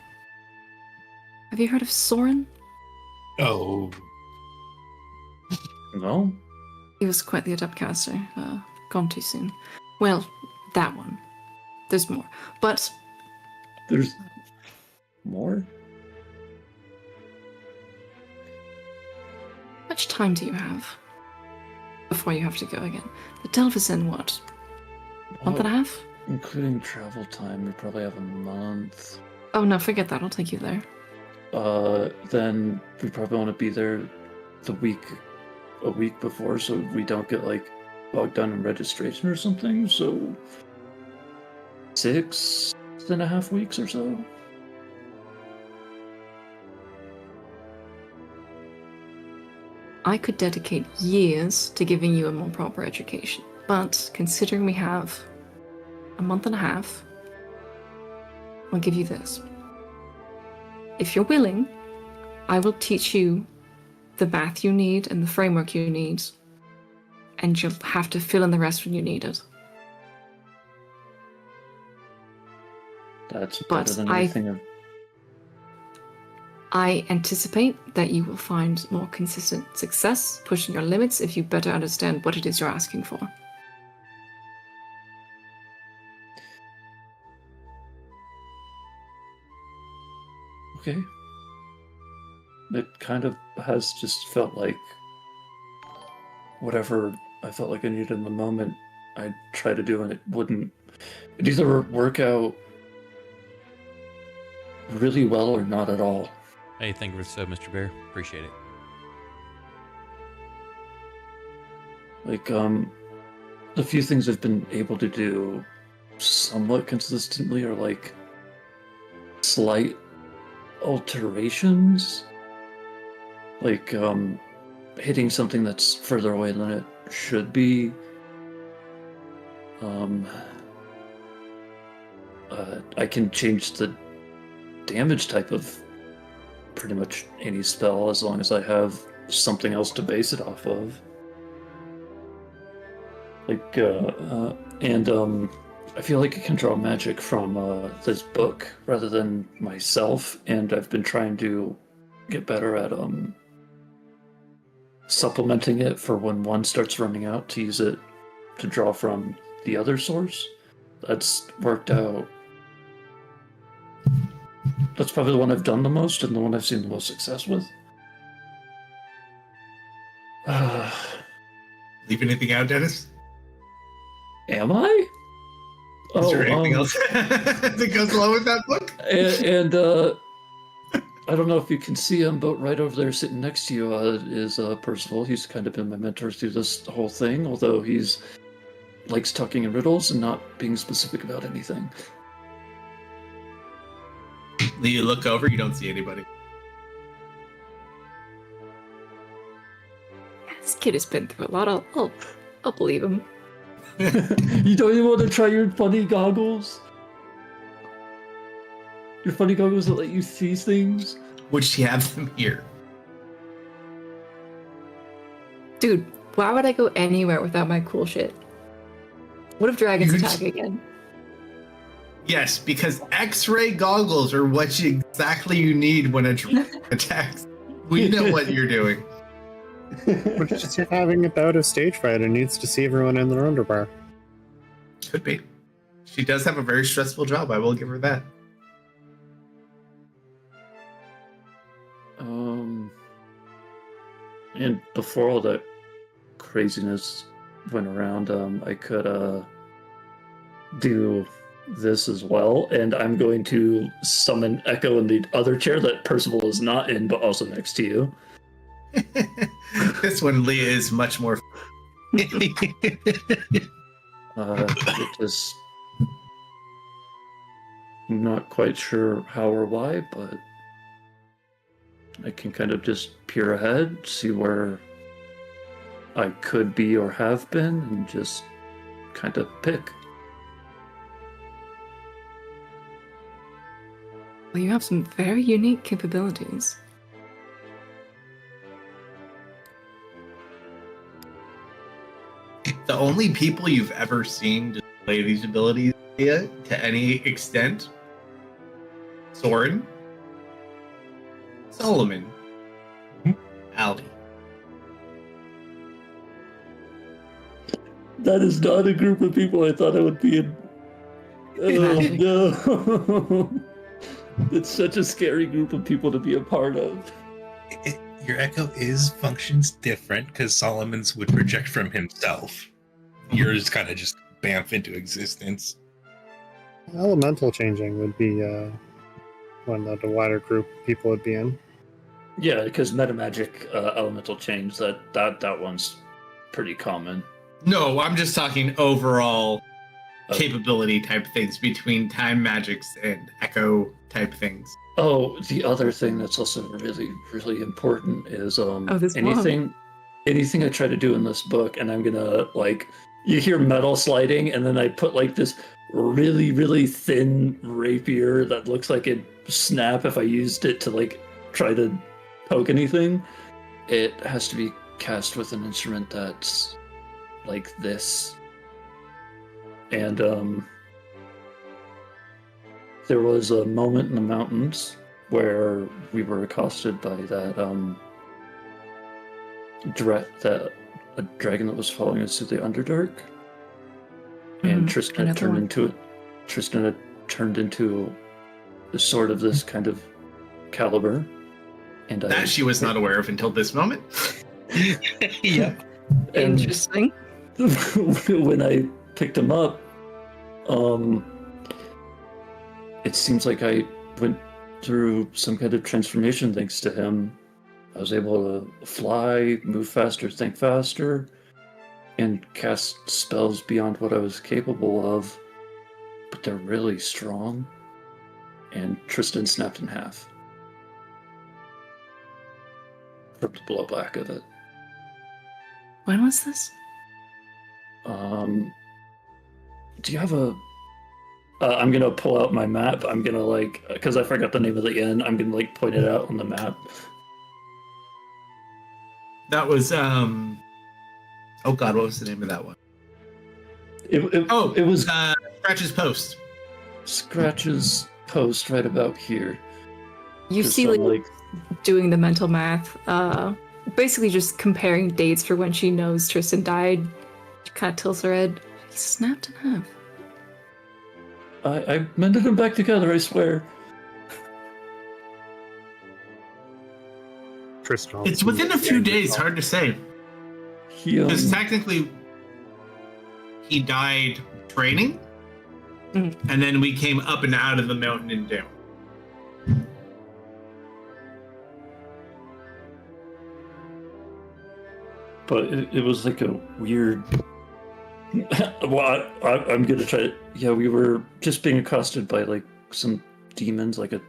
Have you heard of Soren? Oh, No? He was quite the adept caster. Gone too soon. Well, that one. There's more. But There's more? how much time do you have before you have to go again? The delve is in what? Month and a half? Including travel time, we probably have a month. Oh no, forget that. I'll take you there. Then we probably want to be there a week before, so we don't get like bogged down in registration or something. So 6.5 weeks or so. I could dedicate years to giving you a more proper education, but considering we have a month and a half, I'll give you this. If you're willing, I will teach you the math you need and the framework you need, and you'll have to fill in the rest when you need it. That's But better than I- anything. I anticipate that you will find more consistent success pushing your limits if you better understand what it is you're asking for. Okay. It kind of has just felt like whatever I felt like I needed in the moment, I'd try to do and it wouldn't. It'd either work out really well or not at all. Hey, thank you for the sub, Mr. Bear. Appreciate it. Like, the few things I've been able to do somewhat consistently are like slight alterations. Like, hitting something that's further away than it should be. I can change the damage type of pretty much any spell as long as I have something else to base it off of. Like, I feel like I can draw magic from this book rather than myself, and I've been trying to get better at supplementing it for when one starts running out to use it to draw from the other source. That's worked out. That's probably the one I've done the most and the one I've seen the most success with. Leave anything out, Dennis? Am I? Is there anything else that goes along with that book? And I don't know if you can see him, but right over there sitting next to you is Percival. He's kind of been my mentor through this whole thing, although he's likes talking in riddles and not being specific about anything. You look over, you don't see anybody. This kid has been through a lot. I'll believe him. You don't even want to try your funny goggles? Your funny goggles that let you see things? Which you have them here. Dude, why would I go anywhere without my cool shit? What if dragons You're attack again? Yes, because X-ray goggles are what exactly you need when a dragon attacks. We know what you're doing. We're just having a bout of stage fright and needs to see everyone in their underwear. Could be. She does have a very stressful job. I will give her that. And before all that craziness went around, I could do this as well, and I'm going to summon Echo in the other chair that Percival is not in, but also next to you. This one, Leah, is much more. Just I'm not quite sure how or why, but I can kind of just peer ahead, see where I could be or have been, and just kind of pick. Well, you have some very unique capabilities. The only people you've ever seen display these abilities, Leah, to any extent: Soren, Solomon, Aldi. That is not a group of people I thought I would be in. Oh no. It's such a scary group of people to be a part of. Your echo functions different because Solomon's would project from himself. Yours kind of just bamf into existence. Elemental changing would be one that a wider group of people would be in. Yeah, because metamagic elemental change, that one's pretty common. No, I'm just talking overall capability type things between time magics and echo type things. Oh, the other thing that's also really, really important is anything I try to do in this book, and I'm gonna you hear metal sliding, and then I put this really, really thin rapier that looks like it'd snap if I used it to try to poke anything. It has to be cast with an instrument that's like this. And there was a moment in the mountains where we were accosted by that a dragon that was following us through the Underdark. And Tristan had turned into a sword of this kind of caliber. And that she was not aware of until this moment. Yeah. Interesting. When I picked him up, it seems like I went through some kind of transformation thanks to him. I was able to fly, move faster, think faster, and cast spells beyond what I was capable of. But they're really strong. And Tristan snapped in half from the blowback of it. When was this? Do you have a... I'm gonna pull out my map. I'm gonna because I forgot the name of the inn, I'm gonna point it out on the map. That was oh god, what was the name of that one? It was Scratch's Post. Scratch's Post right about here. You see doing the mental math, basically just comparing dates for when she knows Tristan died. She kind of tilts her head. He snapped in half. I mended them back together, I swear. Tristan. It's within a few days, hard to say. Because technically, he died training, and then we came up and out of the mountain and down. but it was like a weird. Well, I'm gonna try. Yeah, we were just being accosted by like some demons. Like a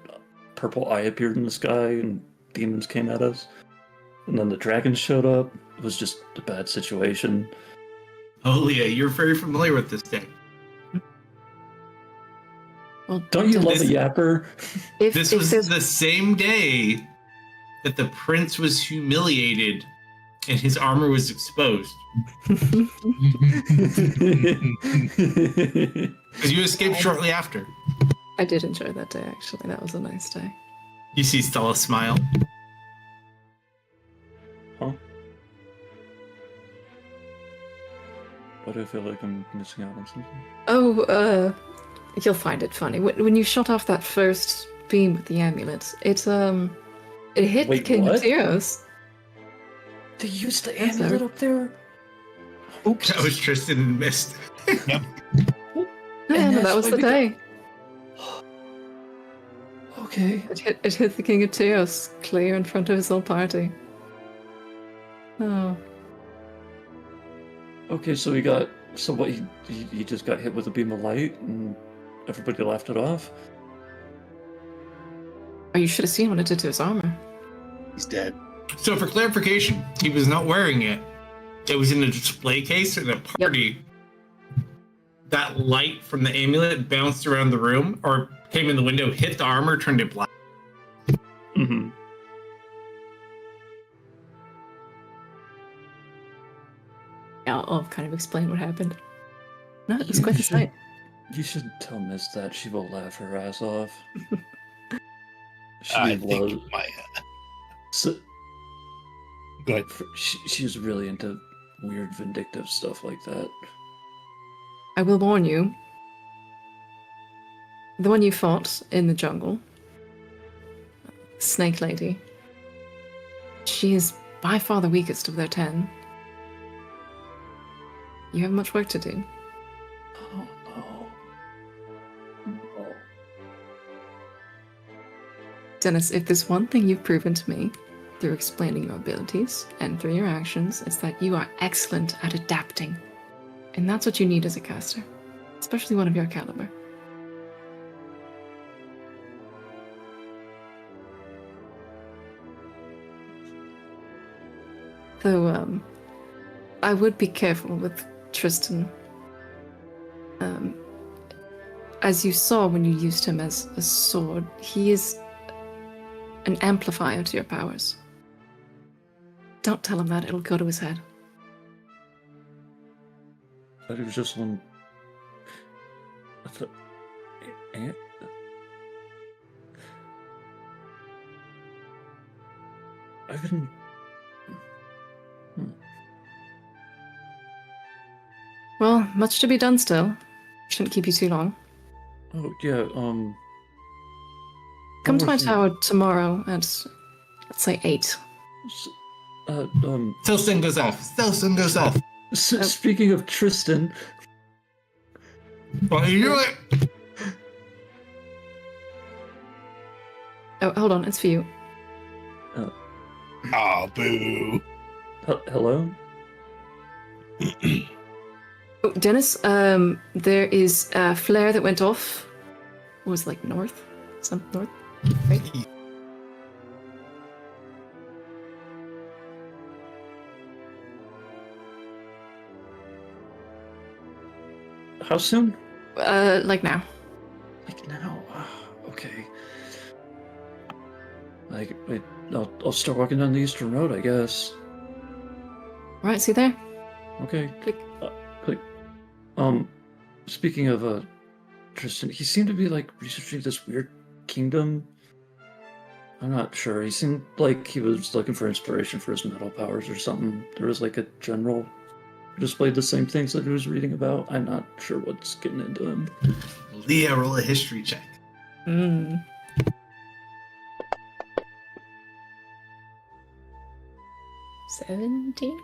purple eye appeared in the sky, and demons came at us. And then the dragons showed up. It was just a bad situation. Oh, Leah, you're very familiar with this day. Well, Don't you love a This- yapper? This was the same day that the prince was humiliated and his armor was exposed. Because you escaped shortly after. I did enjoy that day, actually. That was a nice day. You see Stella smile. Huh? Why do I feel like I'm missing out on something? Oh, you'll find it funny. When you shot off that first beam with the amulet, it hit Wait, King what? Mateos. They used the Yes, sir. amulet up there? Oops. That was Tristan and Mist. Yeah, And no, that that's was why the we got- day. Okay. It hit the King of Teos clear in front of his whole party. Oh. Okay, so he got. So what? He just got hit with a beam of light and everybody laughed it off? Oh, you should have seen what it did to his armor. He's dead. So for clarification, he was not wearing it. It was in a display case at a party. That light from the amulet bounced around the room or came in the window, hit the armor, turned it black. Mm-hmm. Yeah, I'll kind of explain what happened. No, it was quite the sight. You should tell Miss that. She will laugh her ass off. She I loves. think my. So, Go ahead. she's really into weird vindictive stuff like that. I will warn you. The one you fought in the jungle, Snake Lady, she is by far the weakest of their 10. You have much work to do. Oh no. Oh. Dennis, if there's one thing you've proven to me through explaining your abilities and through your actions, it's that you are excellent at adapting. And that's what you need as a caster, especially one of your caliber. Though, I would be careful with Tristan. As you saw when you used him as a sword, he is an amplifier to your powers. Don't tell him that, it'll go to his head. I thought it was just one. I thought. Aunt? I've been. Well, much to be done still. Shouldn't keep you too long. Oh, yeah, Come to my one more tower tomorrow at, let's say, 8. thing. Still sun goes off. Still sun goes off. Speaking of Tristan, Well, you do it. Oh, hold on, it's for you. Oh, boo. hello? Oh, Dennis, there is a flare that went off. It was like north? Some north? Right? How soon? Like now. Like now? Okay. I'll start walking down the Eastern Road, I guess. Right, see there? Okay. Click. Click. Speaking of, Tristan, he seemed to be, like, researching this weird kingdom. I'm not sure. He seemed like he was looking for inspiration for his metal powers or something. There was, like, a general who displayed the same things that he was reading about. I'm not sure what's getting into him. Leah, roll a history check. Hmm. 17?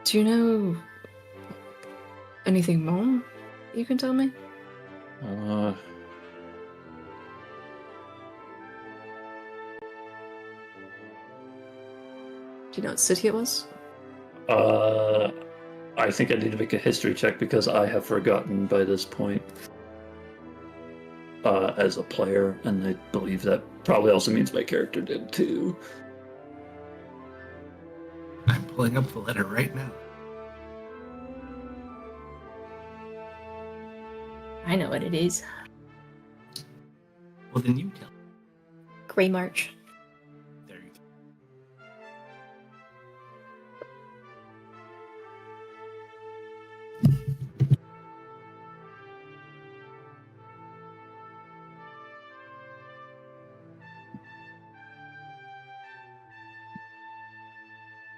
Do you know anything more you can tell me? Do you know what city it was? I think I need to make a history check because I have forgotten by this point. As a player, and I believe that probably also means my character did too. I'm pulling up the letter right now. I know what it is. Well, then you tell. Grey March. There you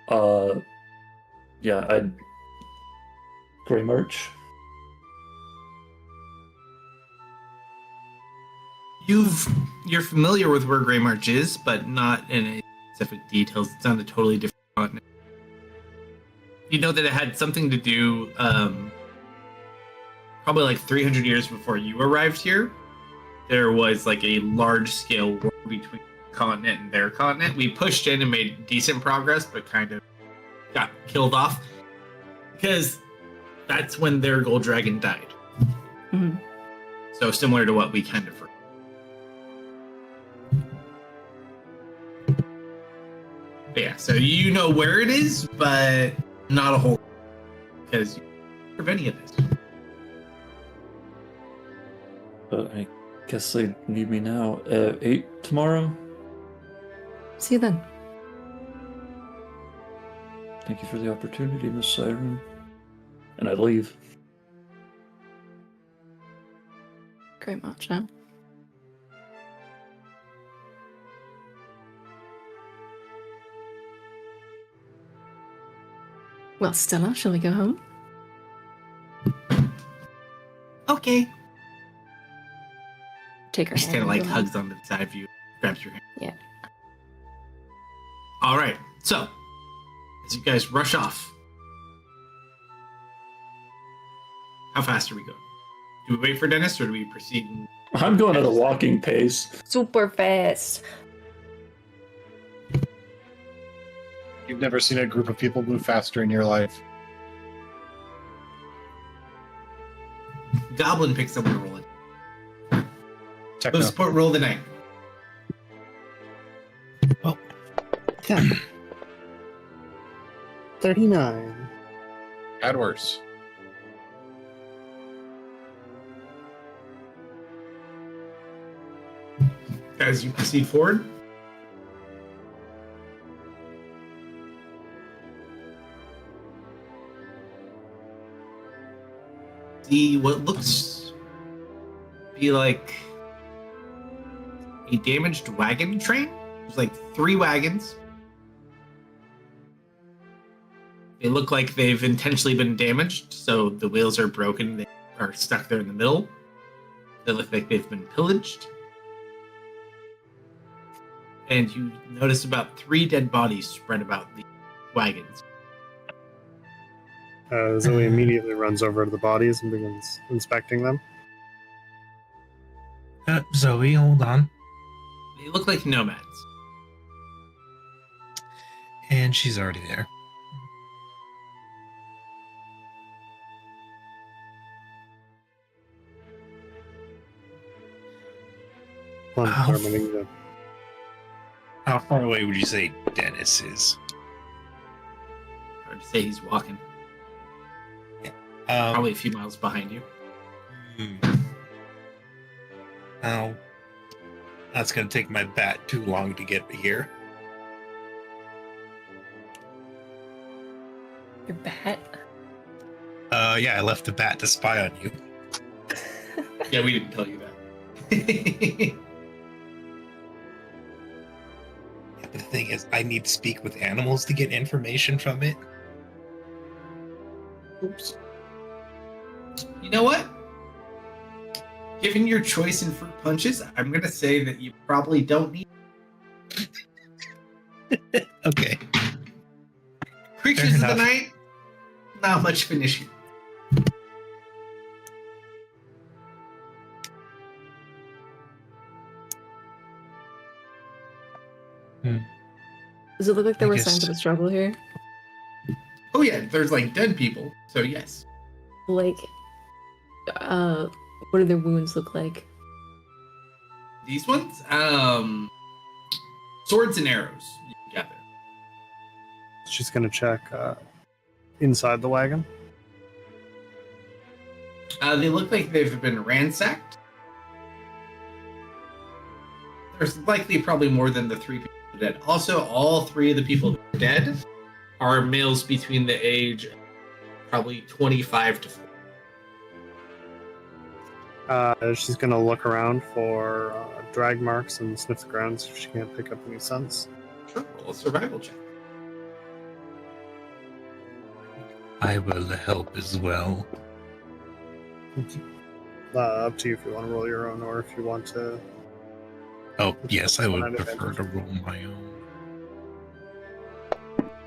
go. Yeah, I'd Grey March. You're familiar with where Grey March is, but not in any specific details. It's on a totally different continent. You know that it had something to do, probably like 300 years before you arrived here. There was like a large-scale war between the continent and their continent. We pushed in and made decent progress, but kind of got killed off because that's when their gold dragon died. Mhm. So similar to what we kind of. But yeah, so you know where it is, but not a whole because you don't heard of any of this. But I guess they need me now. 8 tomorrow. See you then. Thank you for the opportunity, Miss Siren. And I leave. Great March now. Well, Stella, shall we go home? Okay. Take her Just hand kind of and like go home. hugs onto the side of you, grabs your hand. Yeah. All right. So as you guys rush off, how fast are we going? Do we wait for Dennis or do we proceed? I'm going at a walking pace. Super fast. You've never seen a group of people move faster in your life. Goblin picks up the roll. Techno. Move support roll the night. 10. 39. Had worse. As you proceed forward, see what looks to be like a damaged wagon train. There's like 3 wagons. They look like they've intentionally been damaged, so the wheels are broken. They are stuck there in the middle. They look like they've been pillaged. And you notice about 3 dead bodies spread about the wagons. Zoe immediately runs over to the bodies and begins inspecting them. Zoe, hold on. They look like nomads. And she's already there. Determining the How far away would you say Dennis is? Hard to say, he's walking. Probably a few miles behind you. Oh, that's gonna take my bat too long to get here. Your bat. Yeah, I left the bat to spy on you. Yeah, we didn't tell you that. But the thing is, I need to speak with animals to get information from it. Oops. You know what? Given your choice in fruit punches, I'm going to say that you probably don't need Okay. creatures of the enough. night. not much of an issue. Does it look like there I were guess- signs of a struggle here? Oh yeah, there's like dead people, so yes. Like, what do their wounds look like? These ones, swords and arrows. You gather. She's gonna check inside the wagon. They look like they've been ransacked. There's likely probably more than the 3 people dead. Also, all 3 of the people that are dead are males between the age of probably 25 to 40. She's gonna look around for drag marks and sniff the ground so she can't pick up any scents. Sure, roll a survival check. I will help as well. Up to you if you want to roll your own or if you want to. Oh, yes, I would An prefer advantage. to roll my own.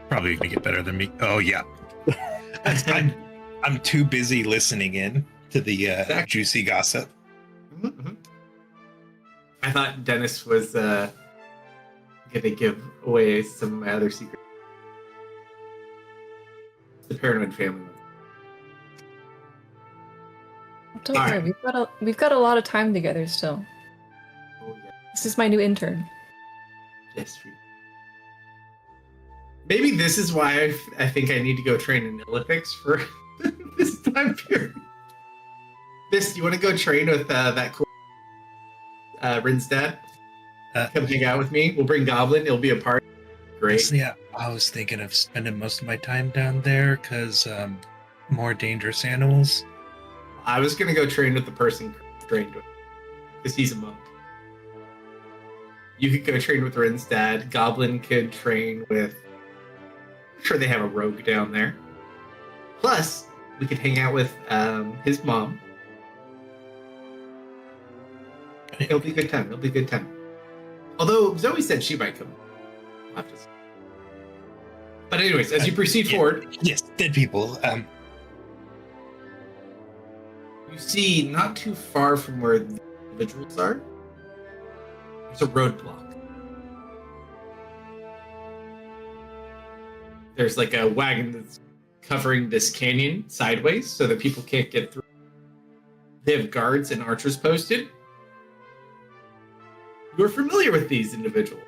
Probably gonna get better than me. Oh, yeah. I'm too busy listening in to the juicy gossip. Mm-hmm. I thought Dennis was gonna give away some of my other secrets. The paranoid family. Don't All worry, right. we've got a lot of time together still. Oh yeah, This is my new intern. yes. Maybe this is why I think I need to go train in Olympics for this time period. This, you want to go train with that cool Rin's dad? Come hang out with me. We'll bring Goblin. It'll be a party. Great. Yeah, I was thinking of spending most of my time down there because more dangerous animals. I was gonna go train with the person trained with, because he's a monk. You could go train with Rin's dad. Goblin could train with. I'm sure they have a rogue down there. Plus, we could hang out with his mom. It'll be a good time. It'll be a good time. Although Zoe said she might come. We'll have to see. But anyways, as you proceed forward, Yes, dead people. you see not too far from where the individuals are, there's a roadblock. There's like a wagon that's covering this canyon sideways so that people can't get through. They have guards and archers posted. You're familiar with these individuals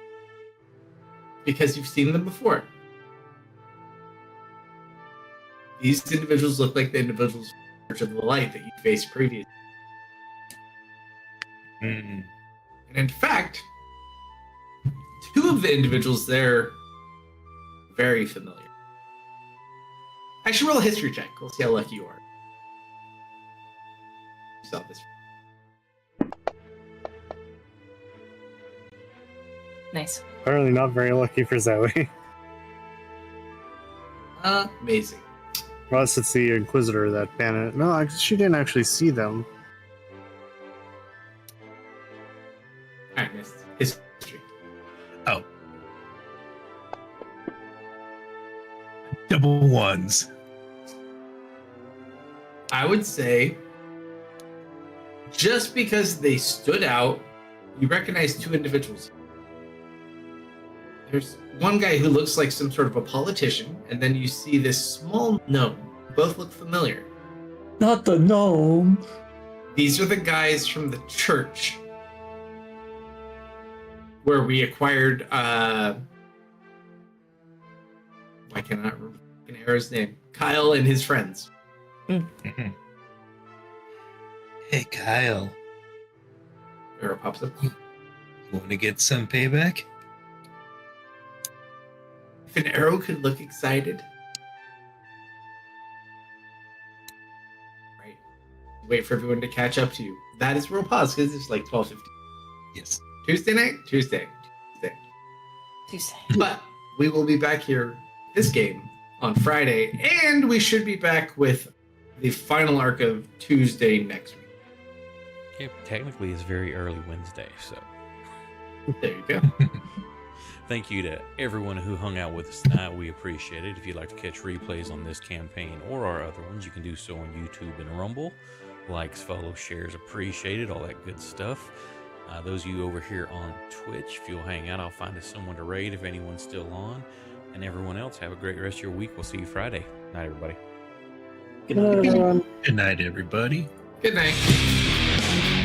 because you've seen them before. These individuals look like the individuals from Church of the Light that you faced previously. Mm, And in fact, 2 of the individuals there very familiar. I should roll a history check. We'll see how lucky you are. You saw this. Nice. Apparently not very lucky for Zoe. Amazing. Unless it's the Inquisitor that banned it. No, she didn't actually see them. I missed history. oh. Double ones. I would say just because they stood out, you recognize 2 individuals. There's one guy who looks like some sort of a politician, and then you see this small gnome. Both look familiar. Not the gnome. These are the guys from the church where we acquired why cannot remember Arrow's name? Kyle and his friends. Mhm. Hey, Kyle. Arrow pops up. You want to get some payback? If an arrow could look excited. Right. Wait for everyone to catch up to you. That is real pause because it's like 12:50. Yes. Tuesday night? Tuesday. Tuesday. But we will be back here this game on Friday, and we should be back with the final arc of Tuesday next week. Yeah, technically, it's very early Wednesday, so There you go. Thank you to everyone who hung out with us tonight. We appreciate it. If you'd like to catch replays on this campaign or our other ones, you can do so on YouTube and Rumble. Likes, follows, shares, appreciated, all that good stuff. Those of you over here on Twitch, if you'll hang out, I'll find us someone to raid if anyone's still on. And everyone else, have a great rest of your week. We'll see you Friday. Night, everybody. Good night, everyone. Good night, everybody. Good night.